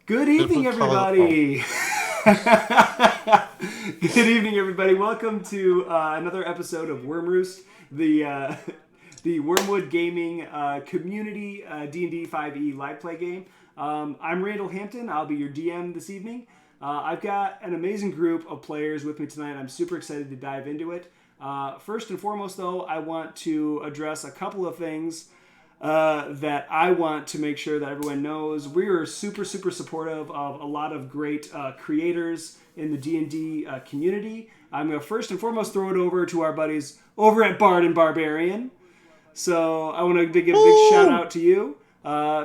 Good evening, everybody. Good evening, everybody. Welcome to another episode of Wyrmroost, the Wyrmwood gaming community D&D 5e Liveplay game. I'm Randall Hampton. I'll be your DM this evening. I've got an amazing group of players with me tonight. I'm super excited to dive into it. First and foremost, though, I want to address a couple of things that I want to make sure that everyone knows. We are super supportive of a lot of great creators in the D&D community. I'm going to first and foremost throw it over to our buddies over at Bard and Barbarian. So I want to give a big shout out to you.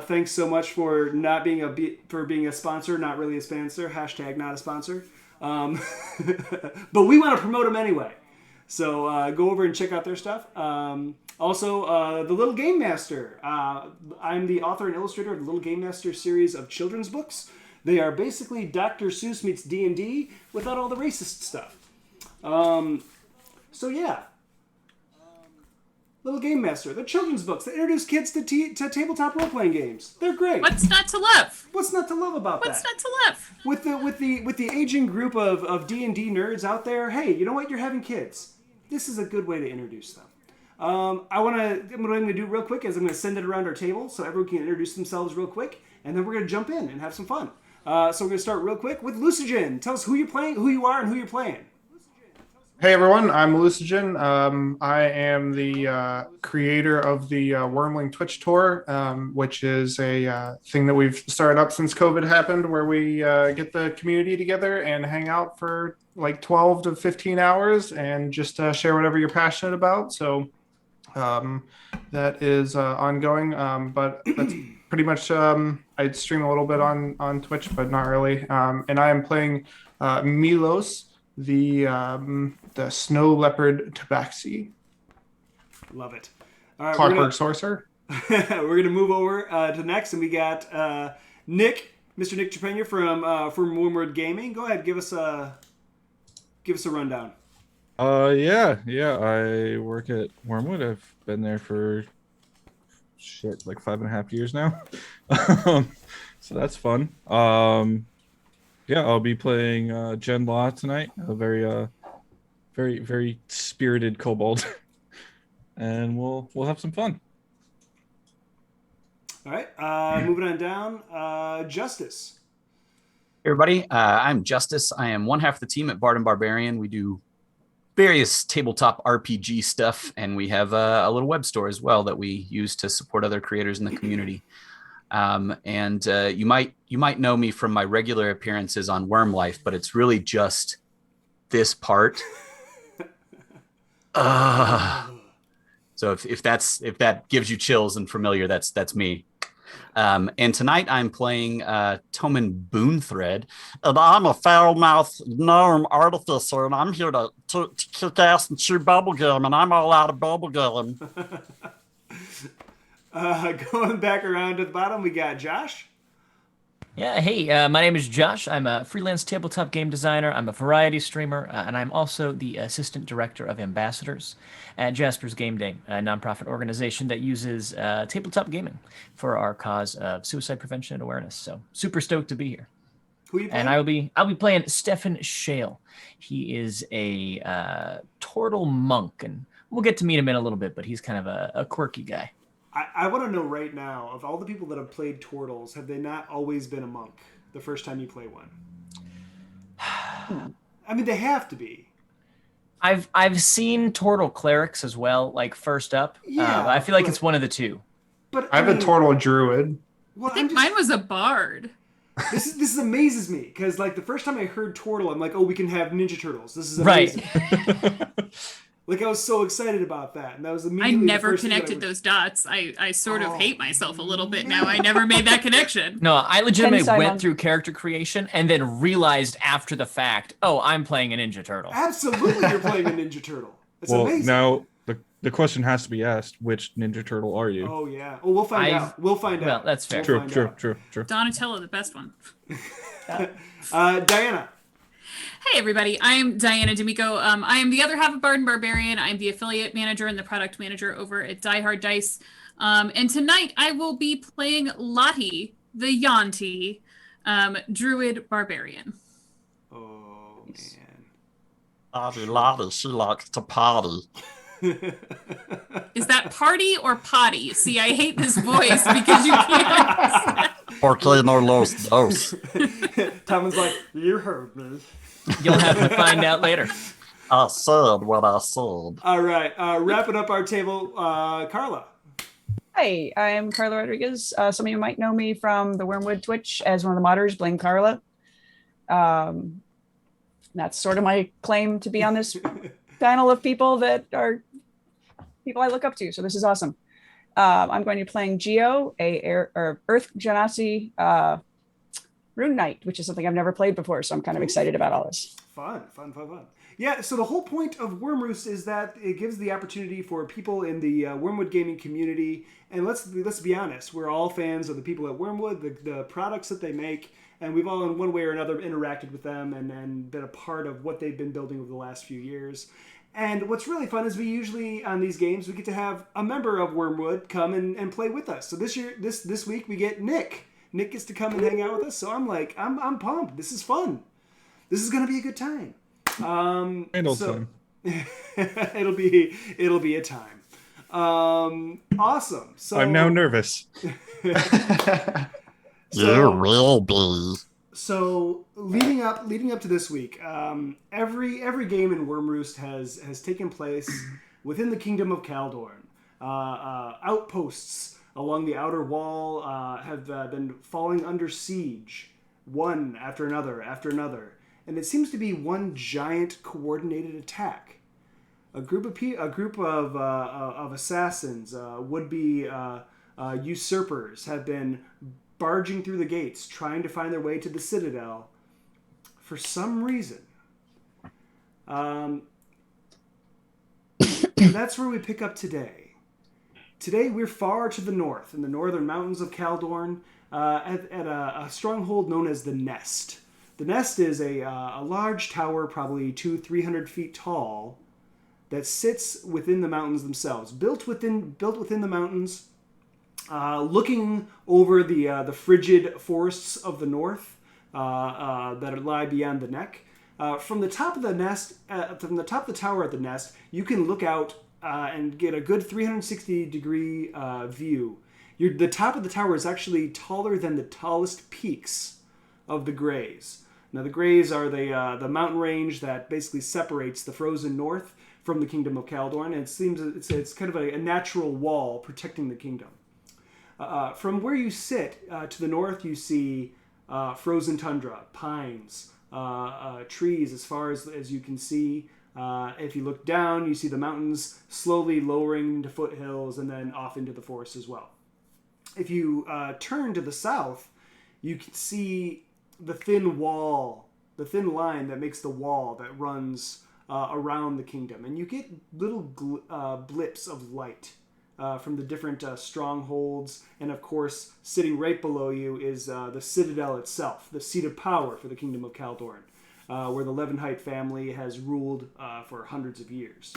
Thanks so much for not being a sponsor, not really a sponsor, hashtag not a sponsor. But we want to promote them anyway. So go over and check out their stuff. Also, The Little Game Master. I'm the author and illustrator of the Little Game Master series of children's books. They are basically Dr. Seuss meets D&D without all the racist stuff. So yeah. Little Game Master. They're children's books that introduce kids to tabletop role-playing games. They're great. What's not to love? What's not to love about that? What's not to love? With the aging group of D&D nerds out there, hey, you know what? You're having kids. This is a good way to introduce them. What I'm going to do real quick is I'm going to send it around our table so everyone can introduce themselves real quick, and then we're going to jump in and have some fun. So we're going to start real quick with Lucigen. Tell us who you're playing, who you are, and who you're playing. Hey everyone, I'm Lucigen. I am the creator of the Wormling Twitch Tour, which is a thing that we've started up since COVID happened, where we get the community together and hang out for like 12 to 15 hours and just share whatever you're passionate about. So that is ongoing, but that's pretty much, I stream a little bit on Twitch, but not really. And I am playing Milos, the snow leopard tabaxi. Love it. All right, Clockwork Sorcerer. We're gonna move over to next, and we got Nick, Mr. Nick Trepanier from Wyrmwood Gaming. Go ahead, give us a rundown. Yeah, I work at Wyrmwood. I've been there for like 5.5 years now. So that's fun. Yeah, I'll be playing Jen Law tonight. A very spirited kobold, and we'll have some fun. All right, moving on down. Justice. Hey everybody, I'm Justice. I am one half the team at Bard and Barbarian. We do various tabletop RPG stuff, and we have a little web store as well that we use to support other creators in the community. And you might know me from my regular appearances on Worm Life, but it's really just this part. So if that gives you chills and familiar, that's me. And tonight I'm playing Toman Boonthread, and I'm a foul-mouthed gnome artificer, and I'm here to kick ass and chew bubblegum, and I'm all out of bubblegum. Going back around to the bottom, we got Josh. Yeah, hey, my name is Josh. I'm a freelance tabletop game designer. I'm a variety streamer, and I'm also the assistant director of ambassadors at Jasper's Game Day, a nonprofit organization that uses tabletop gaming for our cause of suicide prevention and awareness. So super stoked to be here. Who are you playing? And I'll be playing Stefan Shale. He is a turtle monk, and we'll get to meet him in a little bit, but he's kind of a quirky guy. I want to know right now, of all the people that have played Turtles, have they not always been a monk the first time you play one? I mean, they have to be. I've seen turtle clerics as well, like first up. Yeah, I feel like it's one of the two. But I have a turtle druid. Well, I think mine was a bard. This amazes me because like the first time I heard turtle, I'm like, oh, we can have Ninja Turtles. This is amazing. Right. Like I was so excited about that, and that was immediately. I the never first thing connected that those dots. I sort of hate myself a little bit now. I never made that connection. No, I legitimately went through character creation and then realized after the fact, oh, I'm playing a Ninja Turtle. Absolutely, you're playing a Ninja Turtle. It's Well, amazing. now the question has to be asked: which Ninja Turtle are you? Oh yeah. Well, we'll find out. We'll find Well, out. that's fair. We'll True. find out. Donatello, the best one. Diana. Hey everybody, I'm Diana D'Amico. I am the other half of Bard and Barbarian. I'm the affiliate manager and the product manager over at Die Hard Dice. And tonight I will be playing Lottie, the Yanti. Druid Barbarian. Oh man. Lottie, Lottie, she likes to party. Is that party or potty? See, I hate this voice because you can't. Porque no los dos. Thomas like, you heard me. You'll have to find out later. I said what I said. All right, wrapping up our table, Carla. Hi, I'm Carla Rodriguez. Some of you might know me from the Wyrmwood Twitch as one of the modders, Blame Carla. That's sort of my claim to be on this panel of people that are people I look up to. So this is awesome. I'm going to be playing Geo, Earth Genasi Rune Knight, which is something I've never played before. So I'm kind of excited about all this. Fun. Yeah, so the whole point of Wyrmroost is that it gives the opportunity for people in the Wyrmwood gaming community, and let's be honest, we're all fans of the people at Wyrmwood, the products that they make, and we've all in one way or another interacted with them and been a part of what they've been building over the last few years. And what's really fun is we usually, on these games, we get to have a member of Wyrmwood come and play with us. So this week, we get Nick. Nick gets to come and hang out with us, so I'm pumped. This is fun. This is going to be a good time. Time. It'll be a time. Awesome. So I'm now nervous. You will be. So leading up to this week, every game in Wyrmroost has taken place within the Kingdom of Kaldorn. Outposts along the outer wall have been falling under siege, one after another, and it seems to be one giant coordinated attack. A group of assassins, would-be usurpers, have been barging through the gates, trying to find their way to the Citadel for some reason. And that's where we pick up today. Today we're far to the north, in the northern mountains of Kaldorn, at a stronghold known as the Nest. The Nest is a large tower, probably 200-300 feet tall, that sits within the mountains themselves, built within the mountains, looking over the frigid forests of the north that lie beyond the neck. From the top of the nest, from the top of the tower at the Nest, you can look out and get a good 360-degree view. The top of the tower is actually taller than the tallest peaks of the Greys. Now, the Greys are the mountain range that basically separates the frozen north from the Kingdom of Kaldorn, and it seems it's kind of a natural wall protecting the kingdom. From where you sit to the north, you see frozen tundra, pines, trees as far as you can see. If you look down, you see the mountains slowly lowering into foothills and then off into the forest as well. If you turn to the south, you can see the thin wall, the thin line that makes the wall that runs around the kingdom. And you get little blips of light from the different strongholds. And of course, sitting right below you is the Citadel itself, the seat of power for the Kingdom of Kaldorn, where the Levenheit family has ruled for hundreds of years.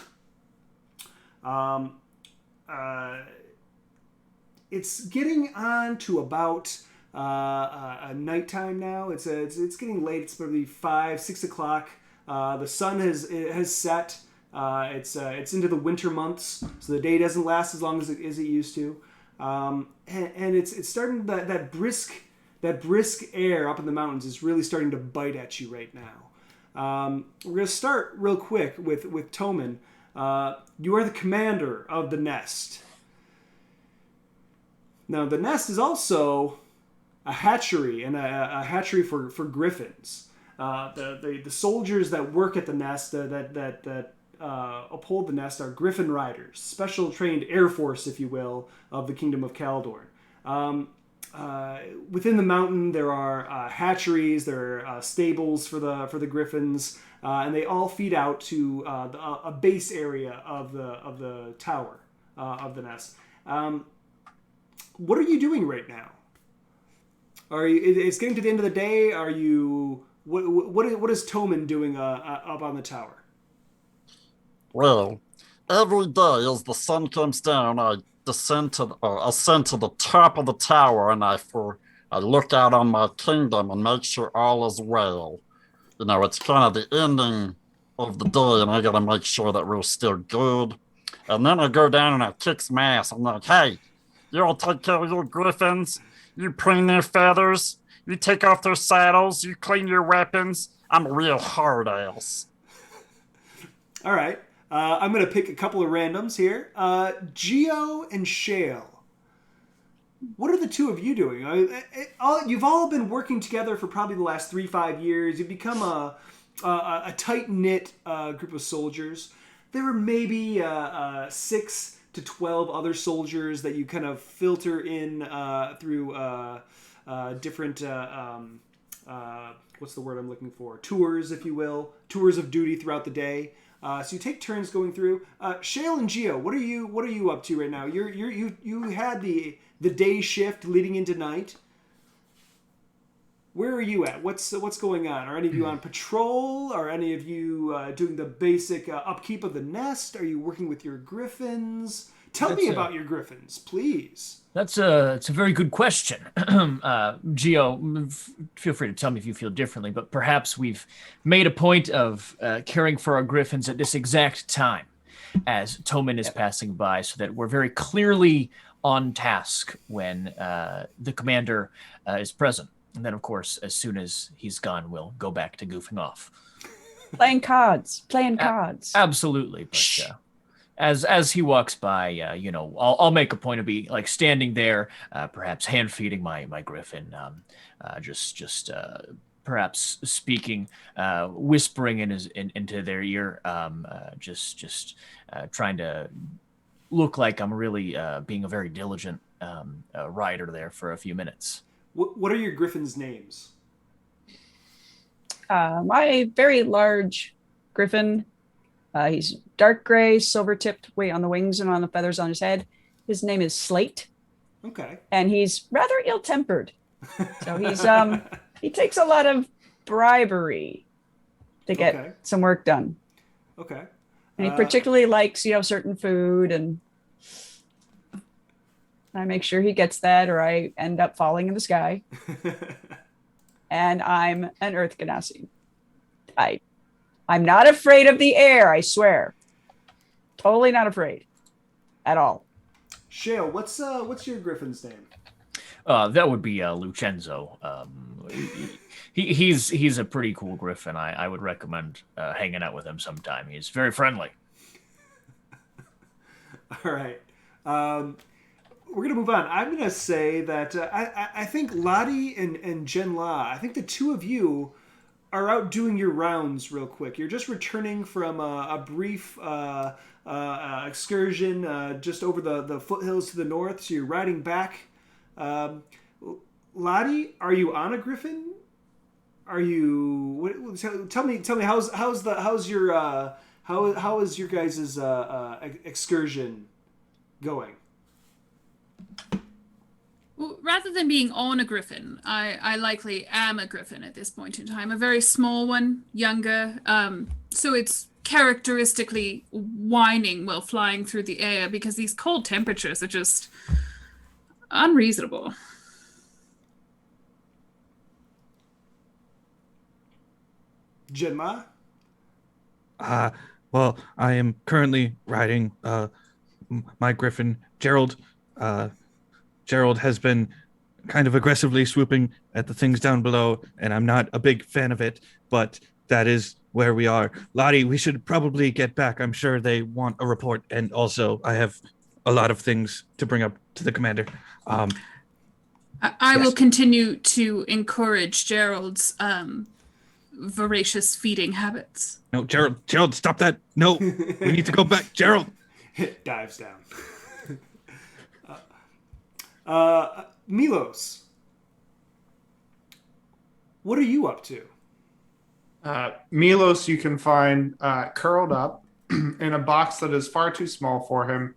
It's getting on to about nighttime now. It's getting late. It's probably 5-6 o'clock. The sun has set. It's into the winter months, so the day doesn't last as long as it used to. And it's starting that brisk air up in the mountains is really starting to bite at you right now. We're gonna start real quick with Toman. You are the commander of the Nest. Now, the Nest is also a hatchery, and a hatchery for griffins. The soldiers that work at the Nest that uphold the Nest are griffin riders, special trained air force, if you will, of the Kingdom of Kaldorn. Within the mountain, there are hatcheries, there are stables for the griffins, and they all feed out to a base area of the tower of the Nest. What are you doing right now? It's getting to the end of the day. Are you? What is Toman doing up on the tower? Well, every day as the sun comes down, I ascend to the top of the tower, and I I look out on my kingdom and make sure all is well. You know, it's kind of the ending of the day, and I gotta make sure that we're still good. And then I go down and I kick some ass. I'm like, hey, you all take care of your griffins. You preen their feathers. You take off their saddles. You clean your weapons. I'm a real hard ass. All right. I'm going to pick a couple of randoms here. Geo and Shale. What are the two of you doing? You've all been working together for probably the last 3-5 years. You've become a tight-knit group of soldiers. There were maybe 6 to 12 other soldiers that you kind of filter in through different, what's the word I'm looking for? Tours, if you will. Tours of duty throughout the day. So you take turns going through. Shale and Geo, what are you up to right now? You had the day shift leading into night. Where are you at? What's going on? Are any of you on patrol? Are any of you doing the basic upkeep of the nest? Are you working with your griffins? Tell me about your griffins, please. It's a very good question. Geo, feel free to tell me if you feel differently, but perhaps we've made a point of caring for our griffins at this exact time as Toman is passing by, so that we're very clearly on task when the commander is present. And then, of course, as soon as he's gone, we'll go back to goofing off. Playing cards. Absolutely. But as he walks by, I'll make a point of be like standing there, perhaps hand feeding my griffin, just perhaps speaking, whispering into their ear, just trying to look like I'm really being a very diligent rider there for a few minutes. What are your griffins' names? My very large griffin, he's dark gray, silver-tipped on the wings and on the feathers on his head. His name is Slate. Okay. And he's rather ill-tempered. So he's he takes a lot of bribery to get some work done. Okay. And he particularly likes, certain food, and I make sure he gets that, or I end up falling in the sky. And I'm an Earth Ganassi. I'm not afraid of the air, I swear. Totally not afraid. At all. Shale, what's your griffin's name? That would be Lucenzo. He's a pretty cool griffin. I would recommend hanging out with him sometime. He's very friendly. All right. We're going to move on. I'm going to say that I think Lottie and Jen La, I think the two of you are out doing your rounds real quick. You're just returning from a brief excursion just over the foothills to the north, so you're riding back. Lottie, are you on a griffin? Are you? Tell me how is your guys' excursion going? Well, rather than being on a griffin, I likely am a griffin at this point in time. A very small one, younger. So it's characteristically whining while flying through the air because these cold temperatures are just unreasonable. Jinma? Well, I am currently riding my griffin, Gerald. Gerald has been kind of aggressively swooping at the things down below, and I'm not a big fan of it, but that is where we are. Lottie, we should probably get back. I'm sure they want a report, and also I have a lot of things to bring up to the commander. I will continue to encourage Gerald's voracious feeding habits. No, Gerald, stop that. No, we need to go back. Gerald. Dives down. Milos, what are you up to? Milos, you can find curled up in a box that is far too small for him,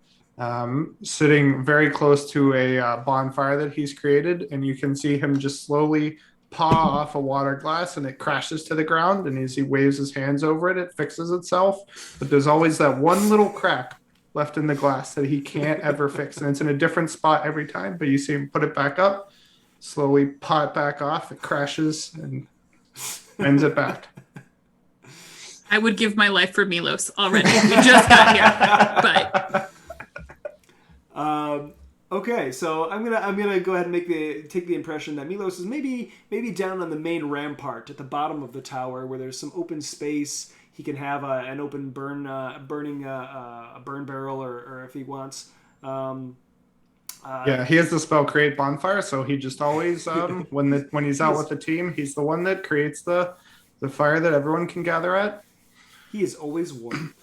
sitting very close to a bonfire that he's created, and you can see him just slowly paw off a water glass, and it crashes to the ground, and as he waves his hands over it, it fixes itself. But there's always that one little crack left in the glass that he can't ever fix, and it's in a different spot every time, but you see him put it back up, slowly paw it back off. It crashes and ends it back. I would give my life for Milos already. We just got here, but Okay, so I'm gonna go ahead and take the impression that Milos is maybe down on the main rampart at the bottom of the tower where there's some open space. He can have an open burn barrel, or if he wants. Yeah, he has the spell create bonfire, so he just always when he's out with the team, he's the one that creates the fire that everyone can gather at. He is always warm.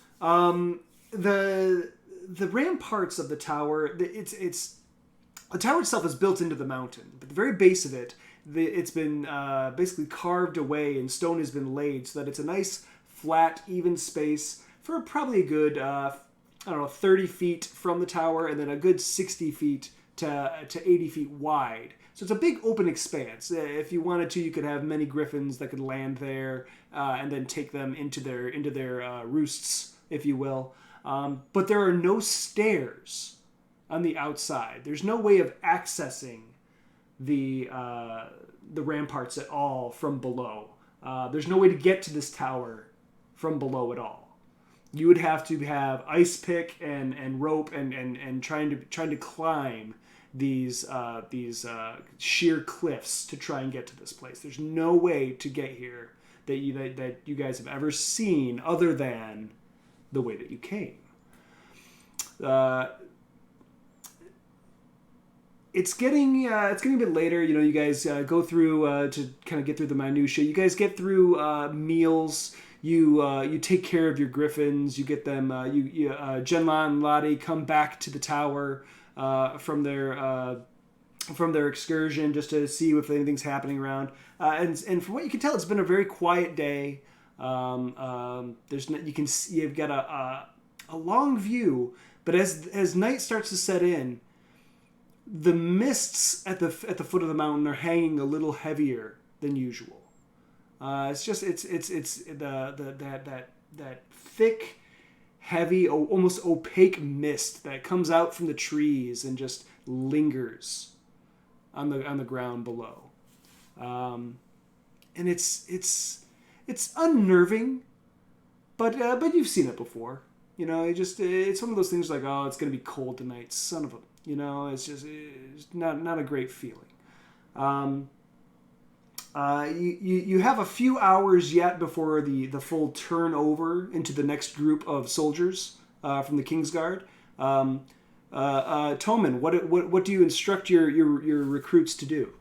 The ramparts of the tower, the tower itself is built into the mountain, but the very base of it, it's been basically carved away and stone has been laid so that it's a nice, flat, even space for probably a good, 30 feet from the tower and then a good 60 feet to 80 feet wide. So it's a big open expanse. If you wanted to, you could have many griffins that could land there and then take them into their roosts, if you will. But there are no stairs on the outside. There's no way of accessing the ramparts at all from below. There's no way to get to this tower from below at all. You would have to have ice pick and rope and trying to climb these sheer cliffs to try and get to this place. There's no way to get here that you guys have ever seen other than the way that you came. It's getting a bit later. You guys go through to kind of get through the minutiae. You guys get through meals. You take care of your griffins. You get them. Genla and Lottie come back to the tower from their excursion just to see if anything's happening around. And from what you can tell, it's been a very quiet day. You've got a long view, but as night starts to set in, the mists at the foot of the mountain are hanging a little heavier than usual. It's that thick, heavy, almost opaque mist that comes out from the trees and just lingers on the ground below. And it's unnerving, but you've seen it before. It's one of those things like, oh, it's gonna be cold tonight, son of a. It's not a great feeling. You have a few hours yet before the full turnover into the next group of soldiers from the Kingsguard. Toman, what do you instruct your recruits to do?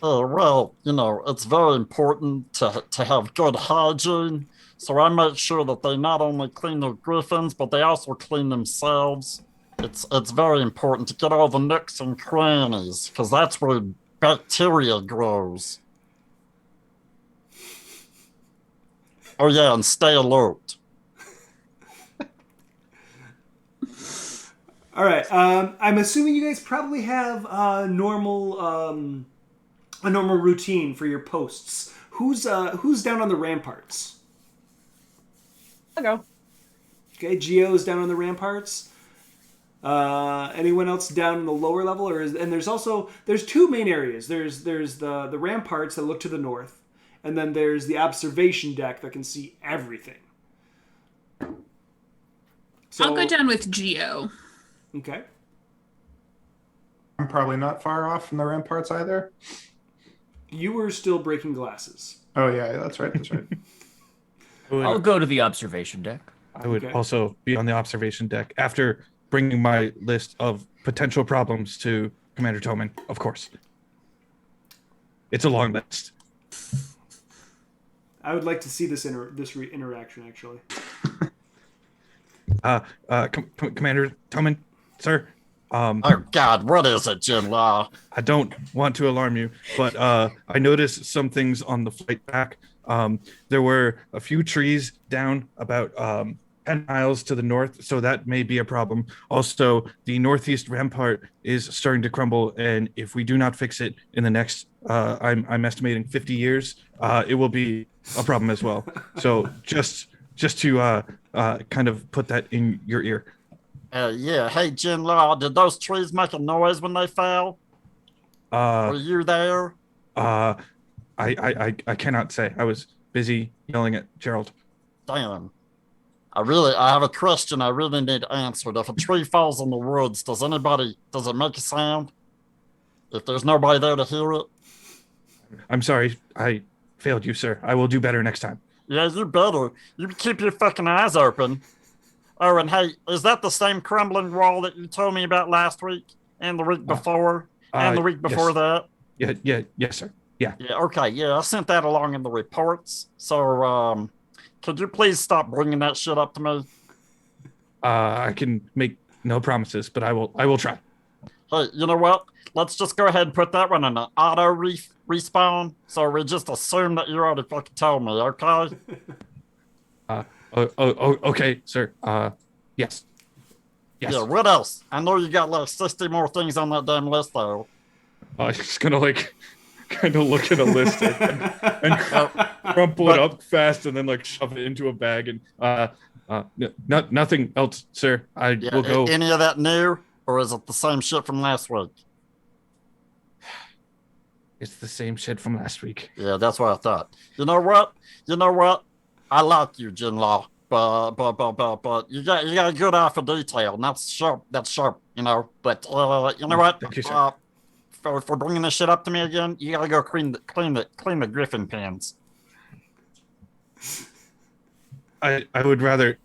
Well, it's very important to have good hygiene. So I make sure that they not only clean their griffins, but they also clean themselves. It's very important to get all the nooks and crannies, because that's where bacteria grows. Oh yeah, and stay alert. All right. I'm assuming you guys probably have a normal routine for your posts. Who's down on the ramparts? I'll go. Okay, Gio's down on the ramparts. Anyone else down in the lower level, there's two main areas. There's the ramparts that look to the north, and then there's the observation deck that can see everything. So, I'll go down with Gio. Okay. I'm probably not far off from the ramparts either. You were still breaking glasses. Oh yeah, that's right. I'll go to the observation deck. I would Okay. also be on the observation deck after bringing my list of potential problems to Commander Toman, of course. It's a long list. I would like to see this interaction, actually. Commander Toman, sir. Oh God, what is it, Jinla? I don't want to alarm you, but I noticed some things on the flight back. There were a few trees down about 10 miles to the north, so that may be a problem. Also, the northeast rampart is starting to crumble, and if we do not fix it in the next, I'm estimating 50 years, it will be a problem as well. So just to kind of put that in your ear. Yeah. Hey, Jinla, did those trees make a noise when they fell? Were you there? I cannot say. I was busy yelling at Gerald. Damn. I have a question I really need answered. If a tree falls in the woods, does it make a sound? If there's nobody there to hear it? I'm sorry. I failed you, sir. I will do better next time. Yeah, you better. You keep your fucking eyes open. Oh, and hey, is that the same crumbling wall that you told me about last week? And the week before? And the week before that? Yes, sir. Yeah. Yeah, okay, yeah, I sent that along in the reports. So, could you please stop bringing that shit up to me? I can make no promises, but I will try. Hey, you know what? Let's just go ahead and put that one in an auto respawn. So we just assume that you already fucking told me, okay? Okay, sir. Yes. Yeah, what else? I know you got like 60 more things on that damn list, though. I was just gonna like kind of look at a list and crumple it up fast and then like shove it into a bag and nothing else, sir. I will go. Any of that new, or is it the same shit from last week? It's the same shit from last week. Yeah, that's what I thought. You know what? I like you, Jinlaw, but you got a good eye for detail, and that's sharp. That's sharp, you know. But you know what? Thank you, sir. For bringing this shit up to me again, you gotta go clean the griffin pens. I would rather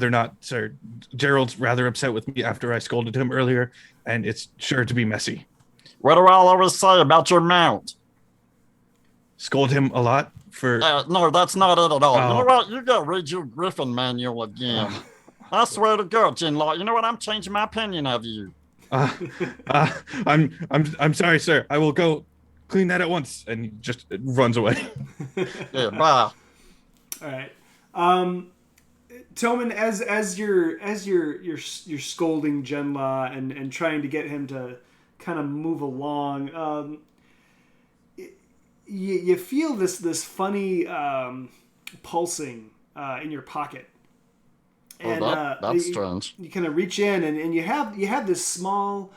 not, sir. Gerald's rather upset with me after I scolded him earlier, and it's sure to be messy. What do I always say about your mount? Scold him a lot for. No, that's not it at all. Oh. You know what? You gotta read your griffin manual again. I swear to God, Jinlaw. You know what? I'm changing my opinion of you. I'm sorry, sir. I will go clean that at once, and he just runs away. Yeah, bye. All right, Toman, as you're scolding Genla and trying to get him to kind of move along, you feel this funny pulsing in your pocket. And that's strange. You kind of reach in and you have this small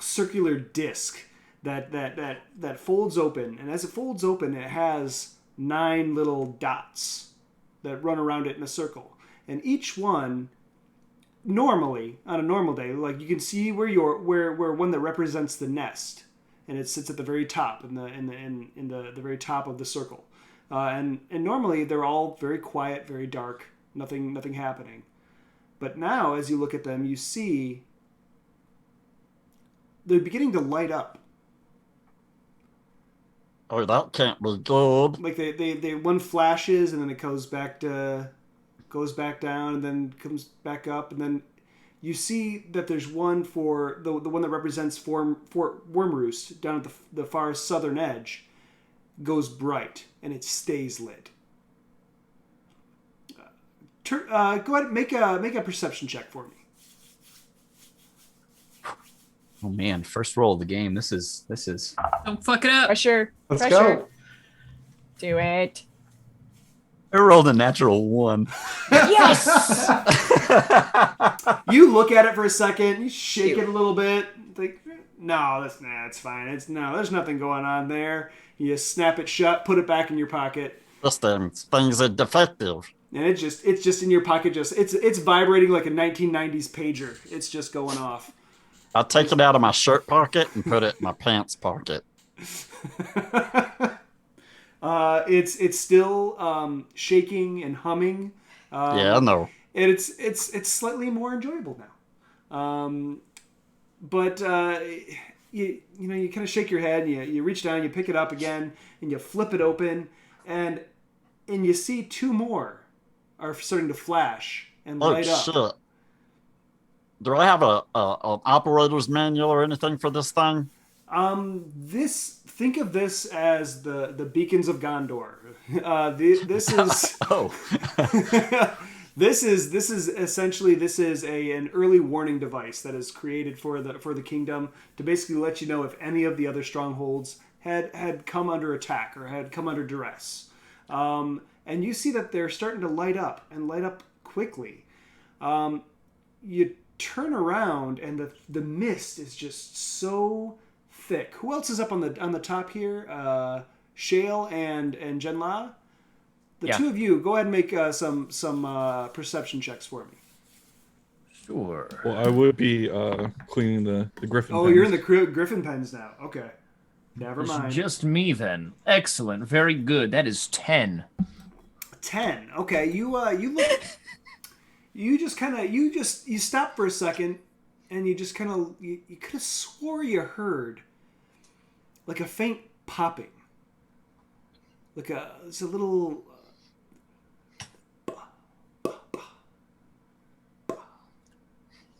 circular disc that folds open, and as it folds open, it has 9 little dots that run around it in a circle, and each one, normally on a normal day, like you can see where one that represents the nest, and it sits at the very top in the very top of the circle. And normally they're all very quiet, very dark, nothing happening. But now, as you look at them, you see they're beginning to light up. Oh, that can't be good. Like they one flashes and then it goes back down and then comes back up, and then you see that there's one for the one that represents Fort Wyrmroost down at the far southern edge. Goes bright and it stays lit. Go ahead and make a perception check for me. Oh man, first roll of the game. This is. Don't fuck it up. Pressure. Let's Pressure. go. Do it. I rolled a natural 1. Yes. You look at it for a second, you shake it a little bit, think, no, that's fine. There's nothing going on there. You snap it shut, put it back in your pocket. This damn thing's a defective. And it's just in your pocket. It's vibrating like a 1990s pager. It's just going off. I take it out of my shirt pocket and put it in my pants pocket. It's still shaking and humming. Yeah, I know. And it's slightly more enjoyable now. But you kind of shake your head and you reach down, you pick it up again, and you flip it open, and you see 2 more are starting to flash and light up. Shit. Do I have an operator's manual or anything for this thing? Think of this as the beacons of Gondor. This is Oh. this is essentially an early warning device that is created for the kingdom to basically let you know if any of the other strongholds had come under attack or had come under duress. And you see that they're starting to light up quickly. You turn around, and the mist is just so thick. Who else is up on the top here? Shale and Jenla. The two of you, go ahead and make some perception checks for me. Sure. Well, I would be cleaning the griffin. Oh, pens. you're in the griffin pens now. Okay, never It's mind. just me then. Excellent. Very good. That is 10. 10. Okay, you look. You stop for a second, and you just kind of you could have swore you heard like a faint popping, it's a little.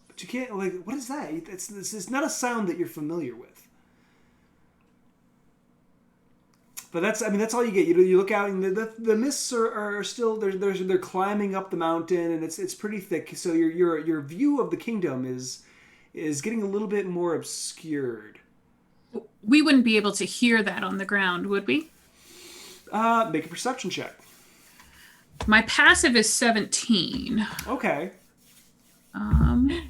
But you can't what is that? It's not a sound that you're familiar with. But that's all you get. You look out, and the mists are still they're climbing up the mountain, and it's pretty thick. So your view of the kingdom is getting a little bit more obscured. We wouldn't be able to hear that on the ground, would we? Make a perception check. My passive is 17. Okay.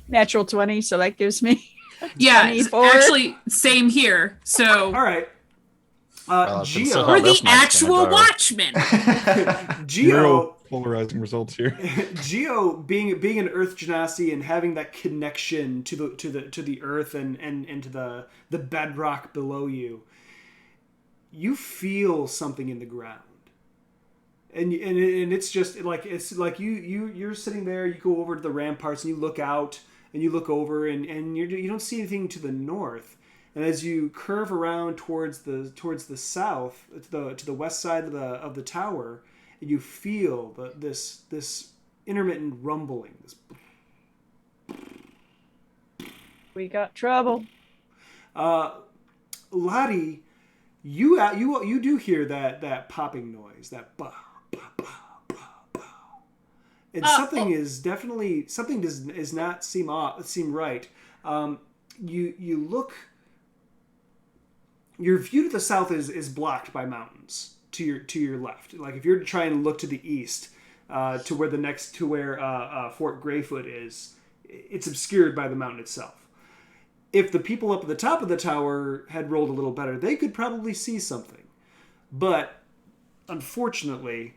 Natural 20, so that gives me Yeah, 24. actually, same here. So All right. Geo. Oh, we're that's the much actual better. Watchmen. Geo. Real polarizing results here. Geo being an Earth Genasi and having that connection to the Earth and to the bedrock below you, you feel something in the ground, and it's just like you're sitting there. You go over to the ramparts and you look out and you look over and you don't see anything to the north. And as you curve around towards the south, to the west side of the tower, you feel this intermittent rumbling. We got trouble. Lottie, you do hear that popping noise, that bah, bah, bah, bah, bah. And something does not seem right. You look. Your view to the south is blocked by mountains to your left. Like if you're trying to look to the east, to where Fort Greyfoot is, it's obscured by the mountain itself. If the people up at the top of the tower had rolled a little better, they could probably see something. But unfortunately,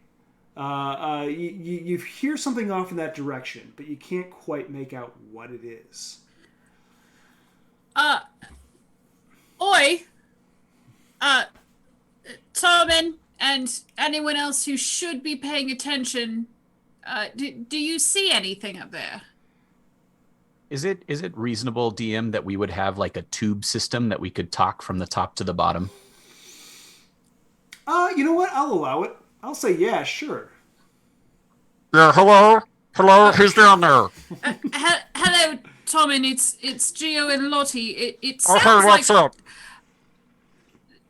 you hear something off in that direction, but you can't quite make out what it is. Oi. Tobin and anyone else who should be paying attention, do you see anything up there? Is it reasonable, DM, that we would have like a tube system that we could talk from the top to the bottom? You know what? I'll allow it. I'll say yeah, sure. Yeah, hello, who's down there? Hello, Tobin. It's Geo and Lottie. It Oh, sounds hey, what's like up?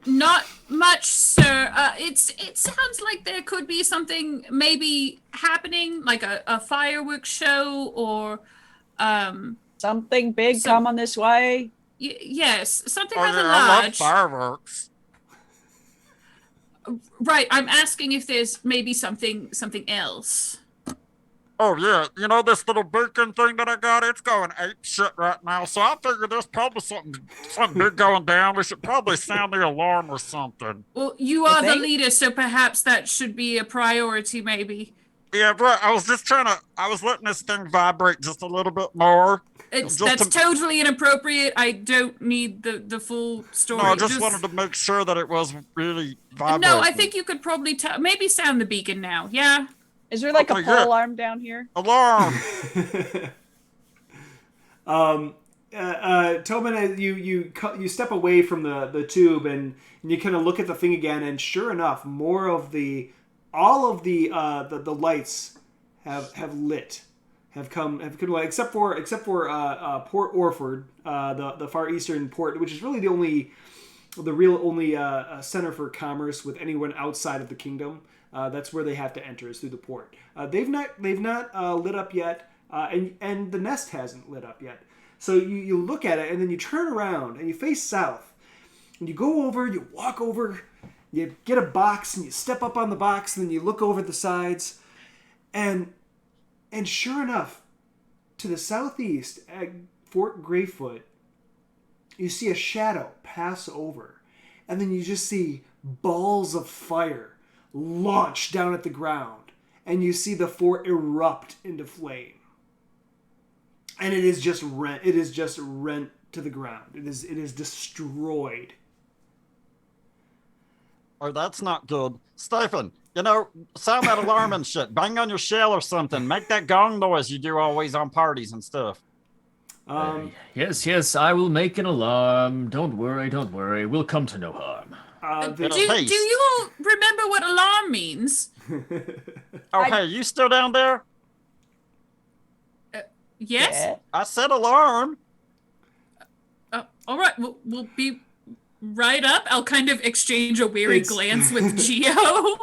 not much, sir. It sounds like there could be something maybe happening, like a fireworks show or Something big coming this way. yes, something Oh, rather yeah, I love large. fireworks. Right, I'm asking if there's maybe something else. Oh, yeah, you know this little beacon thing that I got? It's going ape shit right now, so I figured there's probably something big going down. We should probably sound the alarm or something. Well, you are the leader, so perhaps that should be a priority, maybe. Yeah, right. I was letting this thing vibrate just a little bit more. That's totally inappropriate. I don't need the full story. No, I just wanted to make sure that it was really vibrating. No, I think you could probably maybe sound the beacon now. Yeah. Is there like a pole alarm down here? Alarm! Tobin, you step away from the tube and you kind of look at the thing again, and sure enough, all of the lights have lit, have come except for Port Orford, the far eastern port, which is really the real only center for commerce with anyone outside of the kingdom. That's where they have to enter, is through the port. They've not lit up yet, and the nest hasn't lit up yet. So you look at it, and then you turn around and you face south, and you go over, you walk over, you get a box, and you step up on the box, and then you look over the sides, and sure enough, to the southeast at Fort Greyfoot, you see a shadow pass over, and then you just see balls of fire launch down at the ground, and you see the fort erupt into flame. And it is just rent. It is just rent to the ground. It is destroyed. Oh, that's not good. Stephen, sound that alarm and shit. Bang on your shell or something. Make that gong noise you do always on parties and stuff. Yes, I will make an alarm. Don't worry. We'll come to no harm. Do you all remember what alarm means? Hey, you still down there? Yes? Yeah. I said alarm. All right, we'll be right up. I'll kind of exchange a weary glance with Geo.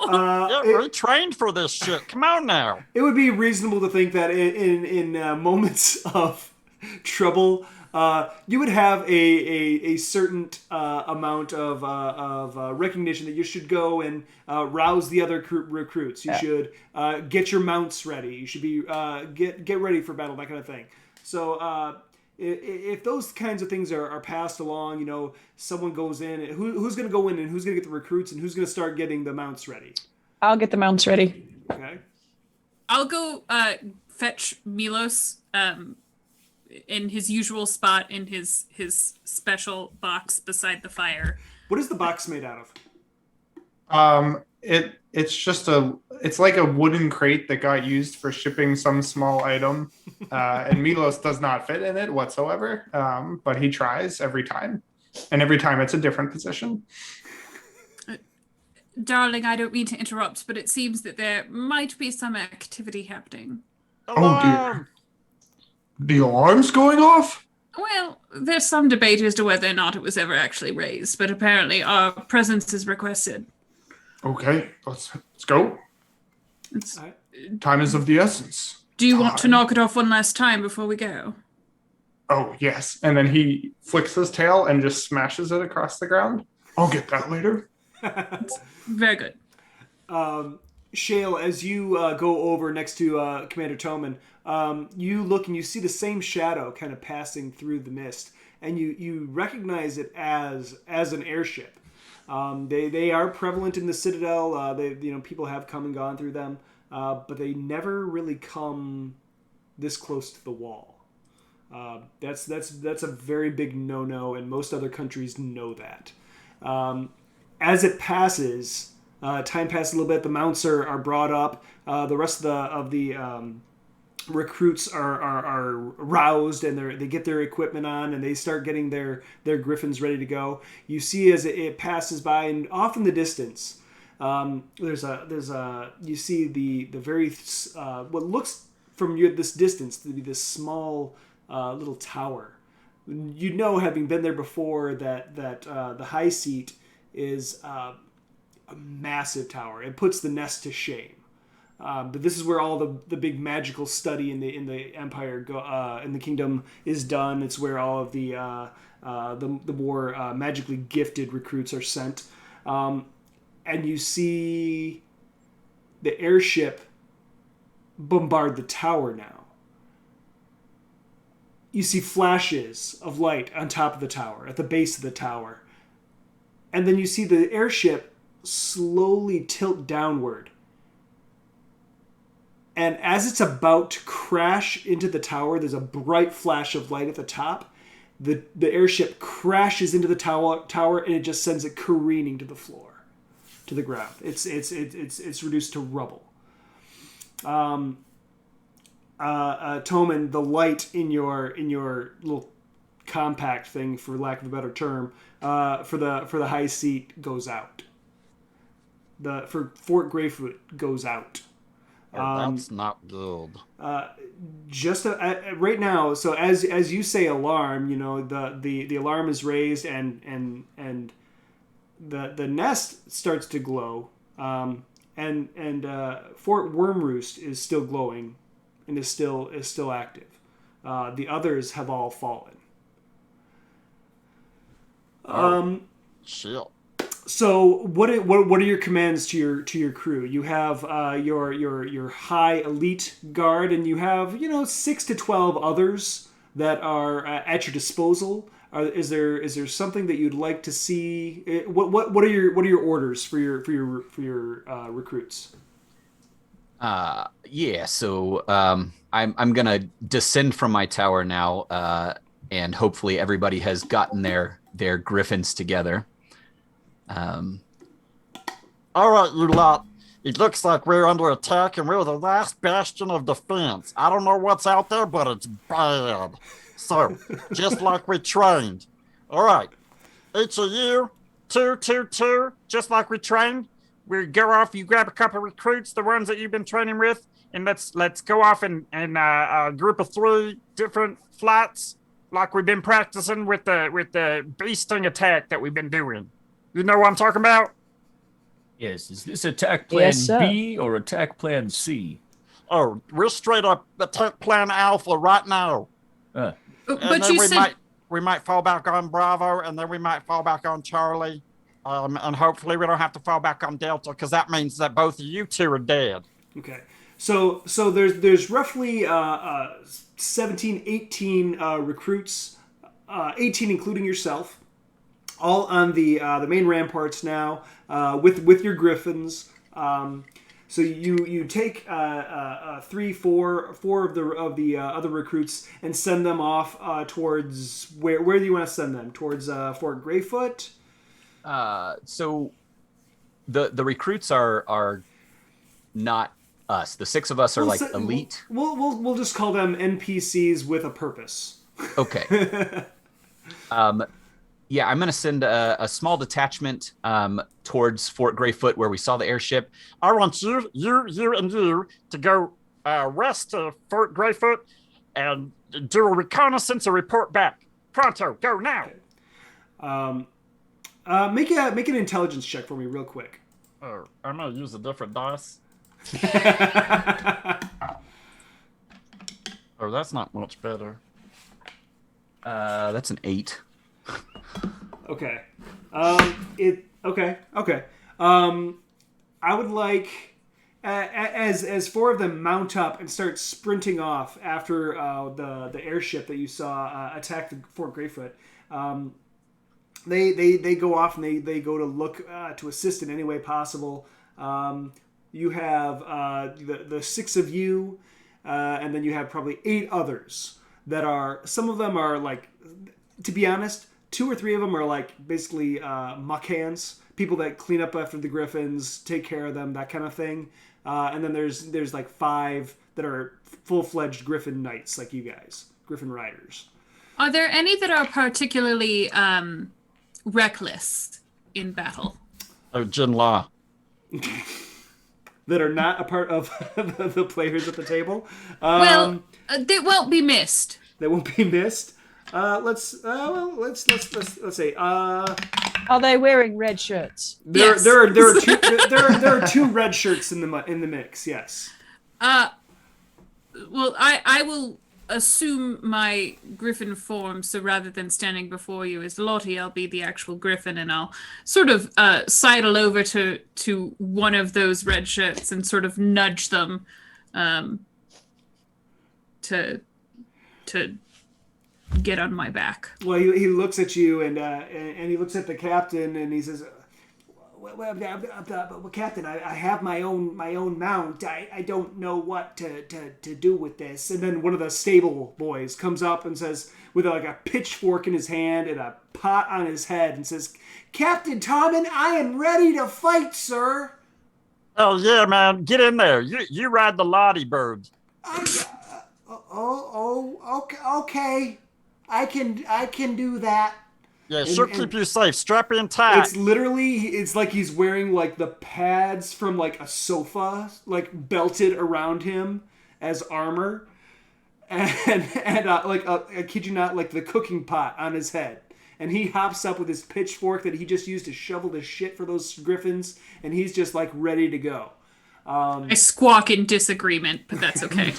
We're trained for this shit. Come on now. It would be reasonable to think that in moments of trouble, you would have a certain amount of recognition that you should go and rouse the other recruits. You should get your mounts ready. You should be get ready for battle, that kind of thing. So if those kinds of things are passed along, someone goes in. Who's going to go in and who's going to get the recruits and who's going to start getting the mounts ready? I'll get the mounts ready. Okay. I'll go fetch Milos in his usual spot in his special box beside the fire. What is the box made out of? It's like a wooden crate that got used for shipping some small item, and Milos does not fit in it whatsoever. But he tries every time, and every time it's a different position. Darling, I don't mean to interrupt, but it seems that there might be some activity happening. Oh dear. The alarm's going off? Well, there's some debate as to whether or not it was ever actually raised, but apparently our presence is requested. Okay, let's go. Time is of the essence. Do you want to knock it off one last time before we go? Oh, yes. And then he flicks his tail and just smashes it across the ground. I'll get that later. Very good. Shale, as you go over next to Commander Toman, you look and you see the same shadow kind of passing through the mist, and you recognize it as an airship. They are prevalent in the Citadel. People have come and gone through them, but they never really come this close to the wall. That's a very big no-no, and most other countries know that. As it passes, time passes a little bit. The mounts are brought up. The rest of the recruits are roused, and they get their equipment on, and they start getting their griffins ready to go. You see as it passes by, and off in the distance, you see the very what looks from this distance to be this small little tower. Having been there before, that the high seat is a massive tower. It puts the nest to shame. But this is where all the big magical study in the empire in the kingdom is done. It's where all of the more magically gifted recruits are sent. And you see the airship bombard the tower now. You see flashes of light on top of the tower, at the base of the tower. And then you see the airship slowly tilt downward. And as it's about to crash into the tower, there's a bright flash of light at the top. The airship crashes into the tower, and it just sends it careening to the floor, to the ground. It's reduced to rubble. Toman, the light in your little compact thing, for lack of a better term, for the high seat goes out. For Fort Greyfoot goes out. That's not good. Just right now, so as you say alarm, the alarm is raised, and the nest starts to glow, and Fort Wyrmroost is still glowing, and is still active. The others have all fallen. Shit. So what are your commands to your crew? You have your high elite guard, and you have 6 to 12 others that are at your disposal. Is there something that you'd like to see? What are your orders for your recruits? Yeah. So I'm gonna descend from my tower now, and hopefully everybody has gotten their griffins together. All right, you lot. It looks like we're under attack and we're the last bastion of defense. I don't know what's out there, but it's bad. So, just like we trained. All right. Each of you, two, just like we trained. We go off, you grab a couple recruits, the ones that you've been training with, and let's go off in a group of 3 different flights, like we've been practicing with the bee sting attack that we've been doing. You know what I'm talking about? Yes, is this attack plan Yes, sir. B or attack plan C? Oh, we're straight up attack plan Alpha right now. But And then you said we might fall back on Bravo, and then we might fall back on Charlie. And hopefully we don't have to fall back on Delta, because that means that both of you 2 are dead. Okay. So there's roughly 17, 18 recruits, 18 including yourself, all on the main ramparts now, with your griffins. So you take 3, 4 of the other recruits and send them off towards where do you want to send them? Towards Fort Greyfoot. So the recruits are not us. The 6 of us are elite. We'll just call them NPCs with a purpose. Okay. Yeah, I'm going to send a small detachment towards Fort Greyfoot, where we saw the airship. I want you and you to go west to Fort Greyfoot and do a reconnaissance and report back. Pronto, go now. Make an intelligence check for me real quick. Oh, I'm going to use a different dice. Oh, that's not much better. That's an 8. Okay. Okay. I would like as 4 of them mount up and start sprinting off after the airship that you saw attack the Fort Greyfoot. They go off and they go to look to assist in any way possible. You have the 6 of you, and then you have probably 8 others that are. Some of them are like, to be honest, 2 or 3 of them are like basically muck hands, people that clean up after the griffins, take care of them, that kind of thing. And then there's like 5 that are full-fledged griffin knights, like you guys, griffin riders. Are there any that are particularly reckless in battle? Oh, Jin La. That are not a part of the players at the table. They won't be missed. They won't be missed. Let's say. Are they wearing red shirts? Yes. There are 2 red shirts in the mix. Yes. Well, I will assume my griffin form, so rather than standing before you as Lottie, I'll be the actual griffin, and I'll sort of sidle over to one of those red shirts and sort of nudge them to get on my back. Well, he looks at you and he looks at the captain and he says, well, Captain, I have my own mount. I don't know what to do with this. And then one of the stable boys comes up and says, with like a pitchfork in his hand and a pot on his head, and says, Captain Tommen, I am ready to fight, sir. Oh, yeah, man. Get in there. You ride the Lottie bird. Okay. I can do that. Yeah, she'll keep you safe. Strap in tight. It's like he's wearing like the pads from like a sofa, like belted around him as armor, and I kid you not, like the cooking pot on his head. And he hops up with his pitchfork that he just used to shovel the shit for those griffins, and he's just like ready to go. I squawk in disagreement, but that's okay.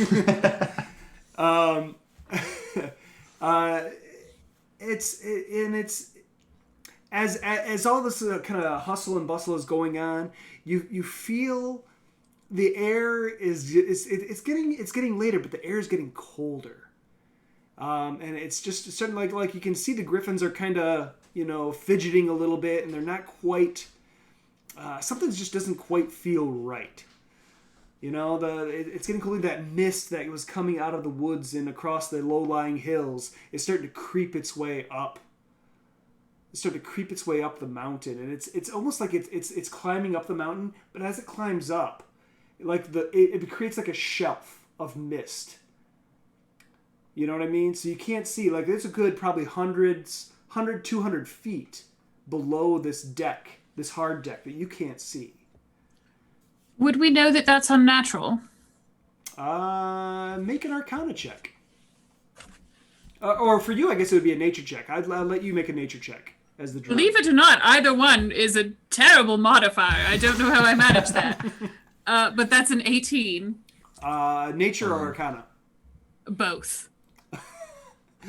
as all this kind of hustle and bustle is going on, you feel the air it's getting later, but the air is getting colder, and it's just starting like you can see the griffins are kind of fidgeting a little bit, and they're not quite. Something just doesn't quite feel right. It's getting colder. That mist that was coming out of the woods and across the low-lying hills is starting to creep its way up. It's starting to creep its way up the mountain, and it's almost like it's climbing up the mountain. But as it climbs up, it creates like a shelf of mist. You know what I mean? So you can't see. Like there's a good probably 200 feet below this deck, this hard deck that you can't see. Would we know that that's unnatural? Make an Arcana check. Or for you, I guess it would be a nature check. I'll let you make a nature check as the druid. Believe it or not, either one is a terrible modifier. I don't know how I managed that. But that's an 18. Nature or Arcana? Both.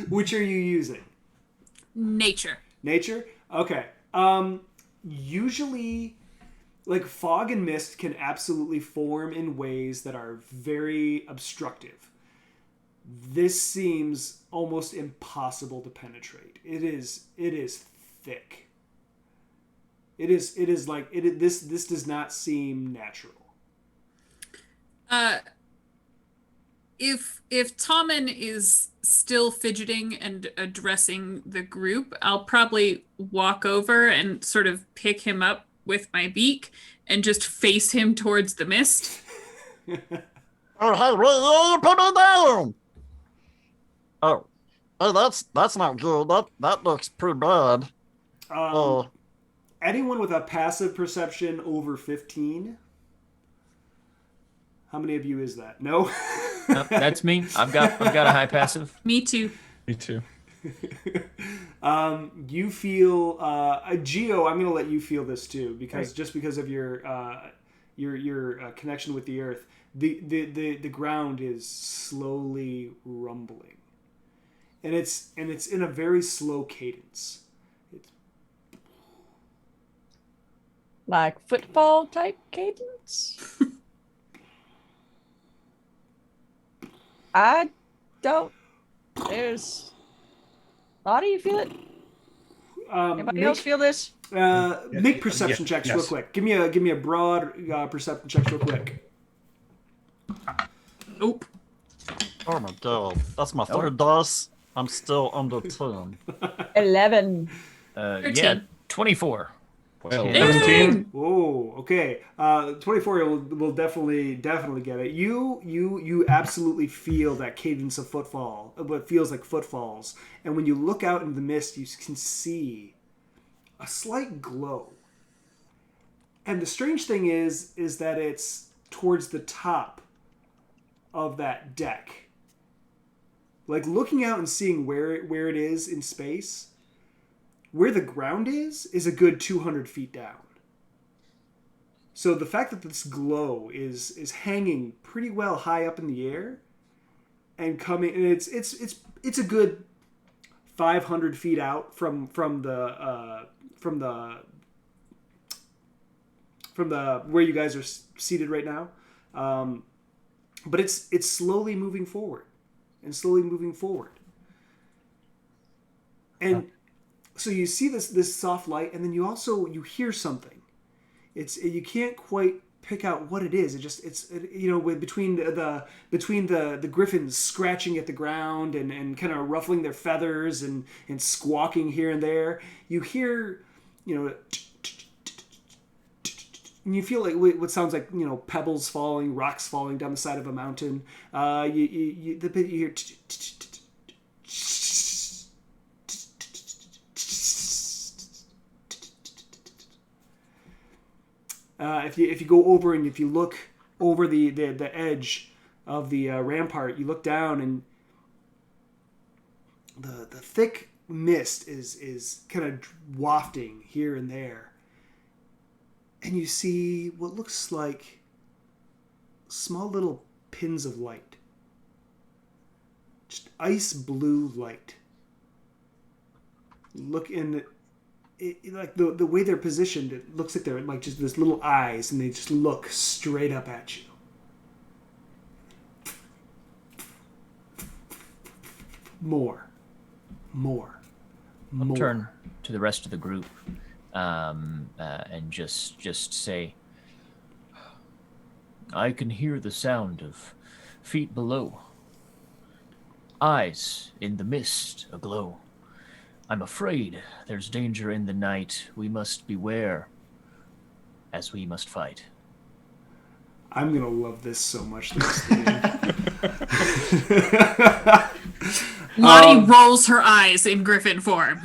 Which are you using? Nature. Nature? Okay. Usually, like fog and mist can absolutely form in ways that are very obstructive. This seems almost impossible to penetrate. It is thick. This does not seem natural. If Tommen is still fidgeting and addressing the group, I'll probably walk over and sort of pick him up with my beak and just face him towards the mist. Oh, hey, put me down! Oh, hey, that's not good. That looks pretty bad. Anyone with a passive perception over 15? How many of you is that? No? That's me. I've got a high passive. Me too. Me too. You feel Geo, I'm gonna let you feel this too, because just because of your connection with the earth, the ground is slowly rumbling, and it's in a very slow cadence. It's Like footfall type cadence. I don't. There's. Lottie, you feel it? Anybody else feel this? Make perception checks real quick. Give me a broad perception checks real quick. Nope. Oh my god, that's my third dice. I'm still under 10. 11. Yeah, 24. Well, 17. Whoa, okay. 24 will definitely get it. You absolutely feel that cadence of footfall, what feels like footfalls. And when you look out in the mist, you can see a slight glow. And the strange thing is that it's towards the top of that deck. Like looking out and seeing where it is in space, where the ground is a good 200 feet down. So the fact that this glow is hanging pretty well high up in the air and coming, and it's a good 500 feet out from the where you guys are seated right now. But it's slowly moving forward and slowly moving forward. And so you see this soft light, and then you hear something. You can't quite pick out what it is. It's between the griffins scratching at the ground and kind of ruffling their feathers and squawking here and there. You hear, and you feel like what sounds like pebbles falling, rocks falling down the side of a mountain. You hear. If you go over and if you look over the edge of the rampart, you look down and the thick mist is kind of wafting here and there, and you see what looks like small little pins of light, just ice blue light. Look in like the way they're positioned, it looks like they're like just this little eyes, and they just look straight up at you. More. I'll turn to the rest of the group and just say, I can hear the sound of feet below, eyes in the mist aglow. I'm afraid there's danger in the night. We must beware as we must fight. I'm gonna love this so much. Lottie rolls her eyes in griffin form.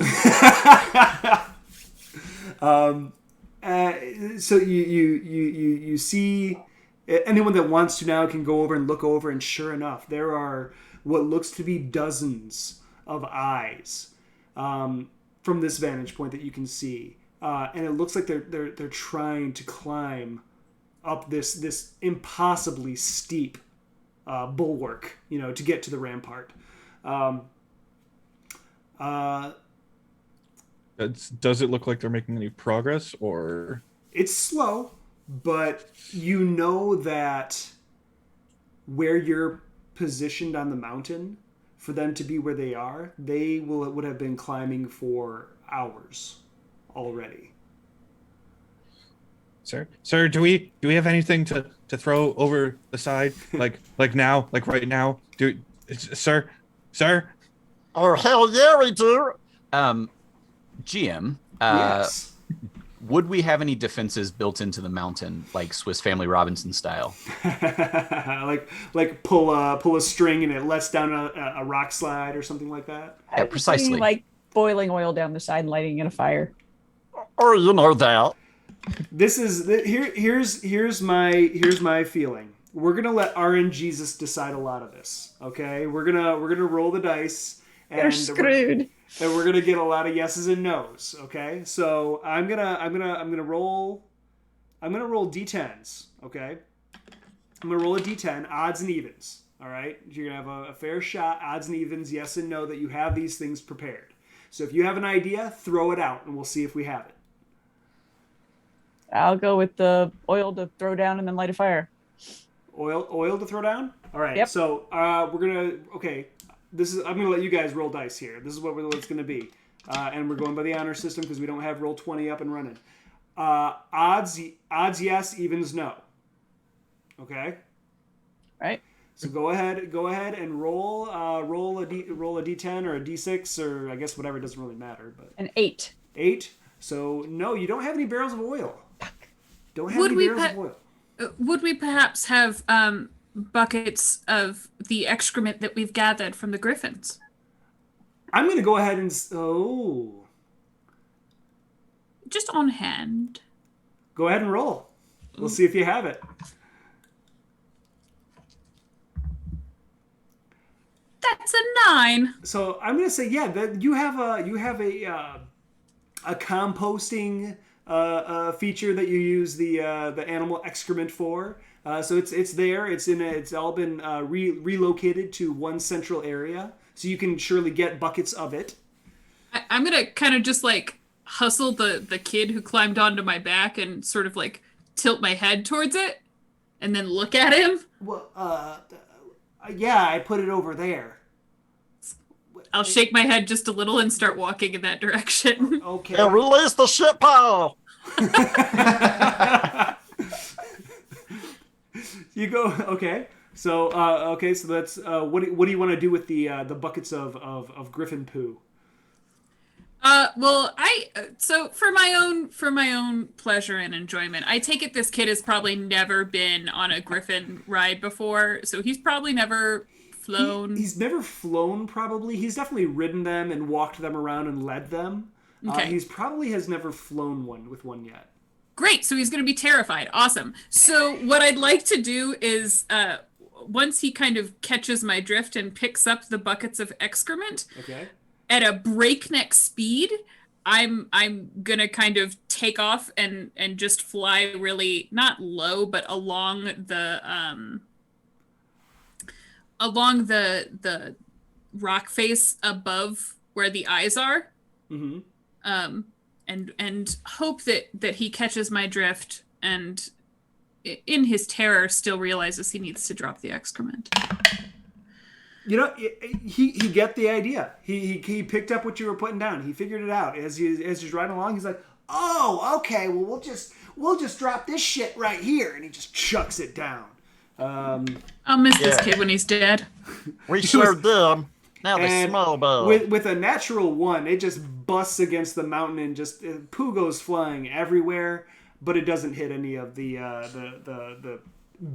So you see, anyone that wants to now can go over and look over, and sure enough, there are what looks to be dozens of eyes from this vantage point that you can see, and it looks like they're trying to climb up this impossibly steep bulwark, to get to the rampart. Does it look like they're making any progress, or? It's slow, but you know that where you're positioned on the mountain, for them to be where they are, they would have been climbing for hours already. Sir, do we have anything to throw over the side, like now, like right now? Sir? Oh, hell yeah, we do. GM, Yes. would we have any defenses built into the mountain, like Swiss Family Robinson style? like pull a string and it lets down a rock slide or something like that. Yeah, precisely. Like boiling oil down the side and lighting in a fire. Or you know that. This is here's my feeling. We're gonna let RNGesus decide a lot of this. Okay, we're gonna roll the dice. They're screwed. And we're gonna get a lot of yeses and nos. Okay, so I'm gonna roll d10s. Okay, I'm gonna roll a d10, odds and evens. All right, you're gonna have a fair shot, odds and evens, yes and no, that you have these things prepared. So if you have an idea, throw it out, and we'll see if we have it. I'll go with the oil to throw down and then light a fire. Oil to throw down. All right. Yep. So we're gonna I'm gonna let you guys roll dice here. This is what it's gonna be, and we're going by the honor system because we don't have roll 20 up and running. Odds yes, evens no. Okay. Right. So go ahead and roll a d10 or a d6 or I guess whatever, it doesn't really matter. But An 8. 8. So no, you don't have any barrels of oil. Don't have any barrels of oil. Would we perhaps have buckets of the excrement that we've gathered from the griffins? I'm going to go ahead and... Just on hand. Go ahead and roll. We'll see if you have it. That's a 9. So I'm going to say, yeah, that you have a composting feature that you use the animal excrement for. So it's there. It's all been relocated to one central area, so you can surely get buckets of it. I'm gonna kind of just like hustle the kid who climbed onto my back and sort of like tilt my head towards it, and then look at him. Well, yeah, I put it over there. I'll shake my head just a little and start walking in that direction. Okay. And release the shit pile. You go. Okay. So so that's what do you want to do with the buckets of griffin poo? Well, so for my own pleasure and enjoyment, I take it this kid has probably never been on a griffin ride before, so he's probably never flown. He's never flown. Probably he's definitely ridden them and walked them around and led them. Okay. He's probably has never flown with one yet. Great. So he's going to be terrified. Awesome. So what I'd like to do is, once he kind of catches my drift and picks up the buckets of excrement, okay, at a breakneck speed, I'm gonna kind of take off and just fly really not low, but along the rock face above where the eyes are. Mm-hmm. and hope that he catches my drift and in his terror still realizes he needs to drop the excrement. You know, he get the idea. He picked up what you were putting down. He figured it out as he's riding along. He's like, "Oh, okay. Well, we'll just drop this shit right here," and he just chucks it down. I'll miss this kid when he's dead. We sure did. Now they smell bad. With a natural 1, it just busts against the mountain and just poo goes flying everywhere, but it doesn't hit any of the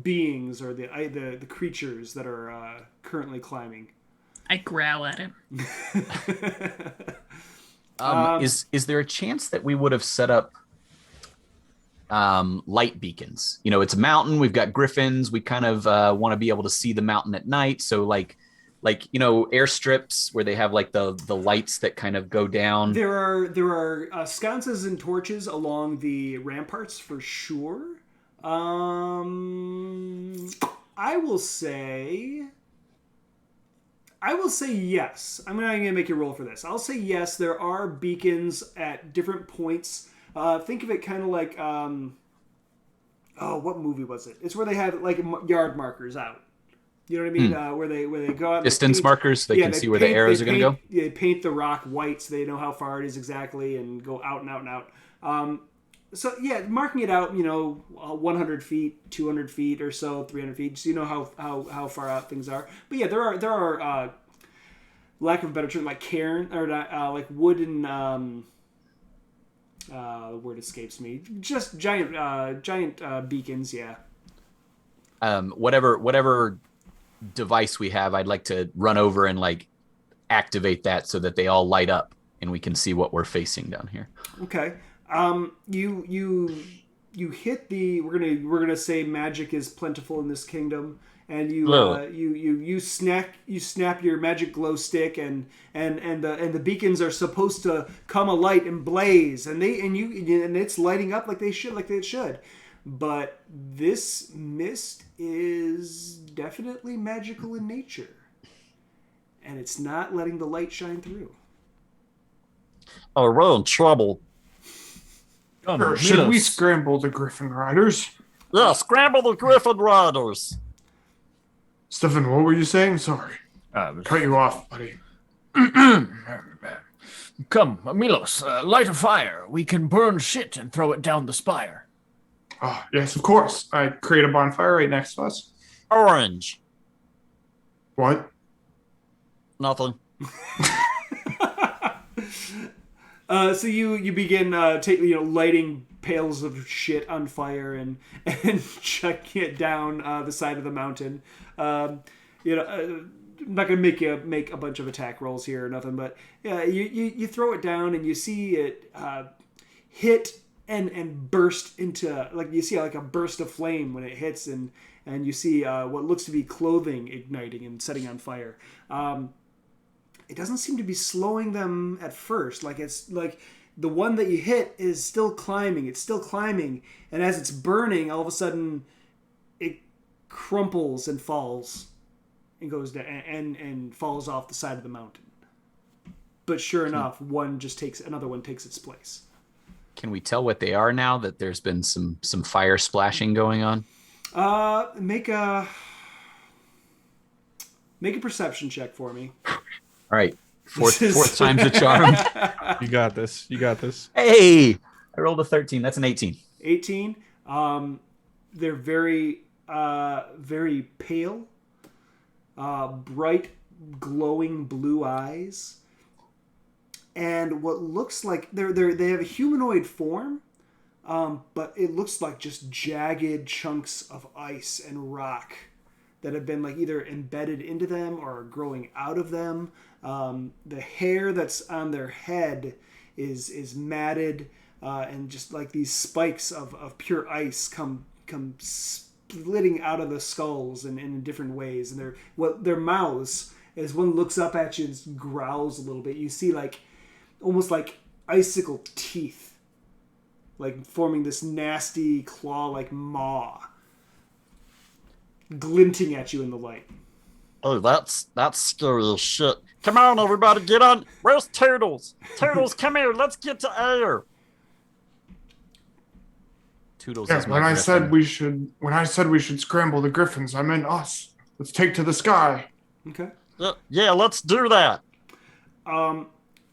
beings or the creatures that are currently climbing. I growl at him. Is there a chance that we would have set up light beacons? You know, it's a mountain. We've got griffins. We kind of want to be able to see the mountain at night. So like airstrips where they have like the lights that kind of go down. There are sconces and torches along the ramparts for sure. I will say yes. I'm not going to make you roll for this. I'll say yes. There are beacons at different points. Think of it kind of like what movie was it? It's where they have like yard markers out. You know what I mean? Where they go out. Distance markers. They can see where the arrows are going to go. Yeah, they paint the rock white so they know how far it is exactly and go out and out and out. So yeah, marking it out, 100 feet, 200 feet or so, 300 feet, so you know how far out things are. But yeah, there are lack of a better term, like cairn or like wooden. The word escapes me. Just giant beacons. Yeah. Whatever device we have, I'd like to run over and like activate that so that they all light up and we can see what we're facing down here. Okay. You hit the we're gonna say magic is plentiful in this kingdom, and you snap your magic glow stick and the beacons are supposed to come alight and blaze and it's lighting up like it should. But this mist is definitely magical in nature, and it's not letting the light shine through. Oh, we're in trouble. Should we scramble the Griffin Riders? Yeah, scramble the Griffin Riders. Stefan, what were you saying? Sorry. Cut you off, buddy. Come, Milos, light a fire. We can burn shit and throw it down the spire. Oh, yes, of course. I create a bonfire right next to us. Orange. What? Nothing. So you begin lighting pails of shit on fire and chucking it down the side of the mountain. I'm not gonna make you make a bunch of attack rolls here or nothing, but yeah, you throw it down and you see it hit and burst into you see like a burst of flame when it hits and you see what looks to be clothing igniting and setting on fire. It doesn't seem to be slowing them at first. It's like the one that you hit is still climbing. It's still climbing. And as it's burning, all of a sudden it crumples and falls and goes down and falls off the side of the mountain. But sure enough, another one takes its place. Can we tell what they are now that there's been some fire splashing going on? Make a perception check for me. All right. Fourth time's a charm. You got this. Hey, I rolled a 13. That's an 18. 18. They're very, very pale, bright, glowing blue eyes, and what looks like they have a humanoid form, but it looks like just jagged chunks of ice and rock that have been either embedded into them or growing out of them. The hair that's on their head is matted, and just like these spikes of pure ice come splitting out of the skulls in different ways. And their mouths, as one looks up at you and growls a little bit, you see almost like icicle teeth, forming this nasty claw-like maw, glinting at you in the light. Oh, that's scary as shit. Come on, everybody, get on. Where's Turtles? Turtles, come here. Let's get to air. Toodles Yeah, is my when I griffin. said we should scramble the griffins, I meant us. Let's take to the sky. Okay. Yeah, let's do that.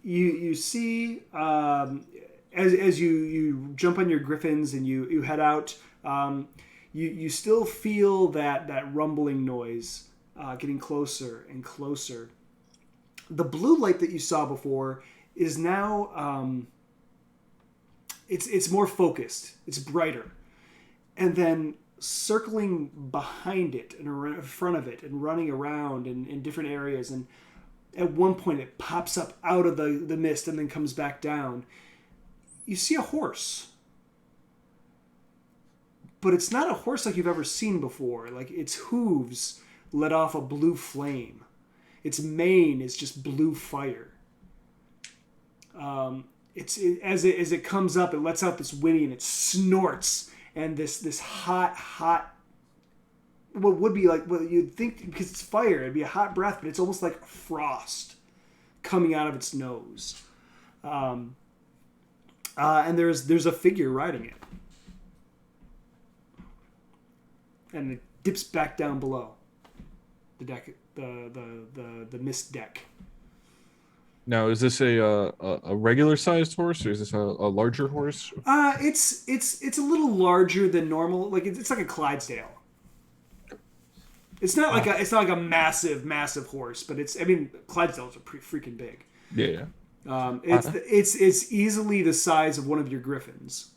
You see as you jump on your griffins and you head out, you still feel that rumbling noise getting closer and closer. The blue light that you saw before is now it's more focused. It's brighter, and then circling behind it and in front of it and running around in different areas, and at one point it pops up out of the mist and then comes back down. You see a horse, but it's not a horse like you've ever seen before. Like, its hooves let off a blue flame. Its mane is just blue fire. As it comes up, it lets out this whinny and it snorts, and this hot what would be like, what you'd think, because it's fire, it'd be a hot breath, but it's almost like frost coming out of its nose. And there's a figure riding it, and it dips back down below the deck, the mist deck. Now, is this a regular sized horse, or is this a larger horse? It's a little larger than normal. Like, it's like a Clydesdale. It's not like a massive horse, but Clydesdales are pretty freaking big. Yeah. It's easily the size of one of your griffins.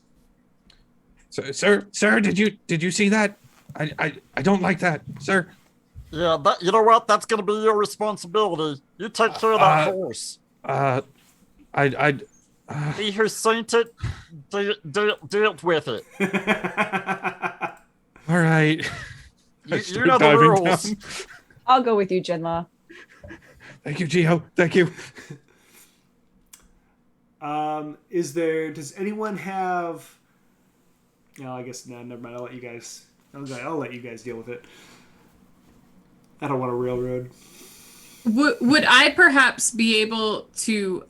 So, sir, did you see that? I don't like that, sir. Yeah, you know what? That's going to be your responsibility. You take care of that horse. He who sent it, dealt with it. All right. You know the rules. I'll go with you, Jinla. Thank you, Gio. Thank you. Does anyone have... No, I guess, no, never mind. I'll let you guys deal with it. I don't want a railroad. Would I perhaps be able to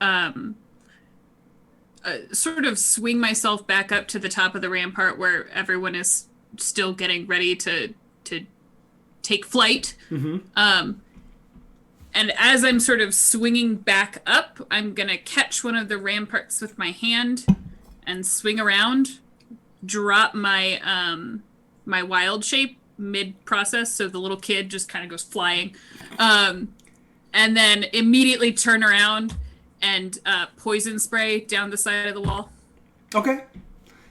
sort of swing myself back up to the top of the rampart where everyone is still getting ready to take flight? Mm-hmm. And as I'm sort of swinging back up, I'm going to catch one of the ramparts with my hand and swing around, drop my my wild shape mid-process, so the little kid just kind of goes flying, and then immediately turn around and poison spray down the side of the wall. Okay.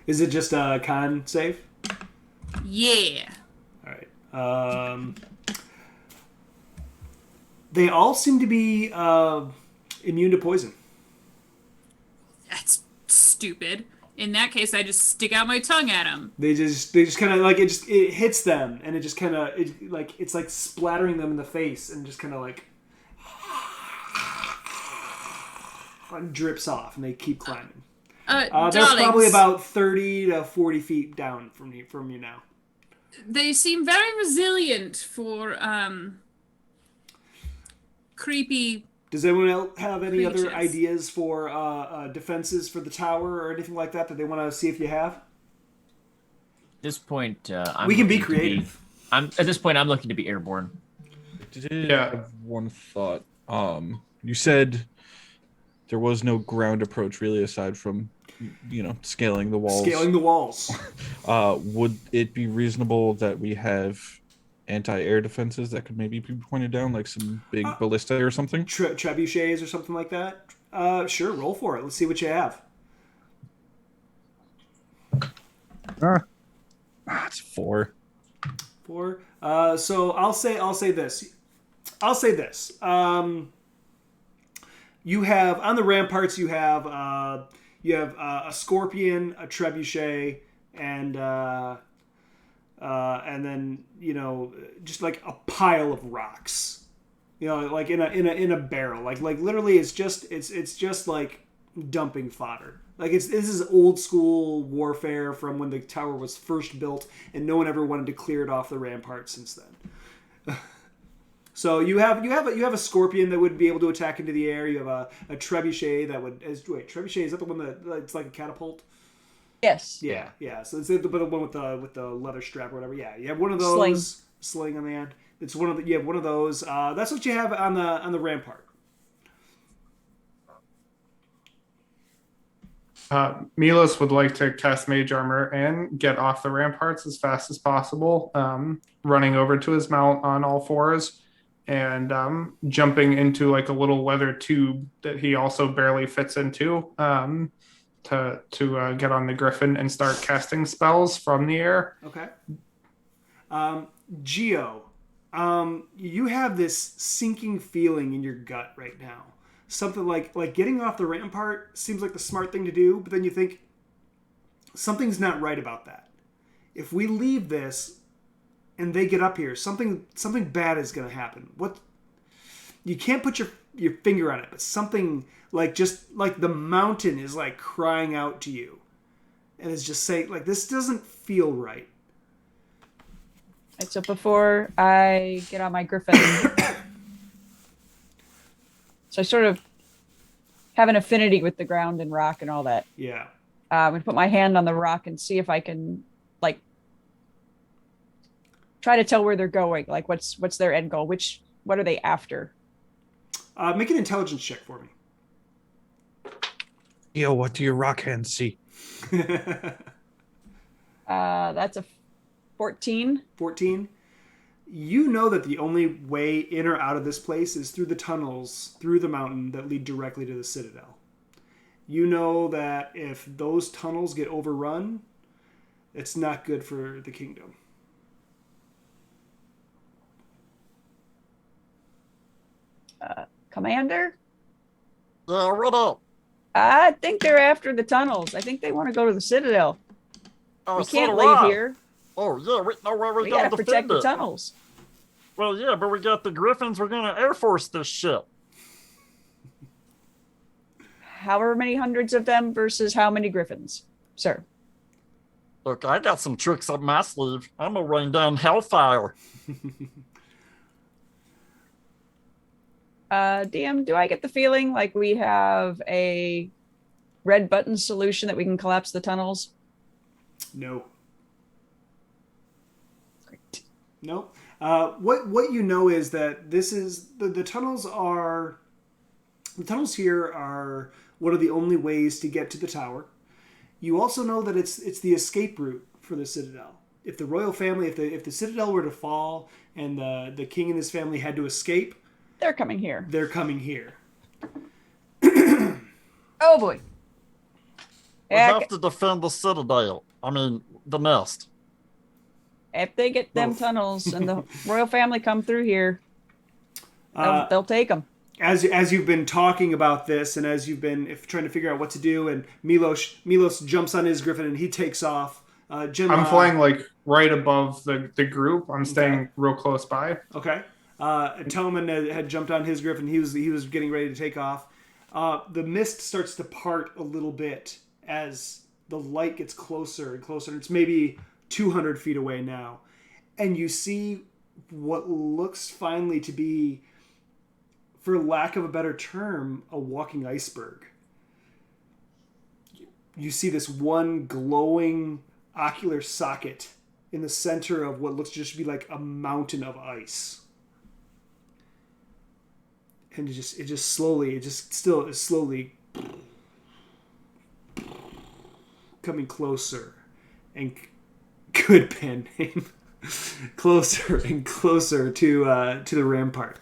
Is it just a con save? Yeah. All right. They all seem to be immune to poison. That's stupid. In that case, I just stick out my tongue at them. They just kind of like it hits them, and it just kind of it's like splattering them in the face, and just kind of like drips off, and they keep climbing. They're probably about 30 to 40 feet down from you now. They seem very resilient for creepy. Does anyone else have any creatures. other ideas for defenses for the tower or anything like that they want to see if you have? At this point, We can be creative. At this point, I'm looking to be airborne. I have one thought. You said there was no ground approach really, aside from, scaling the walls. Scaling the walls. Would it be reasonable that we have anti-air defenses that could maybe be pointed down, like some big ballista or something? Trebuchets or something like that? Sure, roll for it. Let's see what you have. It's 4. 4. So I'll say this. You have on the ramparts. You have a scorpion, a trebuchet, and then just like a pile of rocks. Like in a barrel. Like literally, it's just like dumping fodder. Like this is old school warfare from when the tower was first built, and no one ever wanted to clear it off the ramparts since then. So you have a scorpion that would be able to attack into the air. You have a trebuchet that would. Trebuchet, is that the one that it's like a catapult? Yes. Yeah. So it's the one with the leather strap or whatever. Yeah, you have one of those sling on the end. It's you have one of those. That's what you have on the rampart. Milos would like to cast Mage Armor and get off the ramparts as fast as possible, running over to his mount on all fours and jumping into like a little leather tube that he also barely fits into to get on the griffin and start casting spells from the air. Okay. Geo, you have this sinking feeling in your gut right now. Something like getting off the rampart seems like the smart thing to do, but then you think something's not right about that. If we leave this and they get up here, something bad is going to happen. What? You can't put your finger on it, but something just like the mountain is like crying out to you, and it's just saying like this doesn't feel right. And so before I get on my griffin. So I sort of have an affinity with the ground and rock and all that. Yeah. I'm going to put my hand on the rock and see if I can, try to tell where they're going. Like, what's their end goal? What are they after? Make an intelligence check for me. Yo, what do your rock hands see? That's a 14. 14. You know that the only way in or out of this place is through the tunnels, through the mountain that lead directly to the Citadel. You know that if those tunnels get overrun, it's not good for the kingdom. Commander? What up? I think they're after the tunnels. I think they want to go to the Citadel. We So can't do leave I. here. Oh, yeah, we know where We gotta got to protect defend the it. tunnels. Well, yeah, but we got the Griffins. We're going to Air Force this shit. However many hundreds of them versus how many griffins, sir? Look, I got some tricks up my sleeve. I'm going to rain down hellfire. DM, do I get the feeling like we have a red button solution that we can collapse the tunnels? No. Great. No. What you know is that this is the tunnels here are one of the only ways to get to the tower. You also know that it's the escape route for the Citadel. If the royal family, if the Citadel were to fall and the king and his family had to escape, They're coming here. they're coming here. Oh boy. We have to defend the Citadel. I mean, the nest. If they get them Both. tunnels and the royal family come through here, they'll take them. As you've been talking about this, and as you've been trying to figure out what to do, and Milos jumps on his griffin and he takes off. Jim, I'm flying right above the group. I'm staying real close by. Okay. Toman had jumped on his griffin. He was getting ready to take off. The mist starts to part a little bit as the light gets closer and closer. It's maybe 200 feet away now. And you see what looks finally to be, for lack of a better term, a walking iceberg. You see this one glowing ocular socket in the center of what looks just to be like a mountain of ice. And it just slowly coming closer, and good pen name, closer and closer to the rampart.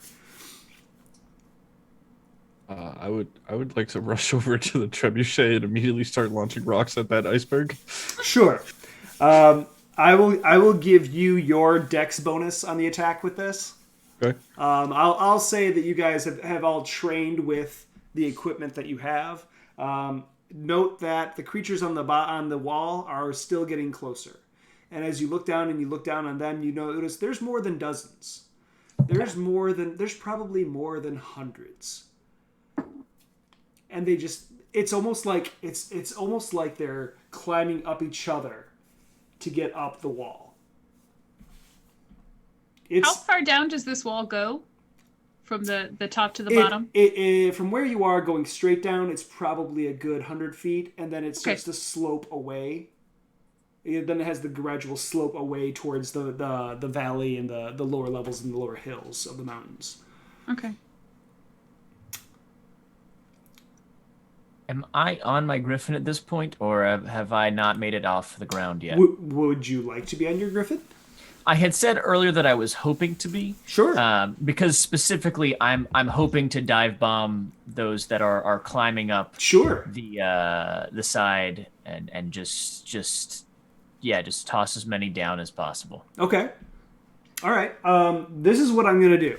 I would like to rush over to the trebuchet and immediately start launching rocks at that iceberg. Sure. I will give you your dex bonus on the attack with this. Okay. I'll say that you guys have all trained with the equipment that you have. Note that the creatures on the wall are still getting closer, and as you look down on them, you notice there's more than dozens. There's probably more than hundreds, and it's almost like they're climbing up each other to get up the wall. How far down does this wall go from the top to the bottom? From where you are going straight down, it's probably a good 100 feet, and then it starts to slope away. Then it has the gradual slope away towards the valley and the lower levels and the lower hills of the mountains. Okay. Am I on my griffin at this point, or have I not made it off the ground yet? Would you like to be on your griffin? I had said earlier that I was hoping to be. Sure. Because specifically, I'm hoping to dive bomb those that are climbing up. Sure. The side and just toss as many down as possible. Okay. All right. This is what I'm gonna do.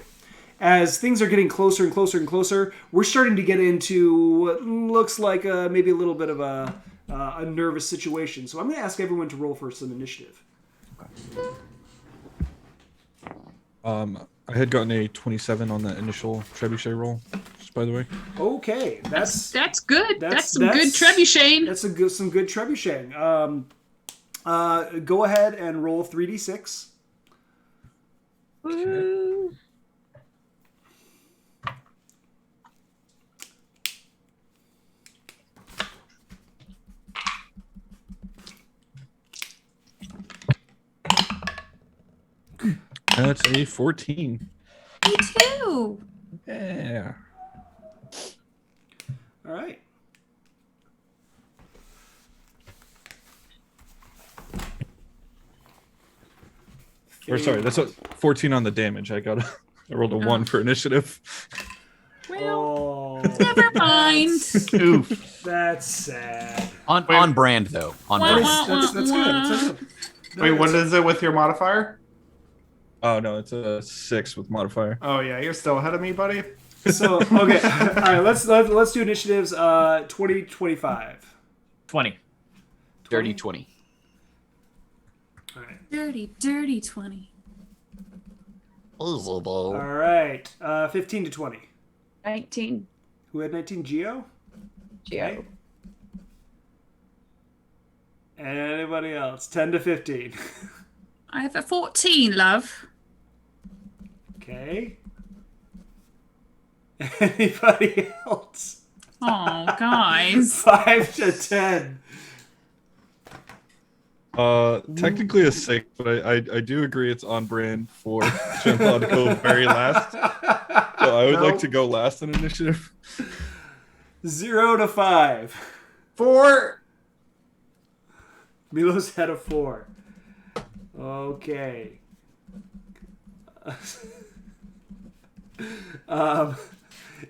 As things are getting closer and closer and closer, we're starting to get into what looks like maybe a little bit of a nervous situation. So I'm going to ask everyone to roll for some initiative. I had gotten a 27 on the initial trebuchet roll, just by the way. Okay, that's good. That's some good trebucheting. That's some good trebucheting. Go ahead and roll 3d6. Woo. That's a 14. Me too. Yeah. All right. Or sorry, that's a 14 on the damage. I rolled a 1 for initiative. Well, never mind. Oof. That's sad. On brand though. On brand. That's good. That's good. Wait, what is it with your modifier? Oh no, it's a 6 with modifier. Oh yeah, you're still ahead of me, buddy. So okay, all right. Let's do initiatives. 20, 25. 20. Dirty 20. All right. Dirty 20. Easy, though. All right. 15 to 20. 19. Who had 19? Geo. Geo. Anybody else? 10 to 15. I have a 14, love. Okay. Anybody else? Oh, guys. 5 to 10. Technically a 6, but I do agree it's on brand for Jean-Claude to go very last. So I would like to go last in initiative. 0 to 5. 4. Milo's had a 4. Okay.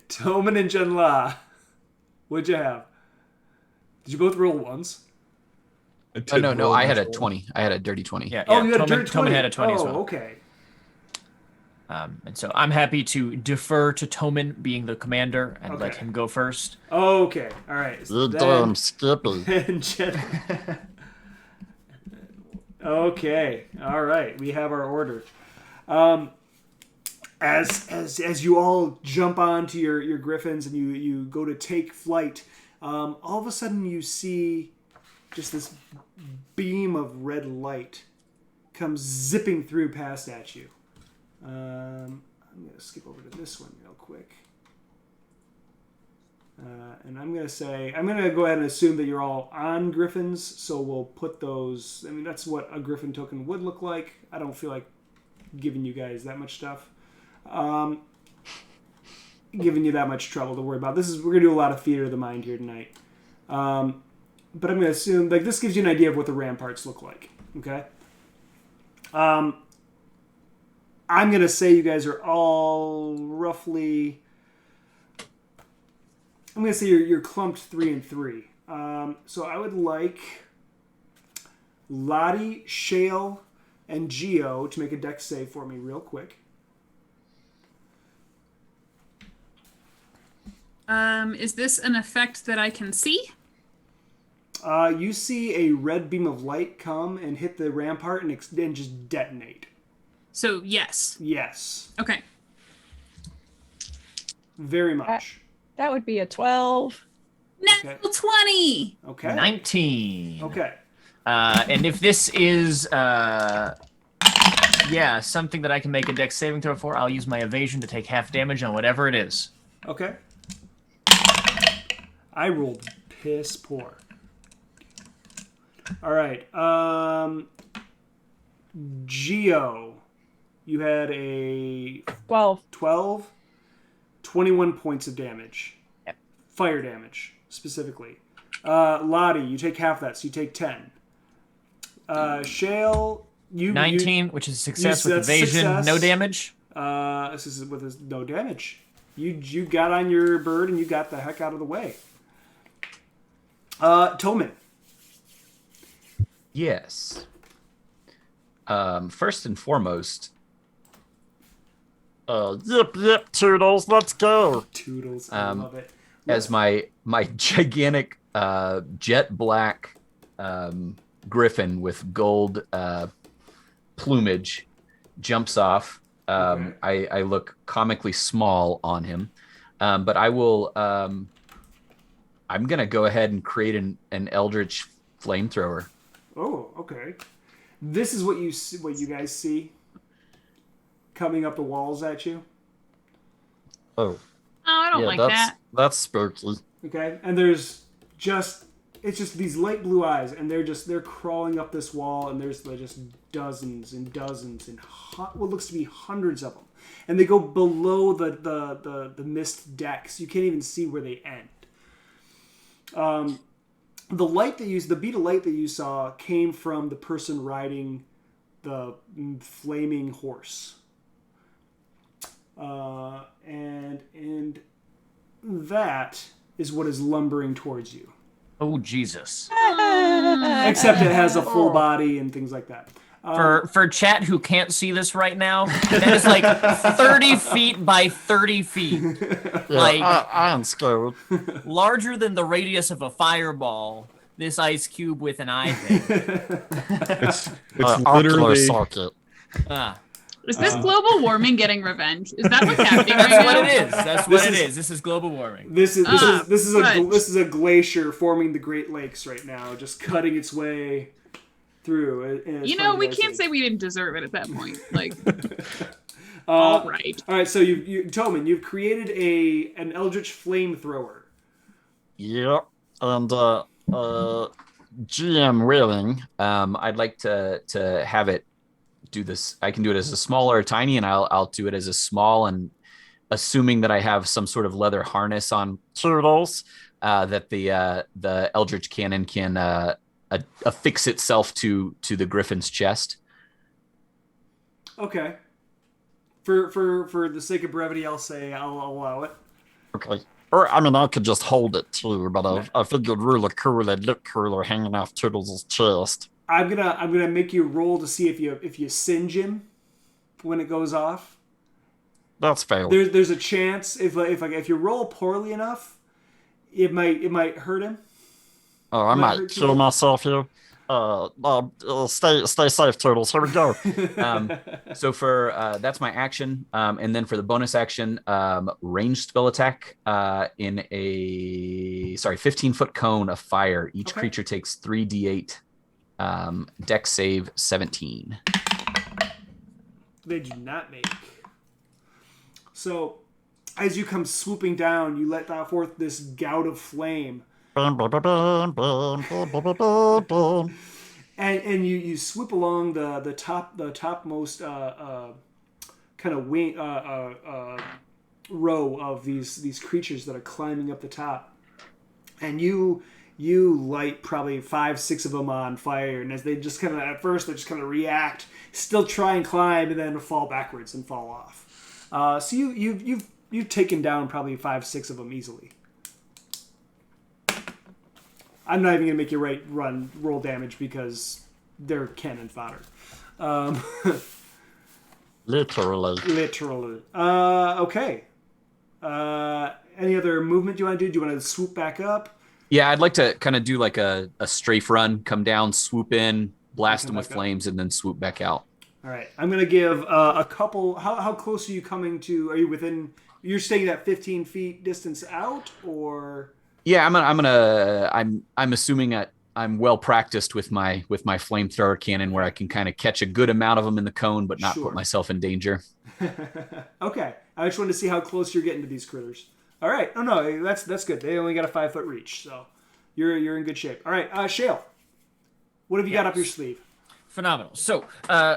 Toman and Junla, what'd you have? Did you both roll ones? No, I had a 20. I had a dirty 20. Yeah. Oh, you had a Toman, dirty 20. Toman had a 20 as well. Okay. And so I'm happy to defer to Toman being the commander and let him go first. Okay. All right. So You damn Skippy. and Jen. Okay. All right. We have our order. As you all jump onto your griffins and you go to take flight, all of a sudden you see just this beam of red light comes zipping through past at you. I'm going to skip over to this one real quick. And I'm going to go ahead and assume that you're all on griffins, so we'll put those, I mean, that's what a griffin token would look like. I don't feel like giving you guys that much stuff. Giving you that much trouble to worry about. We're going to do a lot of theater of the mind here tonight. But I'm going to assume, like, this gives you an idea of what the ramparts look like, okay? I'm going to say you guys are all roughly... I'm going to say you're clumped 3 and 3. So I would like Lottie, Shale, and Geo to make a dex save for me real quick. Is this an effect that I can see? You see a red beam of light come and hit the rampart and just detonate. So, yes. Yes. Okay. Very much. That would be a 12. Natural 20! Okay. 19. Okay. And if this is Yeah, something that I can make a dex saving throw for. I'll use my evasion to take half damage on whatever it is. Okay. I rolled piss poor. All right. Geo, you had a 12. 21 points of damage. Yep. Fire damage, specifically. Lottie, you take half that, so you take 10. Shale, 19, which is success with evasion, success. no damage. This is with no damage. You got on your bird and you got the heck out of the way. Toman. Yes. First and foremost, Yip, Toodles, let's go. Toodles, I love it. as my gigantic jet black griffin with gold plumage jumps off, I look comically small on him, but I will. I'm gonna go ahead and create an eldritch flamethrower. Oh, okay. This is what you guys see coming up the walls at you. Oh, I don't like that. That's spooky. Okay, and it's just these light blue eyes, and they're crawling up this wall, and there's just dozens and dozens and what looks to be hundreds of them, and they go below the mist decks. You can't even see where they end. The beat of light that you saw came from the person riding the flaming horse, and that is what is lumbering towards you. Oh, Jesus. Except it has a full body and things like that. For chat who can't see this right now, that is like 30 feet by 30 feet. Like, I am scared. larger than the radius of a fireball, this ice cube with an eye thing. It's Ocular literally socket. Is this global warming getting revenge? Is that what's happening right That's now? what it is. That's what it is. This is global warming. This is a good. glacier forming the Great Lakes right now, just cutting its way through. You know, we can't say we didn't deserve it at that point. Like, all right. All right. So Toman, you've created an Eldritch flamethrower. Yep. And GM willing, I'd like to have it do this. I can do it as a small or a tiny, and I'll do it as a small, and assuming that I have some sort of leather harness on Toodles. that the Eldritch cannon can affix itself to the griffin's chest. Okay. For the sake of brevity, I'll say I'll allow it. Okay. Or, I mean, I could just hold it too, but I figured really cool, it'd look cooler hanging off Toodles' chest. I'm gonna make you roll to see if you singe him when it goes off. That's fair. There's a chance if you roll poorly enough, it might hurt him. Oh, I might kill myself here. Stay safe, Turtles. Here we go. So for that's my action, and then for the bonus action, ranged spell attack in a 15-foot cone of fire. Each creature takes 3d8. Dex save 17. They do not make. So, as you come swooping down, you let forth this gout of flame. And you swoop along the topmost kind of wing row of these creatures that are climbing up the top, and you light probably 5-6 of them on fire, and as they just kind of at first they just kind of react, still try and climb, and then fall backwards and fall off. So you've taken down probably 5-6 of them easily. I'm not even gonna make you roll damage because they're cannon fodder. Literally. Okay. Any other movement you want to do? Do you want to swoop back up? Yeah, I'd like to kind of do like a strafe run, come down, swoop in, blast them with flames, and then swoop back out. All right. I'm gonna give a couple. How close are you coming to? Are you within? You're staying at 15 feet distance out, or? Yeah, I'm assuming at I'm well practiced with my flamethrower cannon, where I can kind of catch a good amount of them in the cone, but not put myself in danger. Okay, I just wanted to see how close you're getting to these critters. All right. Oh no, that's good. They only got a 5-foot reach, so you're in good shape. All right, Shale, what have you got up your sleeve? Phenomenal. So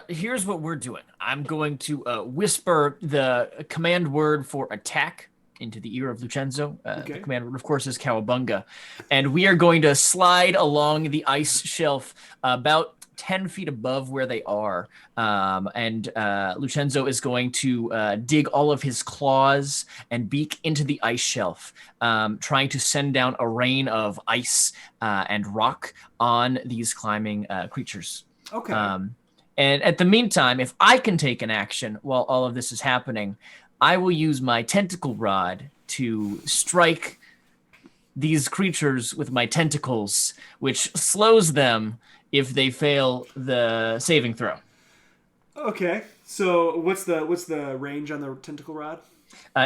here's what we're doing. I'm going to whisper the command word for attack into the ear of Lucenzo. The command word, of course, is Cowabunga. And we are going to slide along the ice shelf about 10 feet above where they are. And Lucenzo is going to dig all of his claws and beak into the ice shelf, trying to send down a rain of ice and rock on these climbing creatures. Okay. And at the meantime, if I can take an action while all of this is happening, I will use my tentacle rod to strike these creatures with my tentacles, which slows them if they fail the saving throw. Okay. So what's the range on the tentacle rod?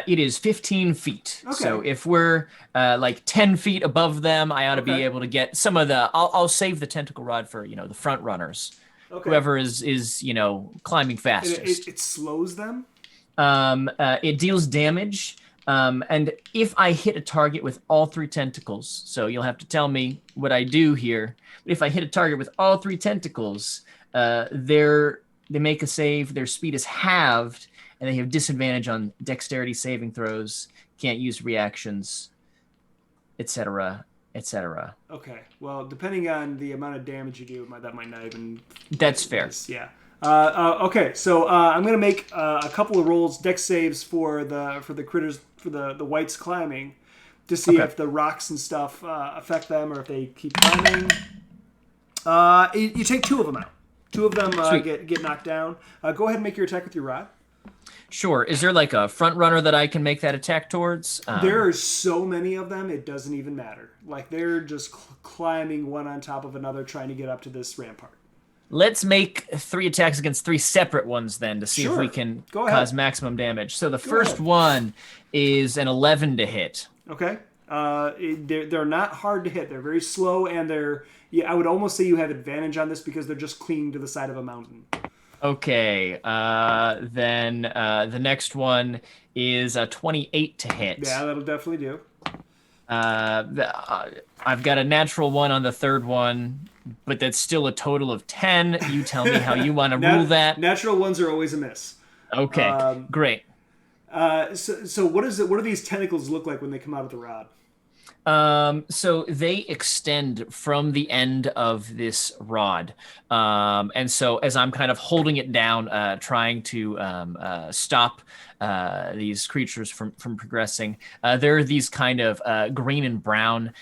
It is 15 feet. Okay. So if we're like 10 feet above them, I ought to be able to get some of the. I'll save the tentacle rod for the front runners. Okay. Whoever is climbing fastest. It slows them. It deals damage. And if I hit a target with all 3 tentacles, so you'll have to tell me what I do here. If I hit a target with all 3 tentacles, they make a save. Their speed is halved, and they have disadvantage on dexterity saving throws. Can't use reactions, etc., etc. Okay. Well, depending on the amount of damage you do, that might not even. That's fair. Yeah. Okay, so I'm gonna make a couple of rolls, dex saves for the critters, for the whites climbing, to see if the rocks and stuff affect them or if they keep climbing. You take 2 of them out. 2 of them get knocked down. Go ahead and make your attack with your rod. Sure. Is there like a front runner that I can make that attack towards? There are so many of them, it doesn't even matter. Like they're just climbing one on top of another, trying to get up to this rampart. Let's make 3 attacks against 3 separate ones then to see if we can cause maximum damage. So the first one is an 11 to hit. Okay. They're not hard to hit. They're very slow, and I would almost say you have advantage on this because they're just clinging to the side of a mountain. Okay. Then the next one is a 28 to hit. Yeah, that'll definitely do. I've got a natural 1 on the third one, but that's still a total of 10. You tell me how you want to rule that. Natural 1s are always a miss. Okay, great. So what is it? What do these tentacles look like when they come out of the rod? So they extend from the end of this rod. And so as I'm kind of holding it down, trying to stop these creatures from progressing, there are these kind of green and brown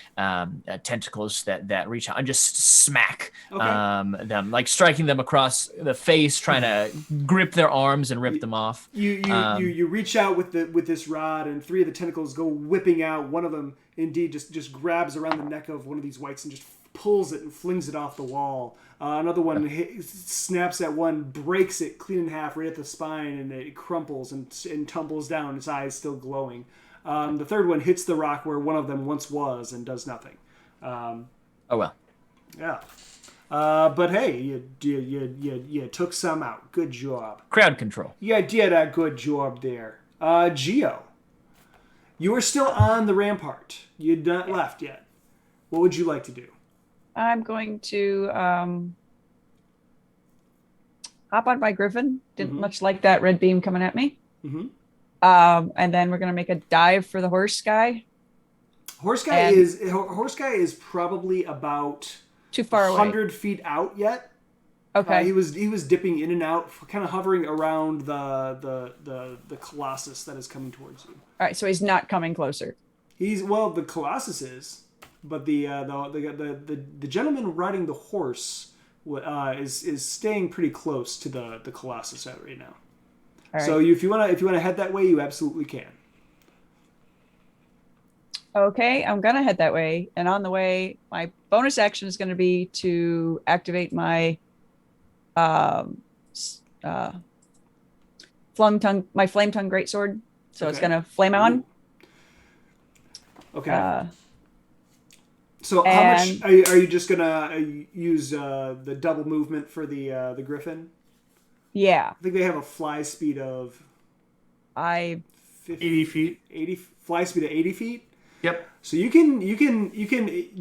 tentacles that reach out and just smack them, like striking them across the face, trying to grip their arms and rip them off. You reach out with this rod, and 3 of the tentacles go whipping out. One of them indeed just grabs around the neck of one of these whites and just pulls it and flings it off the wall. Another one snaps at one, breaks it clean in half right at the spine, and it crumples and tumbles down, its eyes still glowing. The third one hits the rock where one of them once was and does nothing. Oh well. Yeah. But hey, you took some out. Good job. Crowd control. You did a good job there. Geo, you are still on the rampart. You'd not left yet. What would you like to do? I'm going to hop on my griffin. Didn't much like that red beam coming at me. Mm-hmm. And then we're going to make a dive for the horse guy. Horse guy is probably about too far away. 100 feet out yet. Okay. He was dipping in and out, kind of hovering around the colossus that is coming towards you. All right, so he's not coming closer. The colossus is, but the gentleman riding the horse is staying pretty close to the colossus right now. All right. So if you wanna head that way, you absolutely can. Okay, I'm gonna head that way, and on the way, my bonus action is going to be to activate my flame tongue greatsword. So it's going to flame on. Okay. So how And- much are you just gonna use the double movement for the griffin? Yeah, I think they have a fly speed of I 80 feet. 80 fly speed of 80 feet. Yep. So you can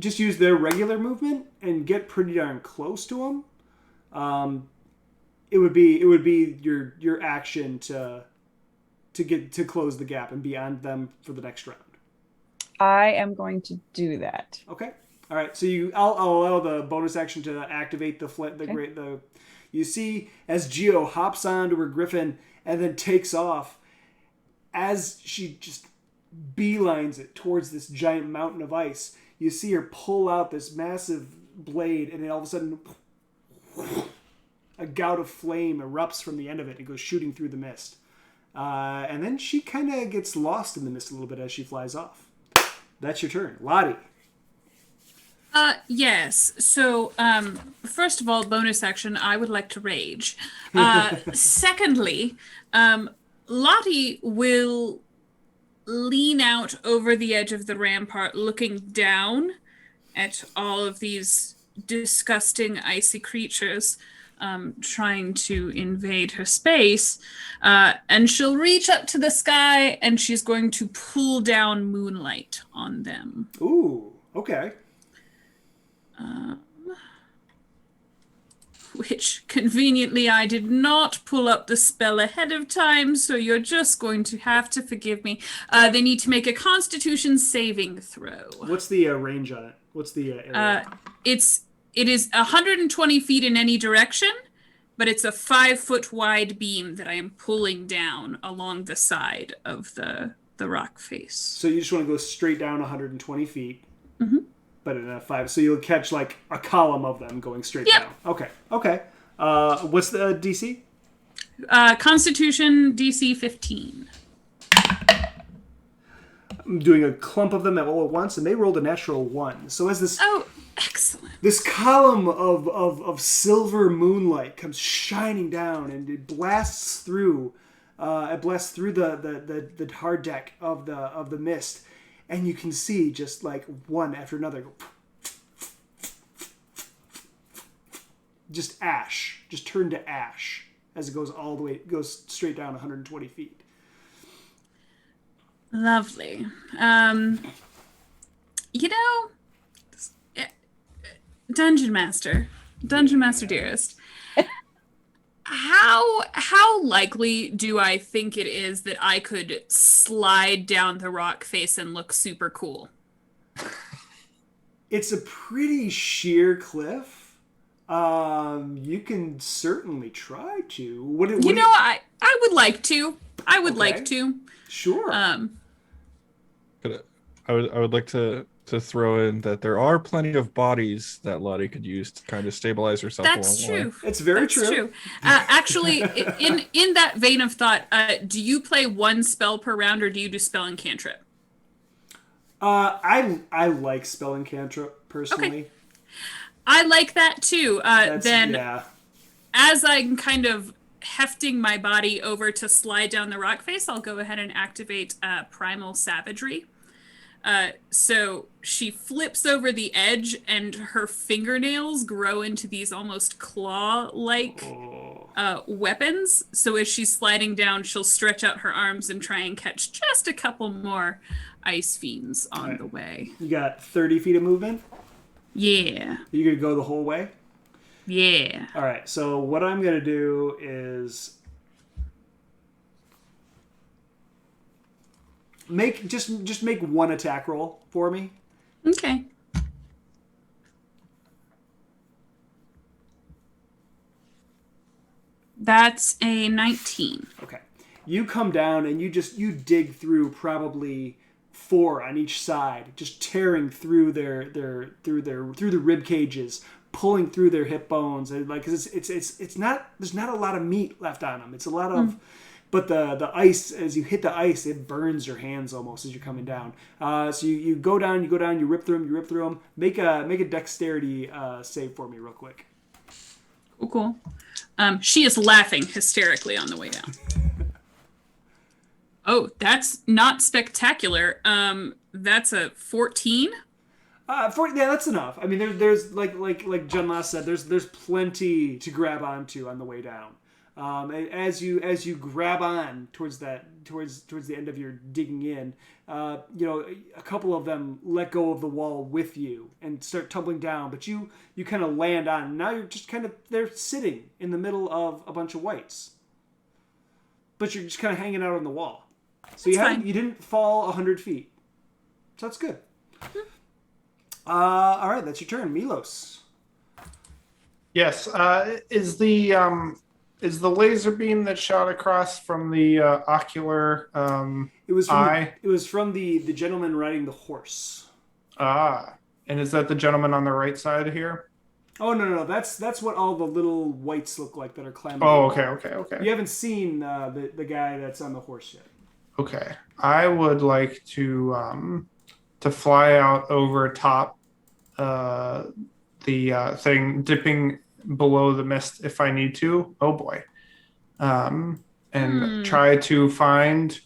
just use their regular movement and get pretty darn close to them. It would be your action to close the gap and be on them for the next round. I am going to do that. Okay. All right. So I'll allow the bonus action to activate the you see as Geo hops onto her griffin and then takes off, as she just beelines it towards this giant mountain of ice. You see her pull out this massive blade, and then all of a sudden, a gout of flame erupts from the end of it and goes shooting through the mist. And then she kind of gets lost in the mist a little bit as she flies off. That's your turn. Lottie. Yes. So, first of all, bonus action, I would like to rage. Secondly, Lottie will lean out over the edge of the rampart, looking down at all of these disgusting icy creatures trying to invade her space. And she'll reach up to the sky and she's going to pull down moonlight on them. Ooh, okay. Which, conveniently, I did not pull up the spell ahead of time, so you're just going to have to forgive me. They need to make a Constitution saving throw. What's the range on it? What's the area? It is 120 feet in any direction, but it's a 5-foot wide beam that I am pulling down along the side of the rock face. So you just want to go straight down 120 feet. Mm-hmm. But in a 5, so you'll catch like a column of them going straight Yep. down. Okay. What's the DC? Constitution DC 15. I'm doing a clump of them all at once, and they rolled a natural 1. So as this Excellent. this column of silver moonlight comes shining down, and it blasts through the hard deck of the mist. And you can see just like one after another go, just ash, just turn to ash as it goes all the way, it goes straight down 120 feet. Lovely. Dungeon Master dearest. How likely do I think it is that I could slide down the rock face and look super cool? It's a pretty sheer cliff. You can certainly try to. I would like to. I would like to. Sure. I would like to throw in that there are plenty of bodies that Lottie could use to kind of stabilize herself. That's along the true. way. It's very true. Actually, in that vein of thought, do you play one spell per round, or do you do spell and cantrip? I like spell and cantrip personally. Okay. I like that too. As I'm kind of hefting my body over to slide down the rock face, I'll go ahead and activate Primal Savagery. So she flips over the edge and her fingernails grow into these almost claw-like weapons. So as she's sliding down, she'll stretch out her arms and try and catch just a couple more ice fiends on the way. You got 30 feet of movement? Yeah. You gonna go the whole way? Yeah. All right, so what I'm going to do is make one attack roll for me. Okay. That's a 19. Okay. You come down and you dig through probably 4 on each side, just tearing through the rib cages, pulling through their hip bones, and like it's not, there's not a lot of meat left on them. It's a lot of but the ice, as you hit the ice, it burns your hands almost as you're coming down. So you go down, you rip through them. Make a dexterity save for me real quick. Cool. She is laughing hysterically on the way down. Oh, that's not spectacular. That's a 14. Yeah, that's enough. I mean, there's like John Last said, there's plenty to grab onto on the way down. And as you grab on towards the end of your digging in, a couple of them let go of the wall with you and start tumbling down, but you kind of land on. And now you're just kind of they're sitting in the middle of a bunch of whites, but you're just kind of hanging out on the wall. So you didn't fall 100 feet, so that's good. All right, that's your turn, Milos. Yes. Is the laser beam that shot across from the ocular It was from eye? It was from the gentleman riding the horse. And is that the gentleman on the right side here? Oh no! That's what all the little whites look like that are climbing. Oh, okay. You haven't seen the guy that's on the horse yet. Okay. I would like to fly out over top the thing, dipping below the mist if I need to. Oh boy. And try to find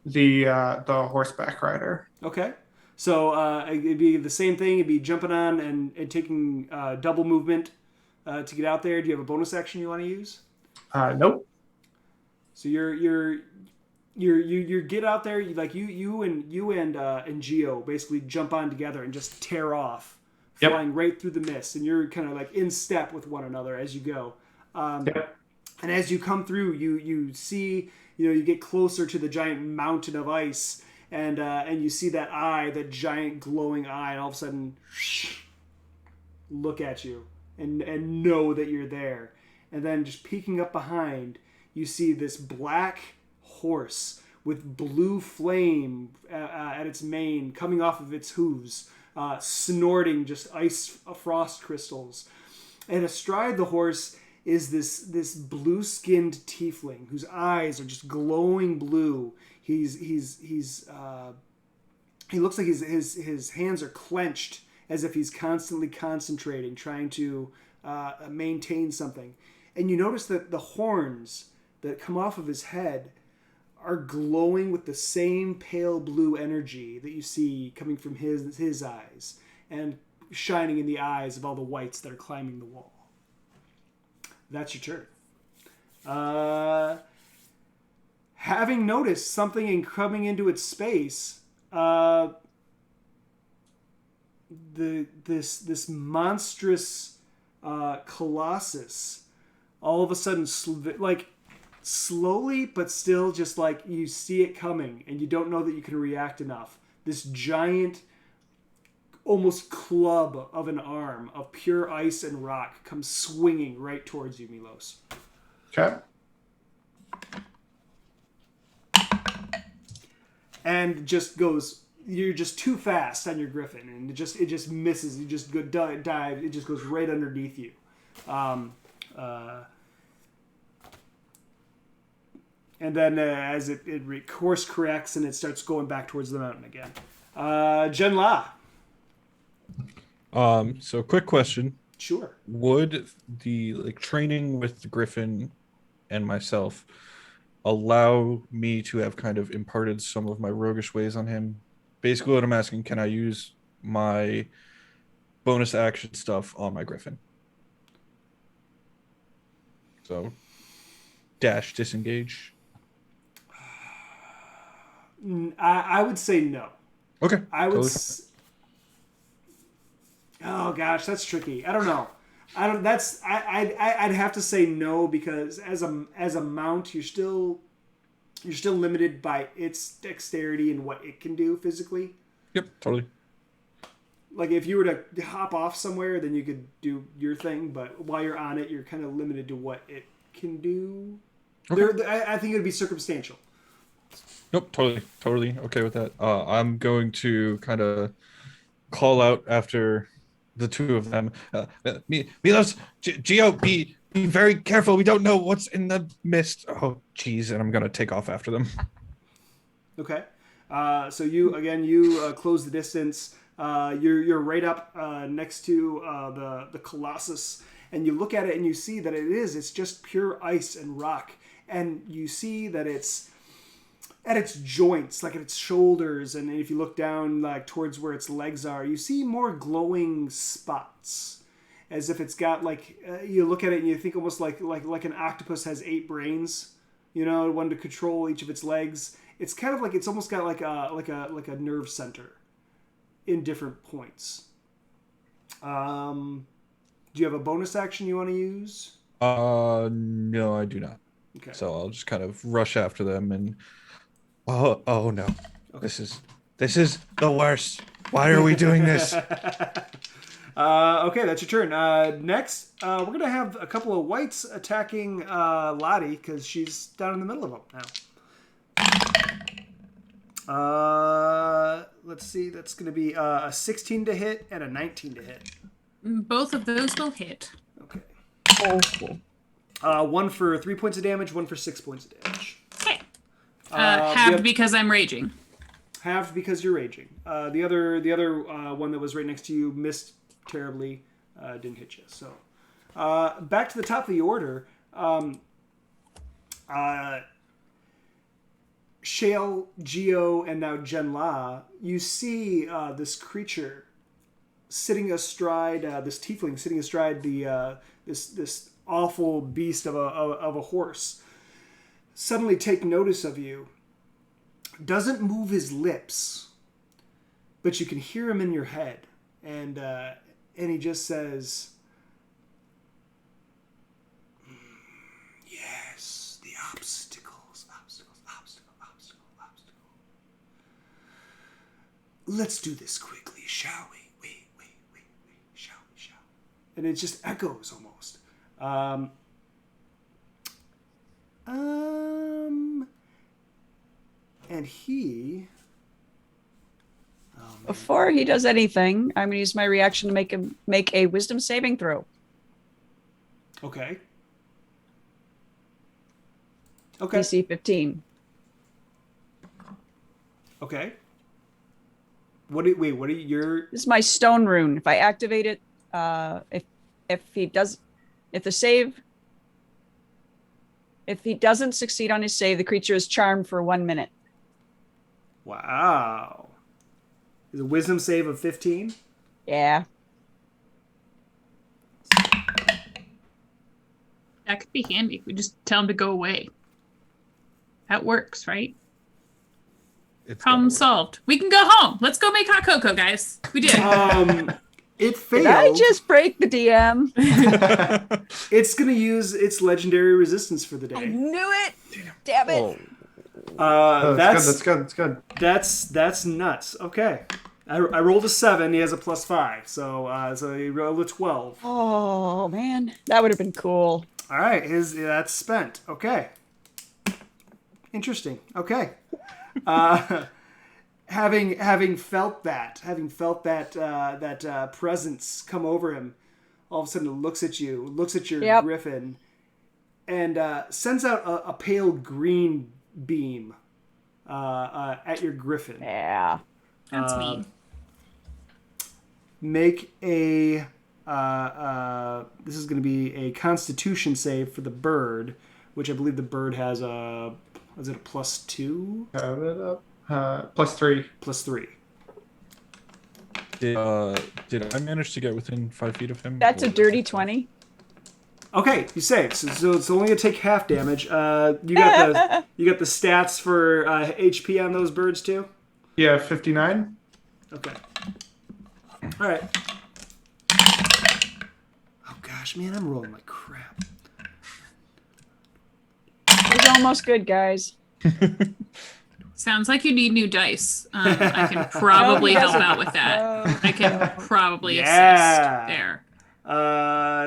the horseback rider. Okay. So it'd be the same thing. It'd be jumping on and taking double movement to get out there. Do you have a bonus action you want to use? Nope. So you get out there. You and Geo basically jump on together and just tear off. Flying right through the mist, and you're kind of like in step with one another as you go. And as you come through, you see, you get closer to the giant mountain of ice, and you see that eye, that giant glowing eye, and all of a sudden, look at you and know that you're there. And then just peeking up behind, you see this black horse with blue flame at its mane coming off of its hooves. Snorting just ice frost crystals, and astride the horse is this blue-skinned tiefling whose eyes are just glowing blue. He looks like his hands are clenched as if he's constantly concentrating, trying to maintain something. And you notice that the horns that come off of his head are glowing with the same pale blue energy that you see coming from his eyes and shining in the eyes of all the whites that are climbing the wall. That's your turn. Having noticed something and coming into its space, this monstrous colossus all of a sudden slowly, but still just like you see it coming and you don't know that you can react enough. This giant, almost club of an arm of pure ice and rock comes swinging right towards you, Milos. Okay. And just goes, you're just too fast on your griffin, and it just misses. You just go dive. It just goes right underneath you. And then as it course corrects and it starts going back towards the mountain again. Jen La. So quick question. Sure. Would the training with the Griffin and myself allow me to have kind of imparted some of my roguish ways on him? Basically what I'm asking, can I use my bonus action stuff on my Griffin? So dash disengage. I would say no. Okay. I would. Totally. Oh gosh, that's tricky. I don't know. I'd have to say no, because as a mount, you're still limited by its dexterity and what it can do physically. Yep, totally. Like if you were to hop off somewhere, then you could do your thing, but while you're on it, you're kind of limited to what it can do. Okay. I think it would be circumstantial. Nope, totally okay with that. I'm going to kind of call out after the two of them. Milos, Geo, be very careful. We don't know what's in the mist. Oh, geez, and I'm gonna take off after them. Okay. So you close the distance. You're right up next to the Colossus, and you look at it and you see that it's just pure ice and rock, and you see that it's at its joints, like at its shoulders, and if you look down like towards where its legs are, you see more glowing spots, as if it's got like you look at it and you think almost like an octopus has 8 brains, one to control each of its legs. It's kind of like it's almost got like a nerve center in different points. Do you have a bonus action you want to use? No, I do not. Okay. So I'll just kind of rush after them and oh no. Okay. This is the worst. Why are we doing this? Okay, that's your turn. Next, we're gonna have a couple of whites attacking Lottie because she's down in the middle of them now. Let's see. That's gonna be a 16 to hit and a 19 to hit. Both of those will hit. Okay. Oh, cool. One for 3 points of damage, one for 6 points of damage. Okay. Halved because I'm raging. Halved because you're raging. The other one that was right next to you missed terribly, didn't hit you. So back to the top of the order. Shale, Geo, and now Jen-La, you see this creature sitting astride, this tiefling sitting astride the this awful beast of a horse, suddenly take notice of you. Doesn't move his lips, but you can hear him in your head, and he just says, "Yes, the obstacles. Let's do this quickly, shall we? Wait, shall we? And it just echoes almost. And he... Before he does anything, I'm going to use my reaction to make him make a wisdom saving throw. Okay. Okay. DC 15. Okay. What are your... This is my stone rune. If I activate it, if he doesn't succeed on his save, the creature is charmed for 1 minute. Wow. Is a wisdom save of 15? Yeah. That could be handy. We just tell him to go away. That works, right? Problem solved. We can go home. Let's go make hot cocoa, guys. We did. It failed. Did I just break the DM? It's going to use its legendary resistance for the I day. knew it. Damn it. That's good. That's nuts. Okay. I rolled a 7. He has a +5. So he rolled a 12. Oh, man. That would have been cool. All right. That's spent. Okay. Interesting. Okay. Having felt that presence come over him, all of a sudden it looks at your griffin, and sends out a pale green beam at your griffin. Yeah. That's mean. Make a this is going to be a Constitution save for the bird, which I believe the bird has a +2? Have it up. +3. +3. Did I manage to get within 5 feet of him? That's a dirty 20. Okay, you save. So it's only gonna take half damage. You got the stats for HP on those birds too? Yeah, 59. Okay. All right. Oh gosh, man, I'm rolling like crap. It's almost good, guys. Sounds like you need new dice. I can probably help out with that. I can probably assist there.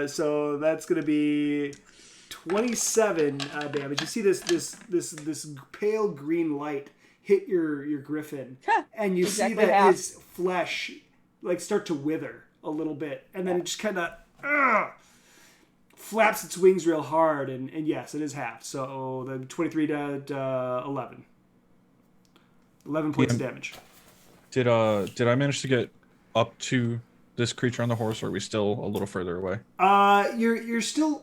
So that's gonna be 27 damage. You see this pale green light hit your griffin, and you see that his flesh like start to wither a little bit, and then it just kind of flaps its wings real hard, and yes, it is half. So the 23 to 11. 11 points of damage. Did I manage to get up to this creature on the horse, or are we still a little further away? You're still.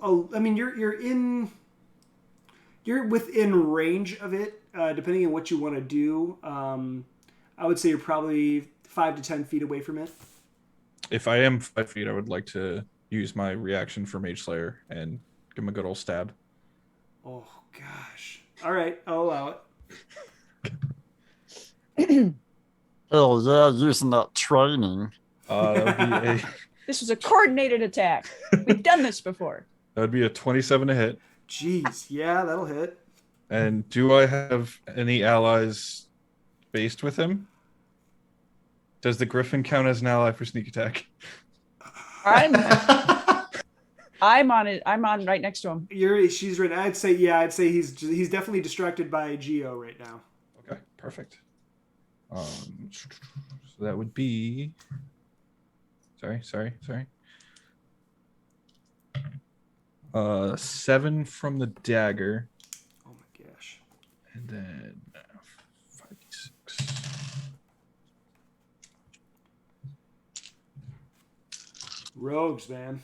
You're within range of it. depending on what you want to do, I would say you're probably 5 to 10 feet away from it. If I am 5 feet, I would like to use my reaction for Mage Slayer and give him a good old stab. Oh, gosh. All right, I'll allow it. Oh, yeah, using that training. That would be This was a coordinated attack. We've done this before. that would be a 27 to hit. Jeez, yeah, that'll hit. And do I have any allies based with him? Does the Griffin count as an ally for sneak attack? I'm on it. I'm on right next to him. She's right. I'd say he's definitely distracted by Geo right now. Okay, perfect. So that would be. Sorry. 7 from the dagger. Oh my gosh. And then 5d6. Rogues, man.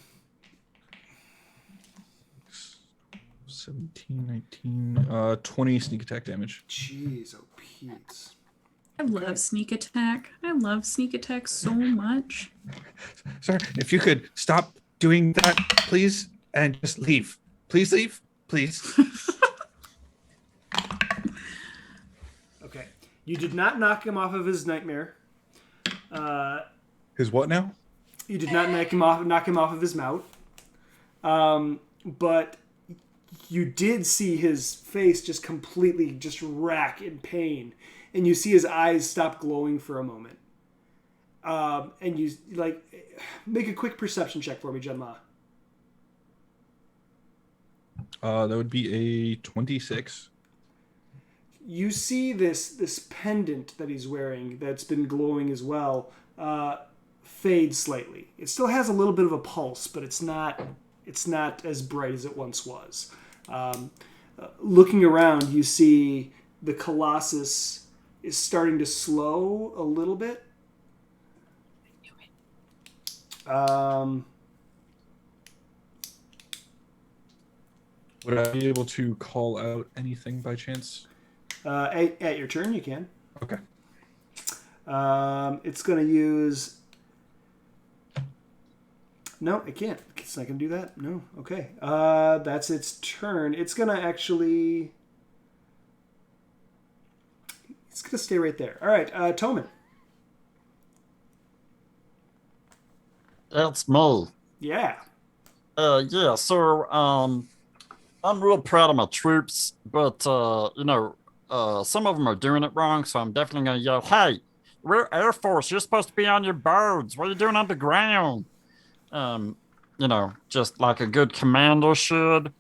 17, 19, 20 sneak attack damage. Jeez, oh Pete. I love sneak attack. I love sneak attack so much. Sir, if you could stop doing that, please, and just leave. Please leave. Please. Okay. You did not knock him off of his nightmare. His what now? You did not knock him off of his mount. But you did see his face just completely just rack in pain. And you see his eyes stop glowing for a moment. And you make a quick perception check for me, Junma. That would be a 26. You see this pendant that he's wearing that's been glowing as well fade slightly. It still has a little bit of a pulse, but it's not as bright as it once was. Looking around, you see the Colossus is starting to slow a little bit. Would I be able to call out anything by chance? At your turn, you can. Okay. It's going to use... No, it can't. It's not going to do that. No. Okay. That's its turn. It's going to actually... It's going to stay right there. All right. Toman. That's me. Yeah. Yeah, so, I'm real proud of my troops, but, some of them are doing it wrong, so I'm definitely going to yell, hey, we're Air Force. You're supposed to be on your birds. What are you doing on the ground? Just like a good commander should.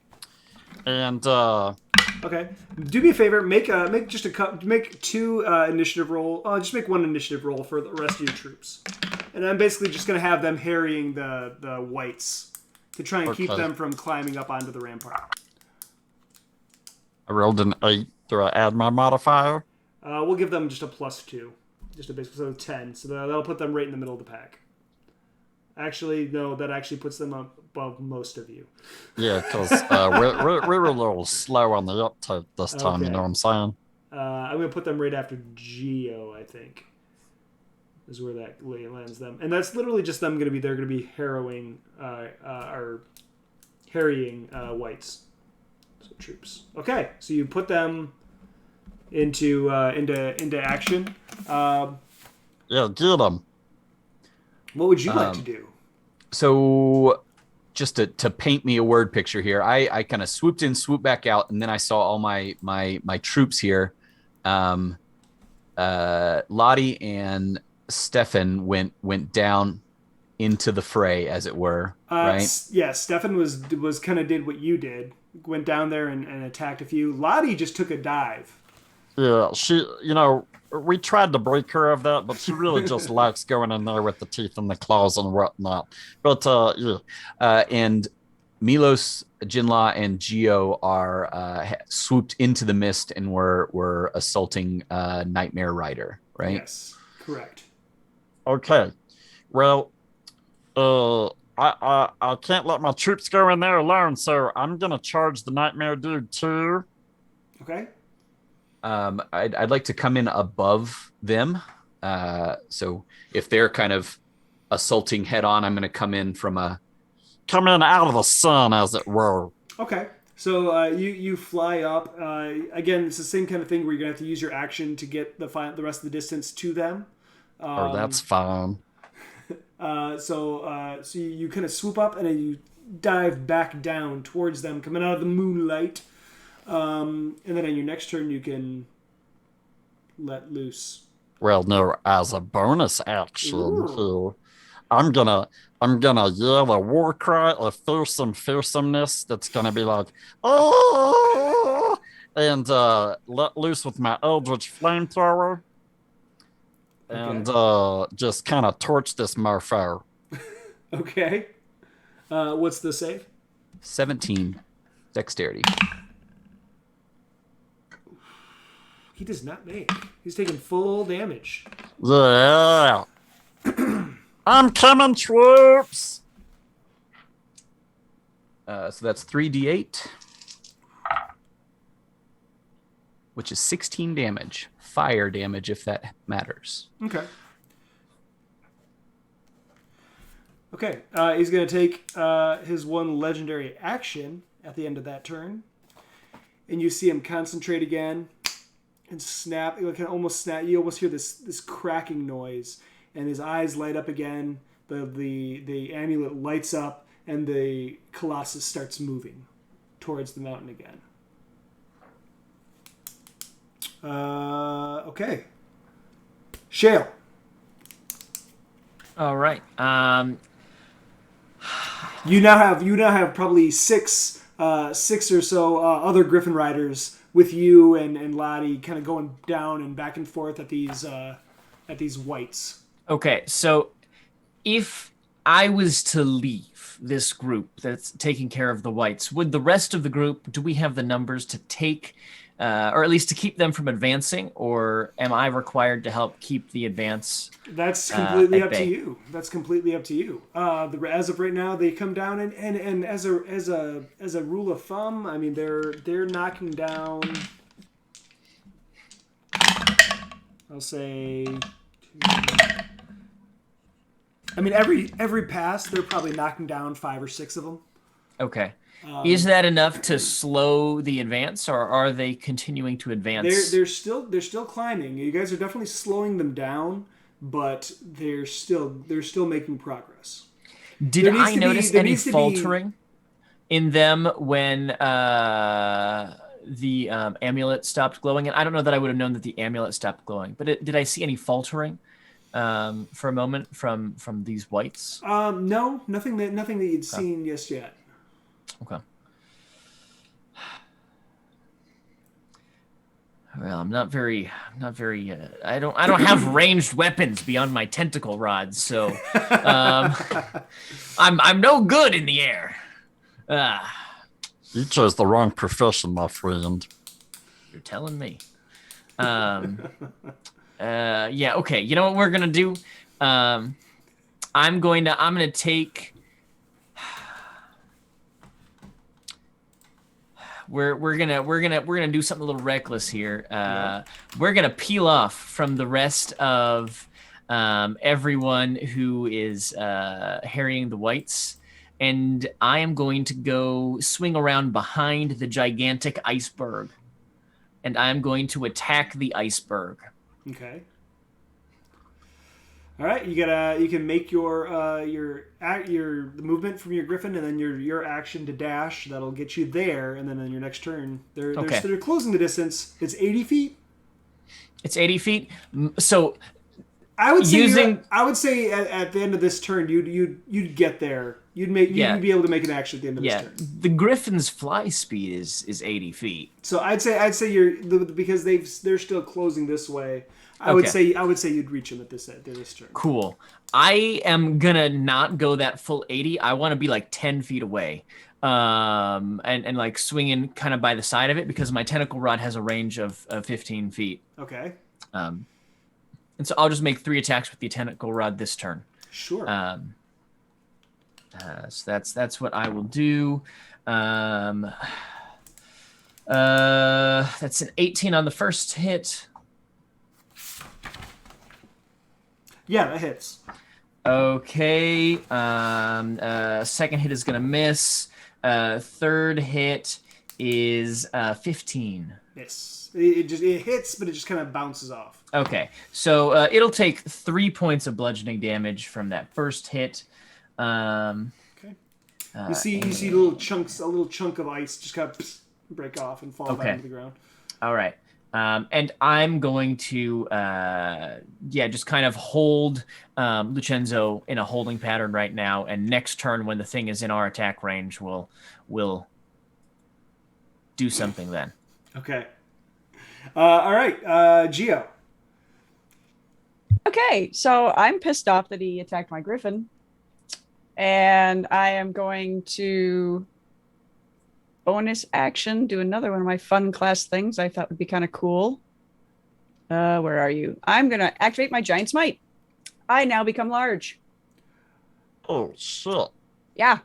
And, Okay. Do me a favor. Make two initiative roll. Just make one initiative roll for the rest of your troops. And I'm basically just going to have them harrying the whites to try and keep them from climbing up onto the rampart. I rolled an 8. Do I add my modifier? We'll give them just a +2. Just a basic, so 10. So that'll put them right in the middle of the pack. Actually, no, that actually puts them above most of you. Yeah, because we're a little slow on the uptake this time, Okay. you know what I'm saying? I'm going to put them right after Geo, I think. Is where that lands them. And that's literally just them they're going to be harrying whites. So troops. Okay, so you put them into action. Yeah, get them. What would you like to do? So just to paint me a word picture here, I kind of swooped in, swooped back out, and then I saw all my troops here. Lottie and Stefan went down into the fray, as it were, right? Yeah, Stefan was kind of did what you did. Went down there and attacked a few. Lottie just took a dive. Yeah, she, we tried to break her of that, but she really just likes going in there with the teeth and the claws and whatnot. But, yeah. And Milos, Jinla, and Geo are swooped into the mist and were assaulting Nightmare Rider, right? Yes, correct. Okay. Well, I can't let my troops go in there alone, so I'm going to charge the Nightmare dude too. Okay. I'd like to come in above them. So if they're kind of assaulting head on, I'm going to come in Come in out of the sun, as it were. Okay. So you fly up. Again, it's the same kind of thing where you're gonna have to use your action to get the rest of the distance to them. That's fine. So you kind of swoop up and then you dive back down towards them, coming out of the moonlight. And then on your next turn, you can let loose. Well, no, as a bonus action here, I'm gonna yell a war cry of fearsomeness that's gonna be like, oh, and let loose with my Eldritch Flamethrower, and just kind of torch this mofo. Okay. What's the save? 17 dexterity. He does not make. He's taking full damage. Yeah. I'm coming, troops. So that's 3d8, which is 16 damage. Fire damage, if that matters. Okay. Okay. He's going to take his one legendary action at the end of that turn. And you see him concentrate again and snap. You can almost snap. You almost hear this cracking noise. And his eyes light up again. The amulet lights up. And the Colossus starts moving towards the mountain again. Okay. Shale. All right. You now have probably six or so other Griffin riders with you and Lottie kind of going down and back and forth at these whites. Okay, so if I was to leave this group that's taking care of the whites, would the rest of the group, do we have the numbers to take, or at least to keep them from advancing, or am I required to help keep the advance? That's completely up to you. That's completely up to you. As of right now, they come down and as a rule of thumb, I mean they're knocking down. I'll say. I mean every pass, they're probably knocking down 5 or 6 of them. Okay. Is that enough to slow the advance, or are they continuing to advance? They're still climbing. You guys are definitely slowing them down, but they're still making progress. Did I notice any faltering in them when the amulet stopped glowing? And I don't know that I would have known that the amulet stopped glowing, but did I see any faltering for a moment from these whites? No, nothing that you'd seen just yet. Okay. Well, I'm not very. I don't have ranged weapons beyond my tentacle rods, so I'm no good in the air. You chose the wrong profession, my friend. You're telling me. Yeah. Okay. You know what we're gonna do? I'm gonna take. We're gonna do something a little reckless here. We're gonna peel off from the rest of everyone who is harrying the whites, and I am going to go swing around behind the gigantic iceberg, and I'm going to attack the iceberg. Okay. All right, you can make your movement from your griffin, and then your action to dash. That'll get you there, and then on your next turn, they're closing the distance. It's 80 feet. It's 80 feet. So I would say at the end of this turn, you'd get there. You'd be able to make an action at the end of this turn. The griffin's fly speed is 80 feet. So I'd say because they're still closing this way. I would say you'd reach him at this turn. Cool. I am gonna not go that full 80. I want to be like 10 feet away, and like swinging kind of by the side of it because my tentacle rod has a range of 15 feet. Okay. And so I'll just make 3 attacks with the tentacle rod this turn. Sure. So that's what I will do. That's an 18 on the first hit. Yeah, that hits. Okay. Second hit is gonna miss. Third hit is 15. Miss. It hits, but it just kind of bounces off. Okay, so it'll take 3 points of bludgeoning damage from that first hit. Okay. You see a little chunk of ice just kind of break off and fall back into the ground. All right. And I'm going to, just kind of hold Lucenzo in a holding pattern right now. And next turn, when the thing is in our attack range, we'll do something then. Okay. All right, Geo. Okay, so I'm pissed off that he attacked my griffin. And I am going to bonus action do another one of my fun class things I thought would be kind of cool. Where are you? I'm going to activate my giant smite. I now become large. Oh, shit. Yeah.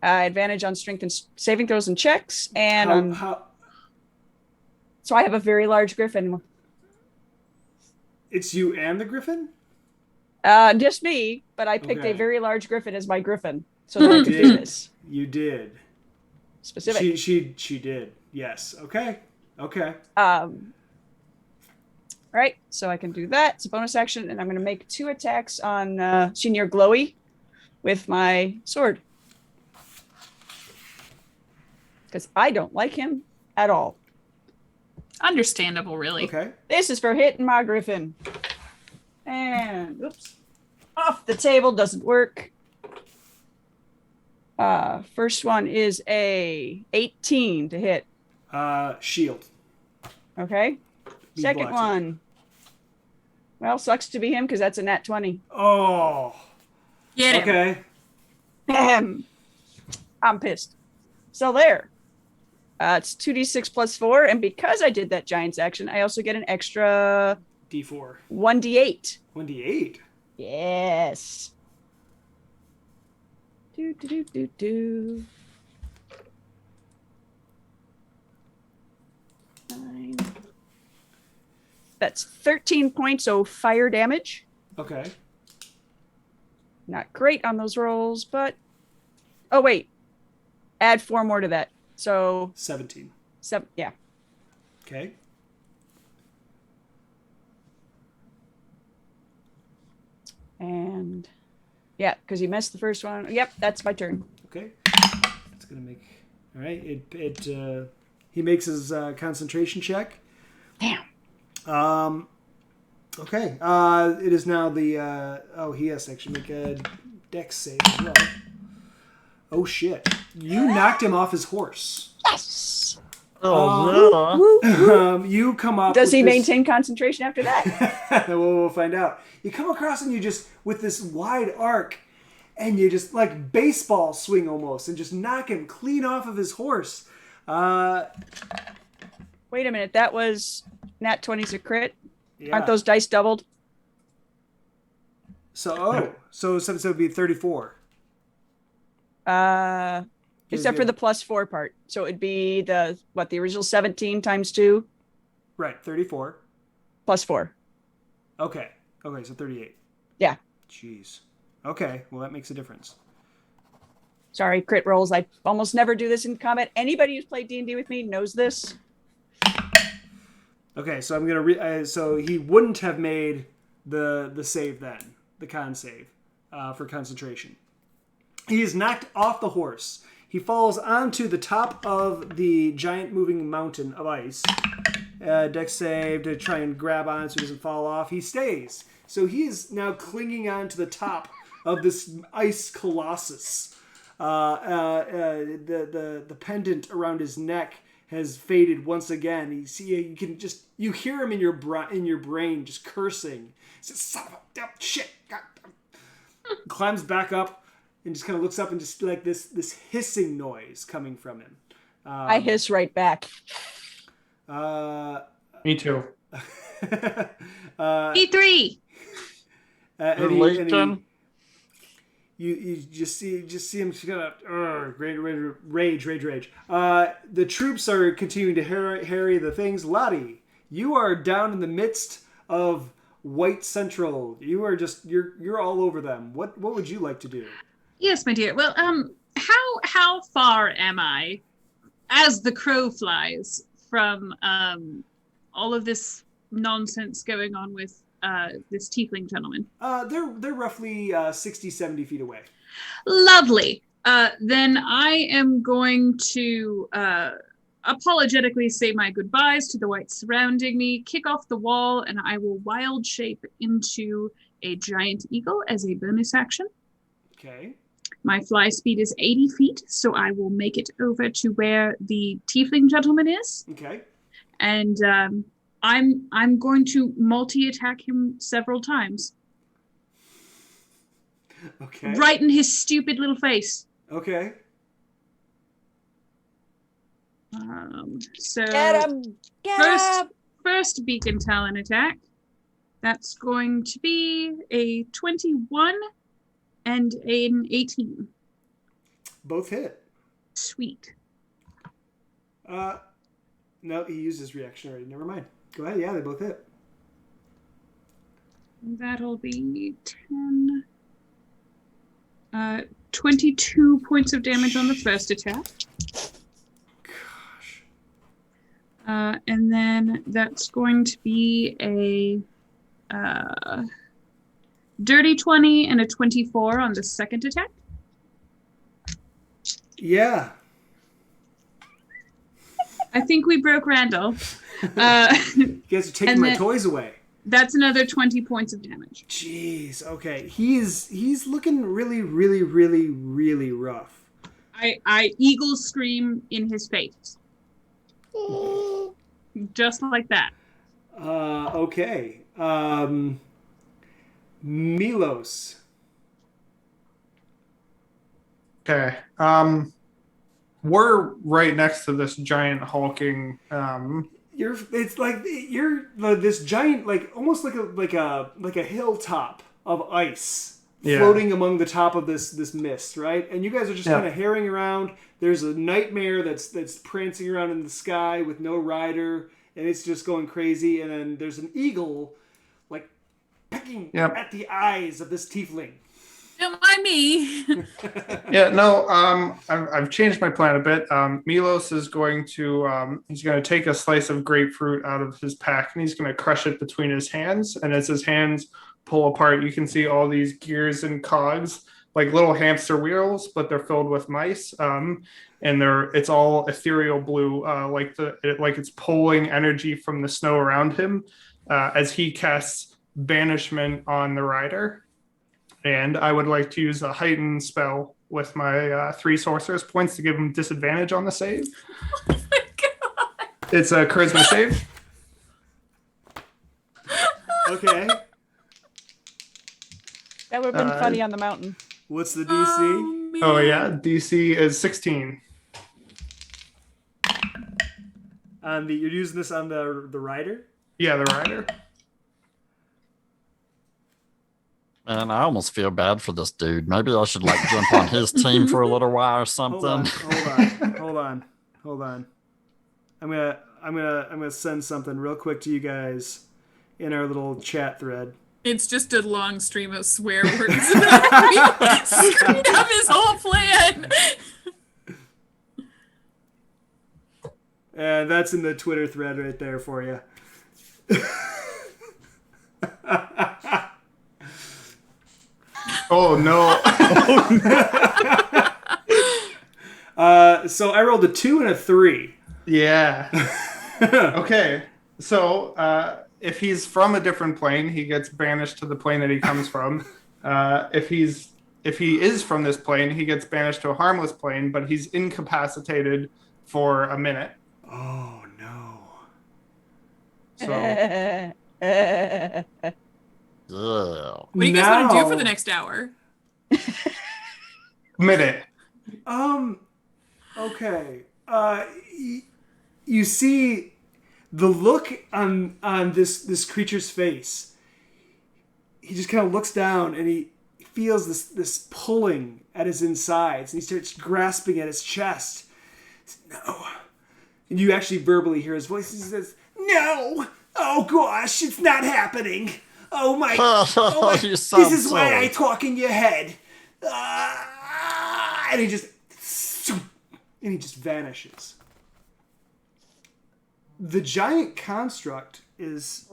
Advantage on strength and saving throws and checks. And so I have a very large griffin. It's you and the griffin? Just me, but I picked a very large griffin as my griffin. So that I could do this. You did. Specific. She did. Yes. Okay. Right, so I can do that. It's a bonus action, and I'm going to make 2 attacks on Senior Glowy with my sword. Because I don't like him at all. Understandable, really. Okay. This is for hitting my griffin. And, oops. Off the table, doesn't work. First one is a 18 to hit. Shield. Okay. Second one. Well, sucks to be him because that's a nat 20. Oh. Get him. Okay. I'm pissed. So there. It's 2d6 plus 4, and because I did that giant's action, I also get an extra D4. 1d8. 1d8. Yes. Do. 9. That's 13 points of fire damage. Okay. Not great on those rolls, but oh wait, add 4 more to that. So 17. 7. Yeah. Okay. And yeah, because you missed the first one. Yep, that's my turn. Okay. It's gonna make. All right. He makes his concentration check. Damn. Okay. It is now the. He has to actually make a dex save as well. Oh shit! You knocked him off his horse. Yes. You come up. Does he maintain concentration after that? We'll find out. You come across and you just with this wide arc, and you just like baseball swing almost, and just knock him clean off of his horse. Wait a minute. That was nat 20's a crit. Yeah. Aren't those dice doubled? So it would be 34. Except for the plus 4 part. So it'd be the original 17 times 2? Right, 34. Plus 4. Okay, so 38. Yeah. Jeez. Okay, well that makes a difference. Sorry, crit rolls. I almost never do this in combat. Anybody who's played D&D with me knows this. Okay, so I'm gonna so he wouldn't have made the save then, the con save for concentration. He is knocked off the horse. He falls onto the top of the giant moving mountain of ice. Dex save to try and grab on so he doesn't fall off. He stays. So he is now clinging on to the top of this ice colossus. The pendant around his neck has faded once again. You hear him in your brain just cursing. He says, "Son of a shit!" Climbs back up. And just kind of looks up and just like this hissing noise coming from him. I hiss right back. Me too. E3. you just see him kind of rage. The troops are continuing to harry the things. Lottie, you are down in the midst of White Central. You are you're all over them. What would you like to do? Yes, my dear. Well, how far am I, as the crow flies, from all of this nonsense going on with this tiefling gentleman? They're roughly 60, 70 feet away. Lovely. Then I am going to apologetically say my goodbyes to the whites surrounding me, kick off the wall, and I will wild shape into a giant eagle as a bonus action. Okay. My fly speed is 80 feet, so I will make it over to where the tiefling gentleman is. Okay. And I'm going to multi-attack him several times. Okay. Right in his stupid little face. Okay. So Get him! first beacon talon attack. That's going to be a 21 and an 18. Both hit. Sweet. No, he used his reaction already. Never mind. Go ahead. Yeah, they both hit. That'll be 22 points of damage on the first attack. Gosh. And then that's going to be a dirty 20 and a 24 on the second attack. Yeah. I think we broke Randall. You guys are taking And my then- toys away. That's another 20 points of damage. Jeez. Okay. He's looking really, really, really, really rough. I eagle scream in his face. Just like that. Okay. Milos. Okay. We're right next to this giant hulking. It's like you're this giant, like almost like a hilltop of ice floating among the top of this mist, right? And you guys are just kind of herring around. There's a nightmare that's prancing around in the sky with no rider, and it's just going crazy. And then there's an eagle, like pecking at the eyes of this tiefling. Don't mind me. I've changed my plan a bit. Milos is going to he's going to take a slice of grapefruit out of his pack and he's going to crush it between his hands. And as his hands pull apart, you can see all these gears and cogs, like little hamster wheels, but they're filled with mice. And it's all ethereal blue, like it's pulling energy from the snow around him as he casts banishment on the rider. And I would like to use a heightened spell with my 3 sorcerer's points to give him disadvantage on the save. Oh my god. It's a charisma save. Okay. That would have been funny on the mountain. What's the DC? Oh yeah, DC is 16. You're using this on the rider? Yeah, the rider. And I almost feel bad for this dude. Maybe I should jump on his team for a little while or something. Hold on. I'm gonna send something real quick to you guys in our little chat thread. It's just a long stream of swear words. Screwed up his whole plan. And that's in the Twitter thread right there for you. Oh no. So I rolled a 2 and a 3. Yeah. Okay. So if he's from a different plane, he gets banished to the plane that he comes from. If he is from this plane, he gets banished to a harmless plane, but he's incapacitated for a minute. Oh no. So Yeah. What do you guys want to do for the next hour? minute. Okay. You see the look on this creature's face. He just kind of looks down and he feels this pulling at his insides, and he starts grasping at his chest. No. And you actually verbally hear his voice. He says, "No! Oh gosh, it's not happening! Oh my! You this sound is why silly. I talk in your head." And he just vanishes. The giant construct is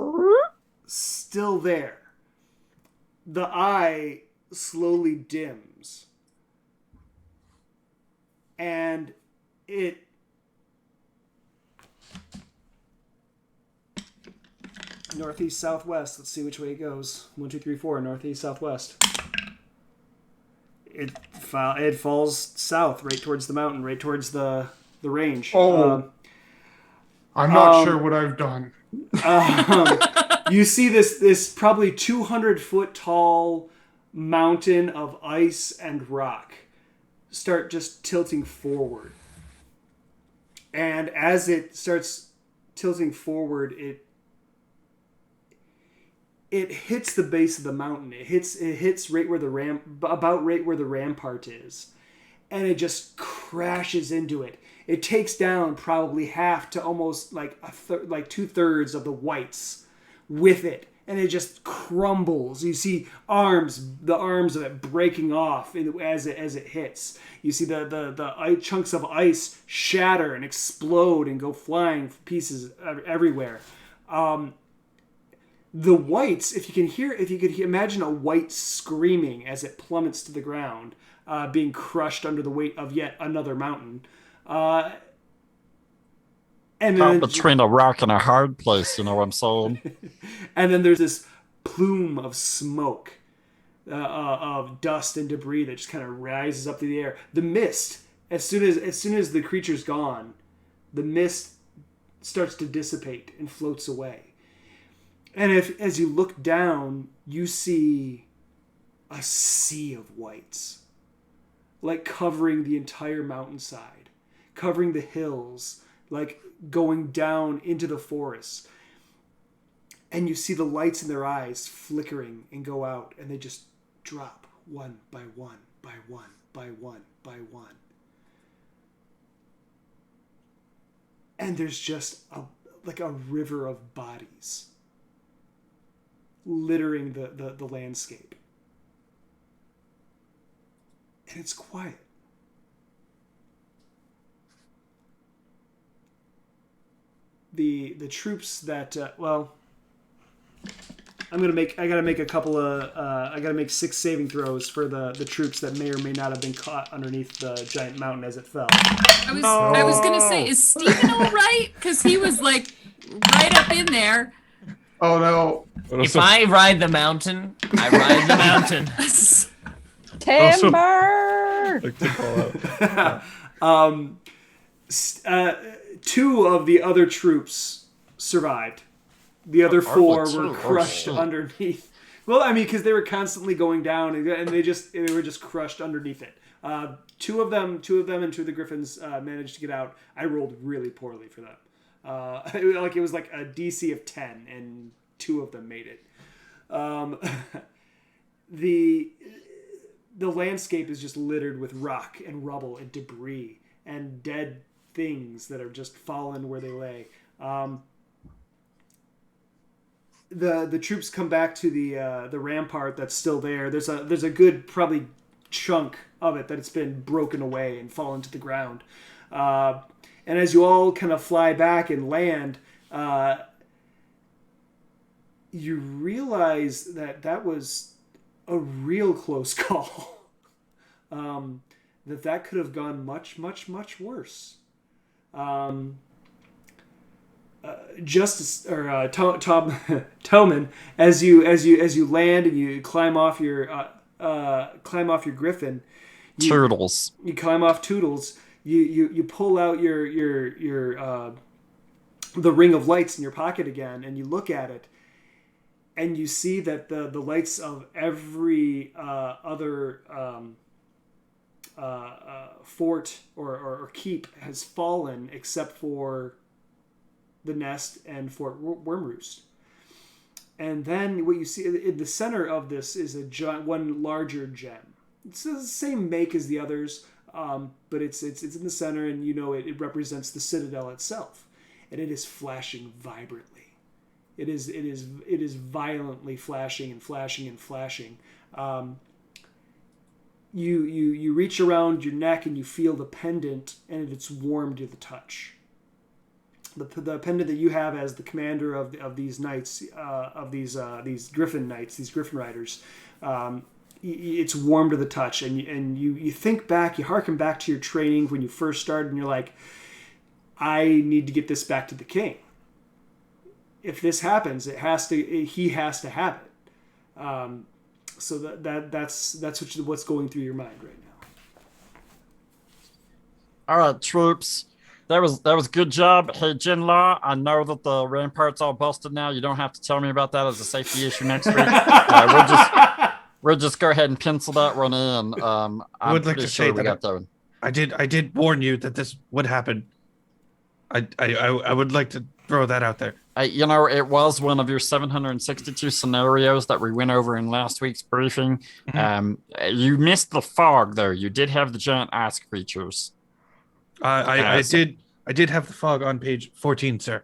still there. The eye slowly dims, and it northeast southwest. Let's see which way it goes. 1, 2, 3, 4. Northeast southwest. It falls south, right towards the mountain, right towards the range. Oh. I'm not sure what I've done. You see this probably 200-foot tall mountain of ice and rock start just tilting forward. And as it starts tilting forward, it hits the base of the mountain. It hits right where about right where the rampart is. And it just crashes into it. It takes down probably half to almost like like 2/3 of the whites with it, and it just crumbles. You see the arms of it breaking off as it hits. You see the chunks of ice shatter and explode and go flying pieces everywhere. The whites, if you could imagine a white screaming as it plummets to the ground, being crushed under the weight of yet another mountain. And then Between a rock and a hard place, you know what I'm saying? And then there's this plume of smoke, of dust and debris that just kind of rises up through the air. The mist, as soon as the creature's gone, the mist starts to dissipate and floats away. And as you look down, you see a sea of whites, like covering the entire mountainside, covering the hills, like going down into the forest. And you see the lights in their eyes flickering and go out, and they just drop one by one, by one, by one, by one. And there's just like a river of bodies littering the landscape. And it's quiet. The troops that I gotta make a couple of I gotta make 6 saving throws for the troops that may or may not have been caught underneath the giant mountain as it fell. I was gonna say, is Steven all right? Because he was like right up in there. Oh no! If I ride the mountain, I ride the mountain. Timber! Like to call out. 2 of the other troops survived. The other 4 were crushed underneath. Well, I mean, because they were constantly going down, and they were just crushed underneath it. 2 of them, and 2 of the griffins managed to get out. I rolled really poorly for them. It was like a DC of 10, and 2 of them made it. The landscape is just littered with rock and rubble and debris and dead things that are just fallen where they lay. The troops come back to the rampart that's still there. There's a good probably chunk of it that it's been broken away and fallen to the ground. And as you all kind of fly back and land, you realize that was a real close call. That could have gone much, much, much worse. Justice or Toman, as you land and you climb off your griffin, Turtles. You climb off Toodles. You pull out your the ring of lights in your pocket again, and you look at it, and you see that the lights of every other fort or keep has fallen except for the nest and Fort Wyrmroost. And then what you see in the center of this is one larger gem. It's the same make as the others, but it's in the center, and it represents the citadel itself, and it is flashing vibrantly. It is violently flashing and flashing and flashing. You reach around your neck and you feel the pendant, and it's warm to the touch. The pendant that you have as the commander of these knights, of these Griffin knights, these Griffin riders, it's warm to the touch, and you think back, you harken back to your training when you first started, and you're like, I need to get this back to the king. If this happens, he has to have it. So that's what's going through your mind right now. All right, troops. That was a good job. Hey, Jinla, I know that the rampart's all busted now. You don't have to tell me about that as a safety issue next week. We'll just go ahead and pencil that one in. I would like to say that I did warn you that this would happen. I would like to throw that out there. It was one of your 762 scenarios that we went over in last week's briefing. Mm-hmm. You missed the fog, though. You did have the giant ice creatures. I did have the fog on page 14, sir.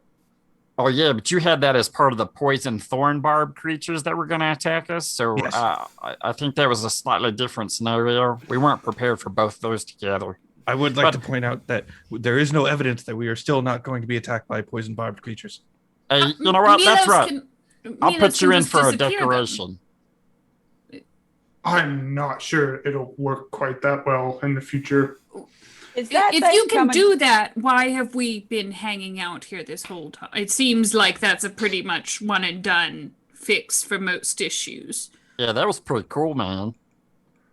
Oh, yeah, but you had that as part of the poison thorn barb creatures that were going to attack us. So yes. I think that was a slightly different scenario. We weren't prepared for both those together. I would like to point out that there is no evidence that we are still not going to be attacked by poison barbed creatures. Hey, you know what? That's right. I'll put you in for a decoration. I'm not sure it'll work quite that well in the future. If you can do that, why have we been hanging out here this whole time? It seems like that's a pretty much one and done fix for most issues. Yeah, that was pretty cool, man.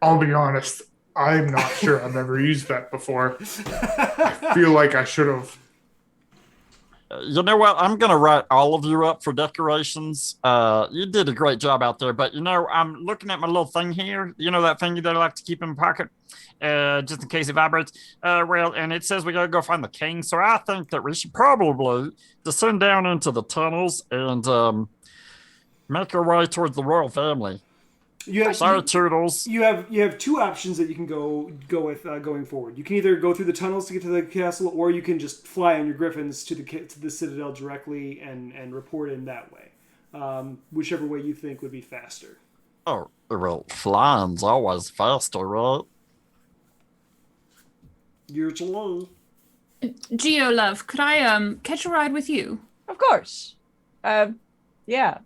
I'll be honest, I'm not sure I've ever used that before. I feel like I should have. You know what? I'm going to write all of you up for decorations. You did a great job out there, but I'm looking at my little thing here. You know that thing that I like to keep in my pocket, just in case it vibrates. And it says we got to go find the king. So I think that we should probably descend down into the tunnels and make our way towards the royal family. Sorry, Turtles. You have two options that you can go with going forward. You can either go through the tunnels to get to the castle, or you can just fly on your griffins to the citadel directly and report in that way. Whichever way you think would be faster. Oh, well, flying's always faster, right? Usually. Geo, love, could I catch a ride with you? Of course. Yeah.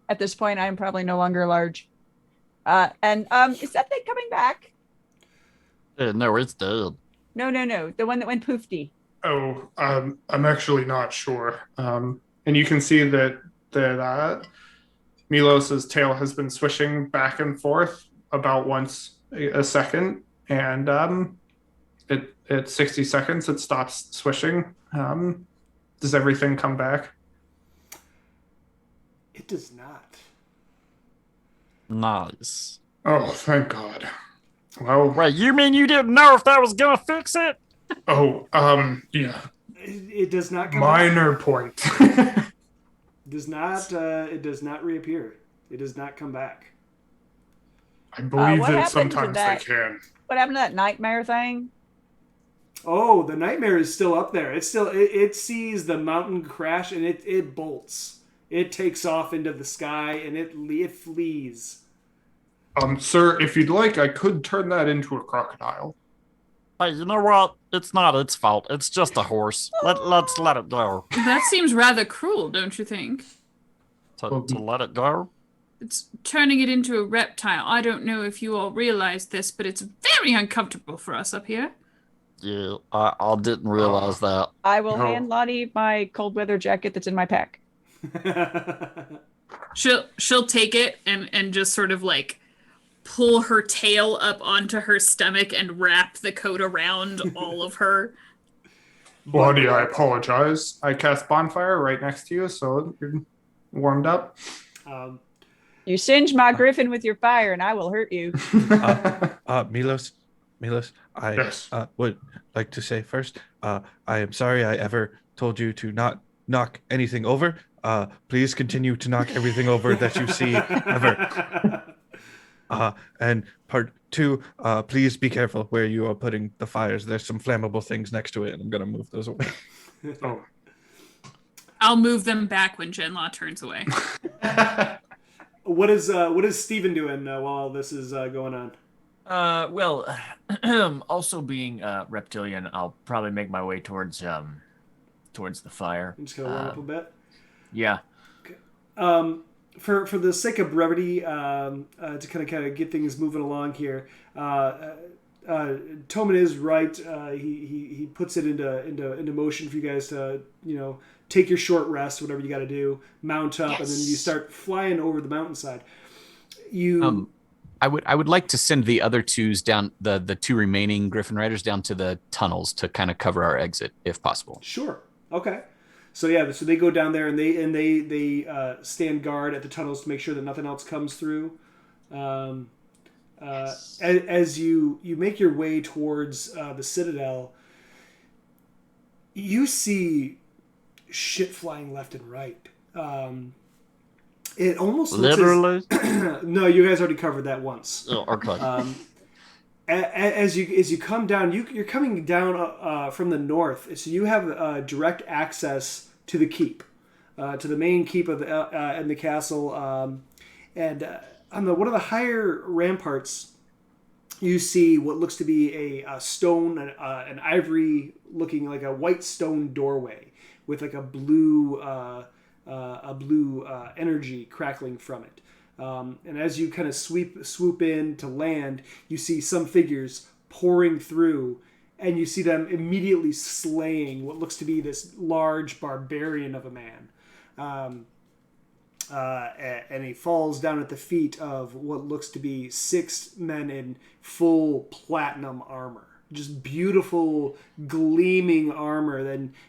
At this point, I'm probably no longer large. And is that thing coming back? No, it's dead. No. The one that went poofy. Oh, I'm actually not sure. And you can see that Milos's tail has been swishing back and forth about once a second, and at 60 seconds it stops swishing. Does everything come back? It does not. Nice. Oh, thank God. Well, wait, you mean you didn't know if that was gonna fix it? Oh, yeah. It does not come Minor back. Point. It does not reappear. It does not come back. I believe that sometimes they can. What happened to that nightmare thing? Oh, the nightmare is still up there. It's still it sees the mountain crash and it bolts. It takes off into the sky and it flees. Sir, if you'd like, I could turn that into a crocodile. Hey, you know what? It's not its fault. It's just a horse. Let's let it go. That seems rather cruel, don't you think? To let it go? It's turning it into a reptile. I don't know if you all realize this, but it's very uncomfortable for us up here. Yeah, I didn't realize that. I will hand Lottie my cold weather jacket that's in my pack. She'll take it and just sort of like pull her tail up onto her stomach and wrap the coat around all of her. Lottie, I apologize. I cast bonfire right next to you, so you're warmed up. You singe my griffin with your fire, and I will hurt you. Milos, I would like to say first, I am sorry I ever told you to not knock anything over. please continue to knock everything over that you see ever. And part 2, please be careful where you are putting the fires. There's some flammable things next to it, and I'm gonna move those away. Oh. I'll move them back when Genlaw turns away. What is Steven doing while all this is going on? Well, also being reptilian, I'll probably make my way towards the fire. I'm just gonna warm up a bit. Yeah. Okay. For the sake of brevity, to kind of get things moving along here, Toman is right. He puts it into motion for you guys to take your short rest, whatever you got to do, mount up, and then you start flying over the mountainside. I would like to send the other twos down, the 2 remaining Griffin Riders down to the tunnels to kind of cover our exit if possible. Sure. Okay. So yeah, so they go down there and they stand guard at the tunnels to make sure that nothing else comes through. As you make your way towards the Citadel, you see shit flying left and right. It almost literally. No, you guys already covered that once. Oh, okay. As you come down, you're coming down from the north, so you have direct access to the keep, to the main keep of and the castle. And on one of the higher ramparts, you see what looks to be a stone, an ivory, looking like a white stone doorway with like a blue energy crackling from it. And as you kind of swoop in to land, you see some figures pouring through, and you see them immediately slaying what looks to be this large barbarian of a man. And he falls down at the feet of what looks to be 6 men in full platinum armor. Just beautiful, gleaming armor.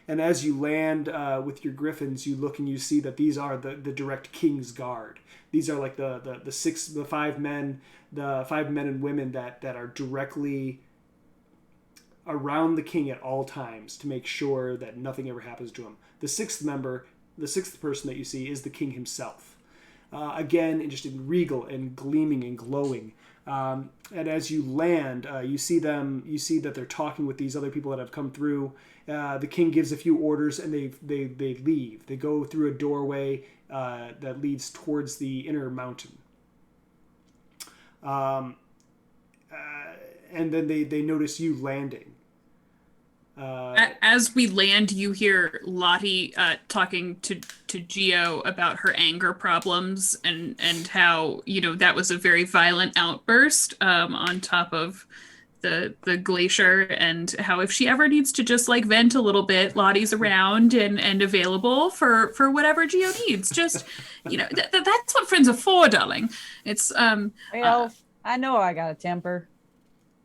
And as you land with your griffins, you look and you see that these are the direct King's Guard. These are like the 5 men and women that are directly around the king at all times to make sure that nothing ever happens to him. The 6th person that you see is the king himself. Again, just in regal and gleaming and glowing. And as you land, you see that they're talking with these other people that have come through. The king gives a few orders, and they leave. They go through a doorway that leads towards the inner mountain. And then they notice you landing. As we land, you hear Lottie talking to Geo about her anger problems and how that was a very violent outburst on top of the glacier, and how if she ever needs to just like vent a little bit, Lottie's around and available for whatever Geo needs. Just that's what friends are for, darling. It's Well, I know I got a temper,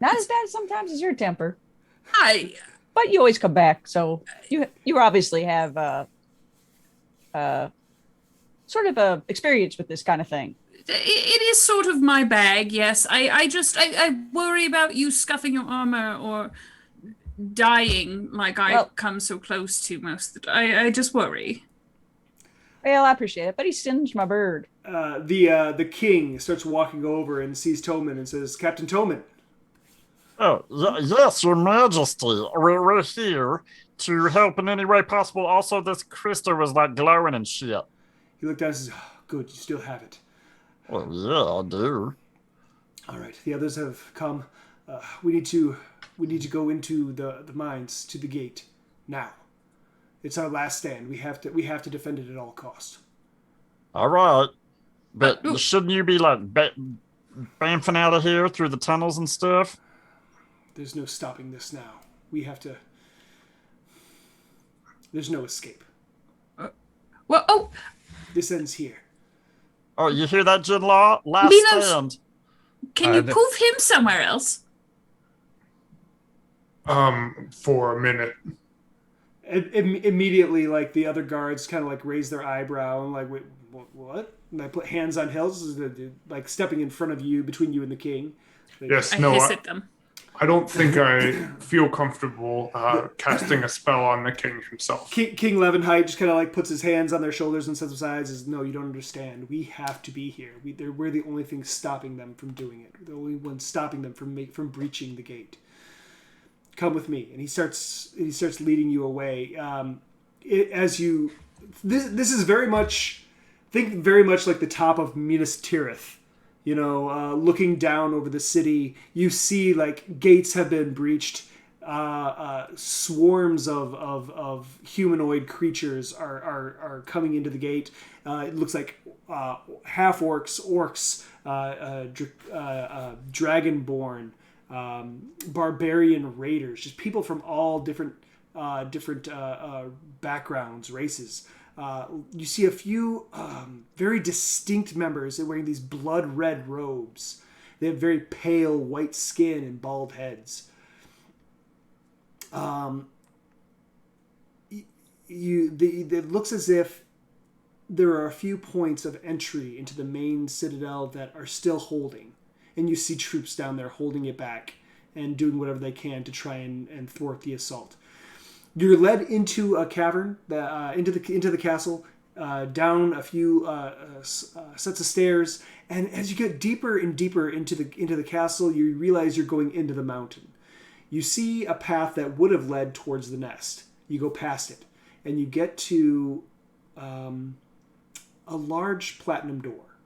not as bad sometimes as your temper. But you always come back, so you obviously have sort of a experience with this kind of thing. It is sort of my bag, yes. I worry about you scuffing your armor or dying like I come so close to most of the time. I just worry. Well, I appreciate it, but he singed my bird. The king starts walking over and sees Toman and says, "Captain Toman." Oh, yes, Your Majesty. We're here to help in any way possible. Also, this crystal was like glowing and shit. He looked down and says, "Oh, good, you still have it." Well, yeah, I do. All right, the others have come. We need to go into the mines, to the gate now. It's our last stand. We have to defend it at all costs. All right, but shouldn't you be like bamfing out of here through the tunnels and stuff? There's no stopping this now. We have to. There's no escape. This ends here. Oh, you hear that, Genlaw? Last stand. Can you move him somewhere else? For a minute. Immediately, like the other guards kind of like raise their eyebrow and like, wait, what? And I put hands on hills, like stepping in front of you, between you and the king. Yes, I hiss at them. I don't think I feel comfortable casting a spell on the king himself. King Levenheit just kind of like puts his hands on their shoulders and sets aside. Says, "No, you don't understand. We have to be here. We're the only thing stopping them from doing it. The only one stopping them from breaching the gate. Come with me." And he starts leading you away. This is very much like the top of Minas Tirith. Looking down over the city, you see like gates have been breached. Swarms of humanoid creatures are coming into the gate. It looks like half orcs, dragonborn, barbarian raiders, just people from all different backgrounds, races. You see a few very distinct members. They're wearing these blood red robes. They have very pale white skin and bald heads. It looks as if there are a few points of entry into the main citadel that are still holding, and you see troops down there holding it back and doing whatever they can to try and thwart the assault. You're led into a cavern, into the castle, down a few sets of stairs, and as you get deeper and deeper into the castle, you realize you're going into the mountain. You see a path that would have led towards the nest. You go past it, and you get to a large platinum door.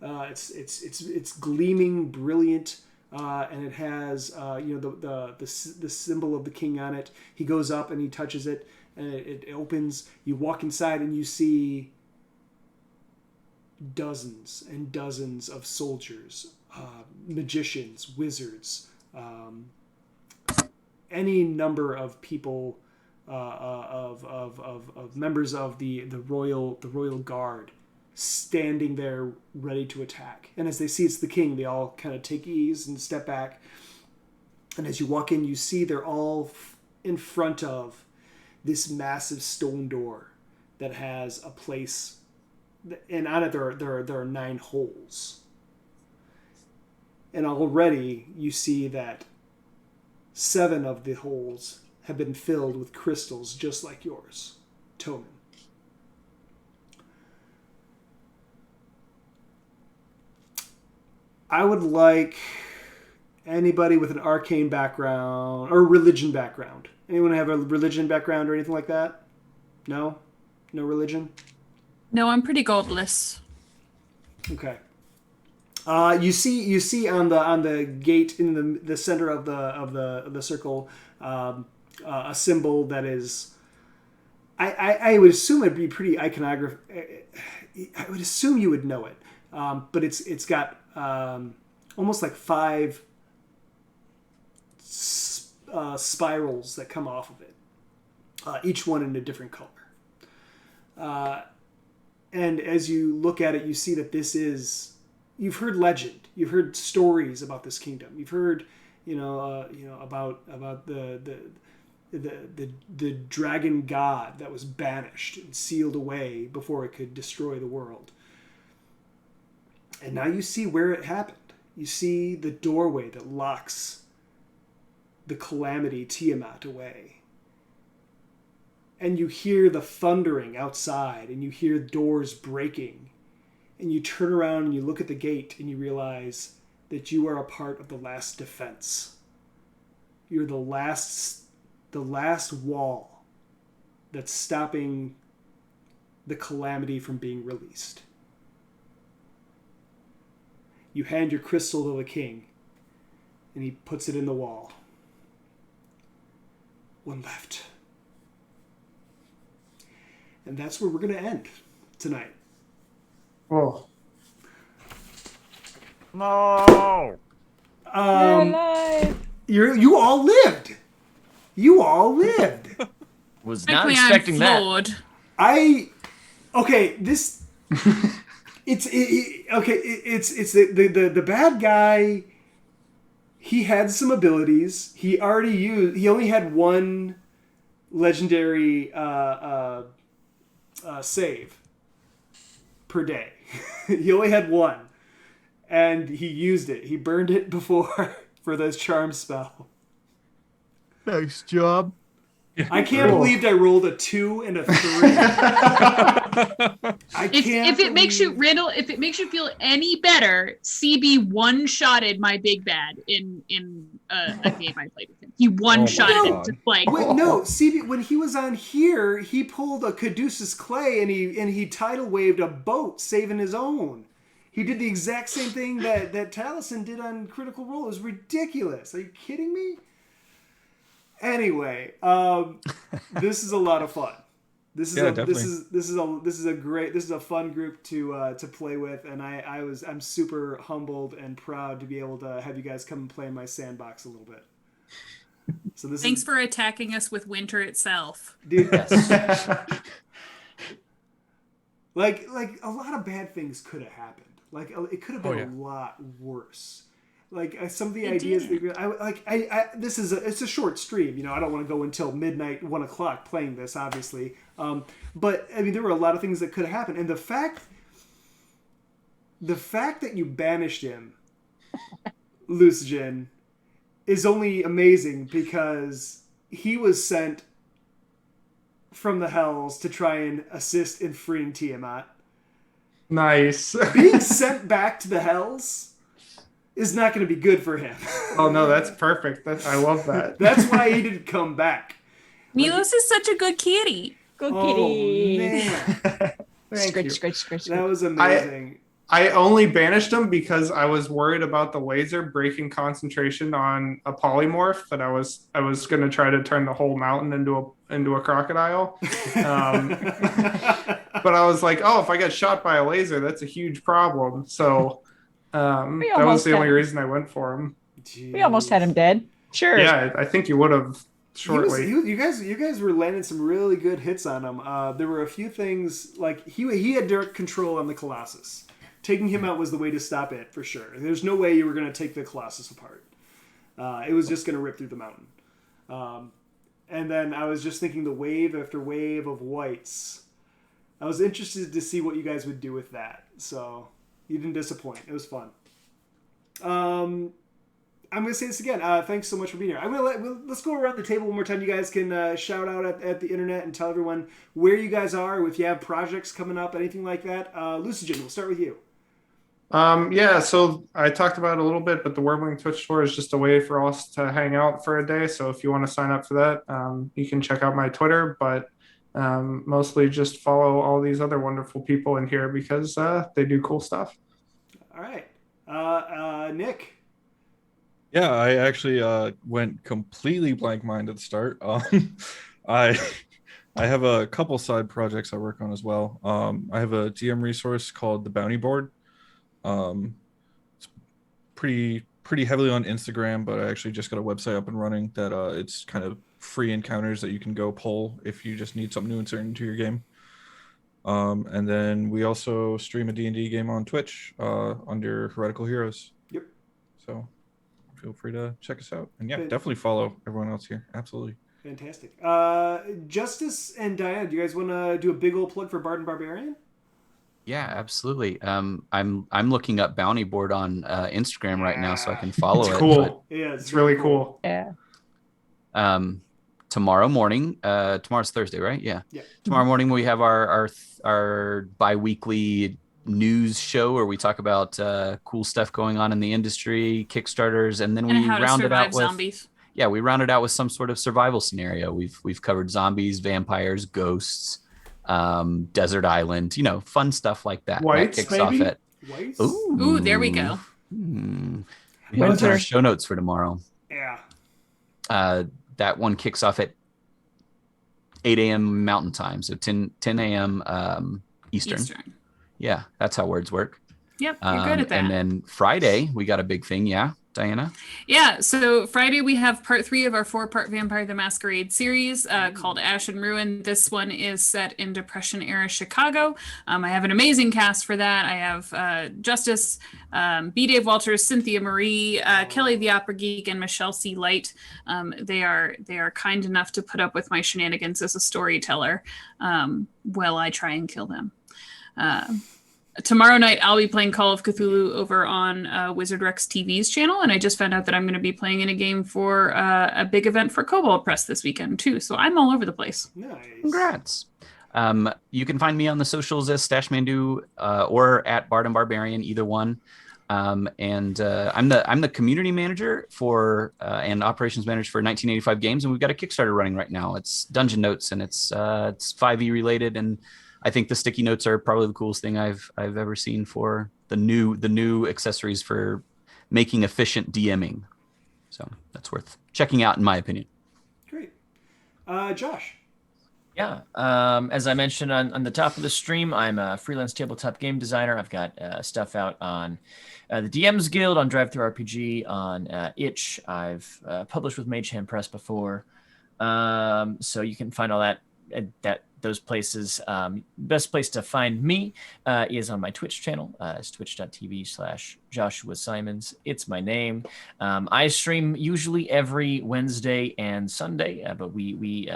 It's gleaming, brilliant. And it has the symbol of the king on it. He goes up and he touches it, and it opens. You walk inside and you see dozens and dozens of soldiers, magicians, wizards, any number of people, of members of the royal guard, standing there ready to attack. And as they see it's the king, they all kind of take ease and step back. And as you walk in, you see they're all in front of this massive stone door that has a place, and on it there are 9 holes. And already you see that 7 of the holes have been filled with crystals just like yours, Toman. I would like anybody with an arcane background or religion background. Anyone have a religion background or anything like that? No? No religion? No, I'm pretty godless. Okay. You see on the gate in the center of the circle a symbol that is, I would assume it'd be pretty iconographic. I would assume you would know it, but it's got almost like 5 spirals that come off of it, each one in a different color. And as you look at it, you see that this is, you've heard legend, you've heard stories about this kingdom, you've heard about the dragon god that was banished and sealed away before it could destroy the world. And now you see where it happened. You see the doorway that locks the calamity Tiamat away. And you hear the thundering outside, and you hear doors breaking. And you turn around and you look at the gate and you realize that you are a part of the last defense. You're the last wall that's stopping the calamity from being released. You hand your crystal to the king, and he puts it in the wall. One left. And that's where we're going to end tonight. Oh. No. You all lived. You all lived. Was not Frankly, expecting I'm that. floored. It's the bad guy. He had some abilities. He only had 1 legendary save per day. He only had 1, and he used it. He burned it before for this charm spell. Nice job. I can't believe I rolled a 2 and a 3. If it makes you, Randall, if it makes you feel any better, CB one-shotted my big bad in a game I played with him. He one-shotted it, just like. Wait, no, CB, when he was on here, he pulled a Caduceus Clay and he tidal waved a boat, saving his own. He did the exact same thing that Taliesin did on Critical Role. It was ridiculous. Are you kidding me? Anyway, this is a lot of fun. This is a fun group to play with, and I'm super humbled and proud to be able to have you guys come and play in my sandbox a little bit. So thanks for attacking us with winter itself, dude. like a lot of bad things could have happened. Like it could have been a lot worse. Like some of the ideas it's a short stream, you know. I don't want to go until midnight, 1 o'clock playing this, obviously. But I mean, there were a lot of things that could have happened, and the fact that you banished him, Lucigen, is only amazing because he was sent from the hells to try and assist in freeing Tiamat. Nice. Being sent back to the hells is not going to be good for him. Oh no, that's perfect. I love that. That's why he didn't come back. Milos is such a good kitty. Good kitty. Man. Scratch. That was amazing. I only banished him because I was worried about the laser breaking concentration on a polymorph that I was going to try to turn the whole mountain into a crocodile. But I was like, oh, if I get shot by a laser, that's a huge problem. So that was the only reason I went for him. Jeez. We almost had him dead. Sure. Yeah, I think you would have shortly. You guys were landing some really good hits on him. There were a few things, like he had direct control on the Colossus. Taking him out was the way to stop it, for sure. There's no way you were going to take the Colossus apart. It was just going to rip through the mountain. And then I was just thinking the wave after wave of whites. I was interested to see what you guys would do with that. So you didn't disappoint. It was fun. I'm going to say this again. Thanks so much for being here. Let's go around the table one more time. You guys can shout out at the internet and tell everyone where you guys are, if you have projects coming up, anything like that. Lucigen, we'll start with you. So I talked about it a little bit, but the Wyrmling Twitch tour is just a way for us to hang out for a day. So if you want to sign up for that, you can check out my Twitter, but mostly just follow all these other wonderful people in here because they do cool stuff. All right. Nick. Yeah, I actually went completely blank mind at the start. I have a couple side projects I work on as well. I have a DM resource called the Bounty Board. It's pretty heavily on Instagram, but I actually just got a website up and running that it's kind of free encounters that you can go pull if you just need something to insert into your game. And then we also stream a D&D game on Twitch under Heretical Heroes. Yep. So feel free to check us out. And yeah, definitely follow everyone else here. Absolutely. Fantastic. Justice and Diana, do you guys want to do a big old plug for Bard and Barbarian? Yeah, absolutely. I'm looking up Bounty Board on Instagram right now so I can follow it. Cool. Yeah, it's really cool. Yeah. Tomorrow morning, tomorrow's Thursday, right? Yeah. Tomorrow morning we have our bi-weekly news show where we talk about cool stuff going on in the industry, Kickstarters, and then we round it out with zombies. Yeah, we round it out with some sort of survival scenario. We've covered zombies, vampires, ghosts, desert island, fun stuff like that. Whites, that kicks maybe? off at Whites? Ooh, there we go. We have our show notes for tomorrow. Yeah. That one kicks off at 8 a.m. Mountain Time, so 10 a.m. Eastern. Yeah, that's how words work. Yep, you're good at that. And then Friday, we got a big thing. Yeah, Diana? Yeah, so Friday we have part 3 of our 4-part Vampire the Masquerade series called Ash and Ruin. This one is set in Depression-era Chicago. I have an amazing cast for that. I have Justice, B. Dave Walters, Cynthia Marie, Kelly the Opera Geek, and Michelle C. Light. They are kind enough to put up with my shenanigans as a storyteller while I try and kill them. tomorrow night I'll be playing Call of Cthulhu over on Wizard Rex TV's channel, and I just found out that I'm going to be playing in a game for a big event for Cobalt Press this weekend too. So I'm all over the place. Nice. Congrats. You can find me on the socials as Stashmandu or at Bard and Barbarian, either one. I'm the community manager for and operations manager for 1985 Games, and we've got a Kickstarter running right now. It's Dungeon Notes, and it's 5e related, and I think the sticky notes are probably the coolest thing I've ever seen for the new accessories for making efficient DMing. So that's worth checking out, in my opinion. Great. Josh. Yeah, as I mentioned on the top of the stream, I'm a freelance tabletop game designer. I've got stuff out on the DMs Guild, on Drive-Thru RPG, on Itch. I've published with Mage Hand Press before, so you can find all that those places. Best place to find me is on my Twitch channel. It's twitch.tv/Joshua Simons. It's my name. I stream usually every Wednesday and Sunday, but we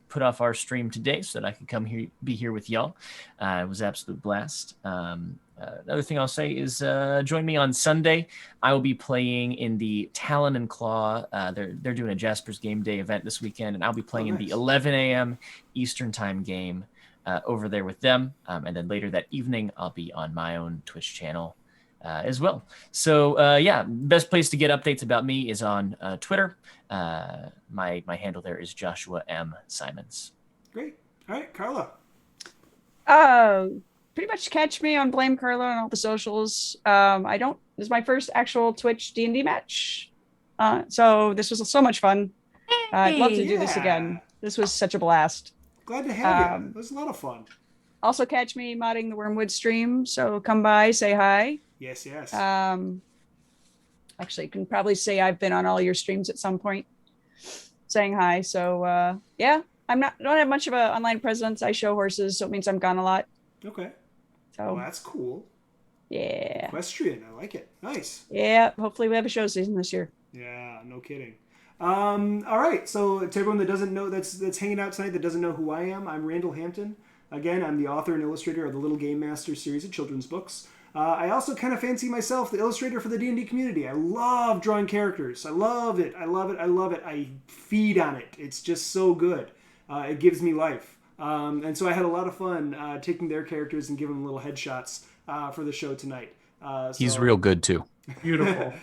put off our stream today so that I could come here, be here with y'all. It was an absolute blast. Another thing I'll say is join me on Sunday. I will be playing in the Talon and Claw. They're doing a Jasper's Game Day event this weekend, and I'll be playing in the 11 a.m. Eastern Time game over there with them. And then later that evening, I'll be on my own Twitch channel as well. So yeah, best place to get updates about me is on Twitter. My handle there is Joshua M. Simons. Great. All right, Carla. Pretty much catch me on Blame Carla on all the socials. This is my first actual Twitch D&D match. So this was so much fun. I'd love to do this again. This was such a blast. Glad to have you. It was a lot of fun. Also catch me modding the Wyrmwood stream. So come by, say hi. Yes, yes. Actually, you can probably say I've been on all your streams at some point saying hi. So yeah, don't have much of an online presence. I show horses, so it means I'm gone a lot. Okay. So well, that's cool. Yeah. Equestrian, I like it. Nice. Yeah, hopefully we have a show season this year. Yeah, no kidding. All right, so to everyone that doesn't know, that's hanging out tonight, that doesn't know who I am, I'm Randall Hampton. Again, I'm the author and illustrator of the Little Game Master series of children's books. I also kind of fancy myself the illustrator for the D&D community. I love drawing characters. I love it. I love it. I love it. I feed on it. It's just so good. It gives me life. And so I had a lot of fun taking their characters and giving them little headshots for the show tonight. He's real good too. Beautiful.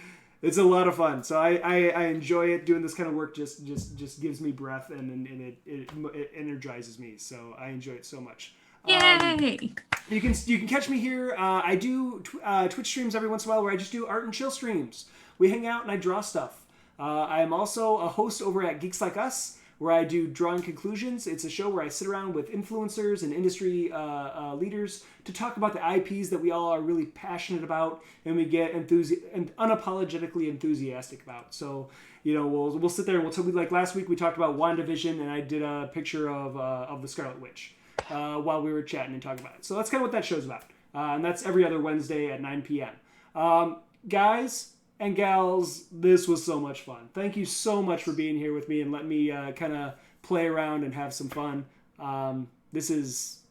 It's a lot of fun. So I enjoy it. Doing this kind of work just gives me breath and it energizes me. So I enjoy it so much. Yay! You can catch me here. I do Twitch streams every once in a while where I just do art and chill streams. We hang out and I draw stuff. I am also a host over at Geeks Like Us, where I do Drawing Conclusions. It's a show where I sit around with influencers and industry leaders to talk about the IPs that we all are really passionate about and we get unapologetically enthusiastic about. So, you know, we'll sit there and we'll tell you, like last week we talked about WandaVision and I did a picture of the Scarlet Witch while we were chatting and talking about it. So that's kind of what that show's about. And that's every other Wednesday at 9 p.m. Guys and gals, this was so much fun. Thank you so much for being here with me and letting me kind of play around and have some fun. This is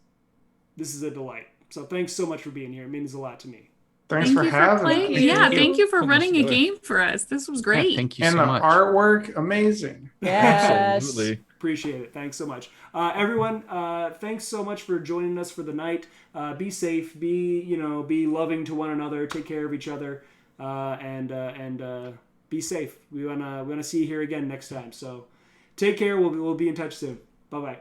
a delight. So thanks so much for being here. It means a lot to me. Thanks for having us. Yeah, thank you for running a game for us. This was great. Yeah, thank you so much. And the artwork, amazing. Yes. Absolutely. Appreciate it. Thanks so much. Everyone, thanks so much for joining us for the night. Be safe. Be loving to one another. Take care of each other. And be safe. We wanna see you here again next time. So take care. We'll be in touch soon. Bye bye.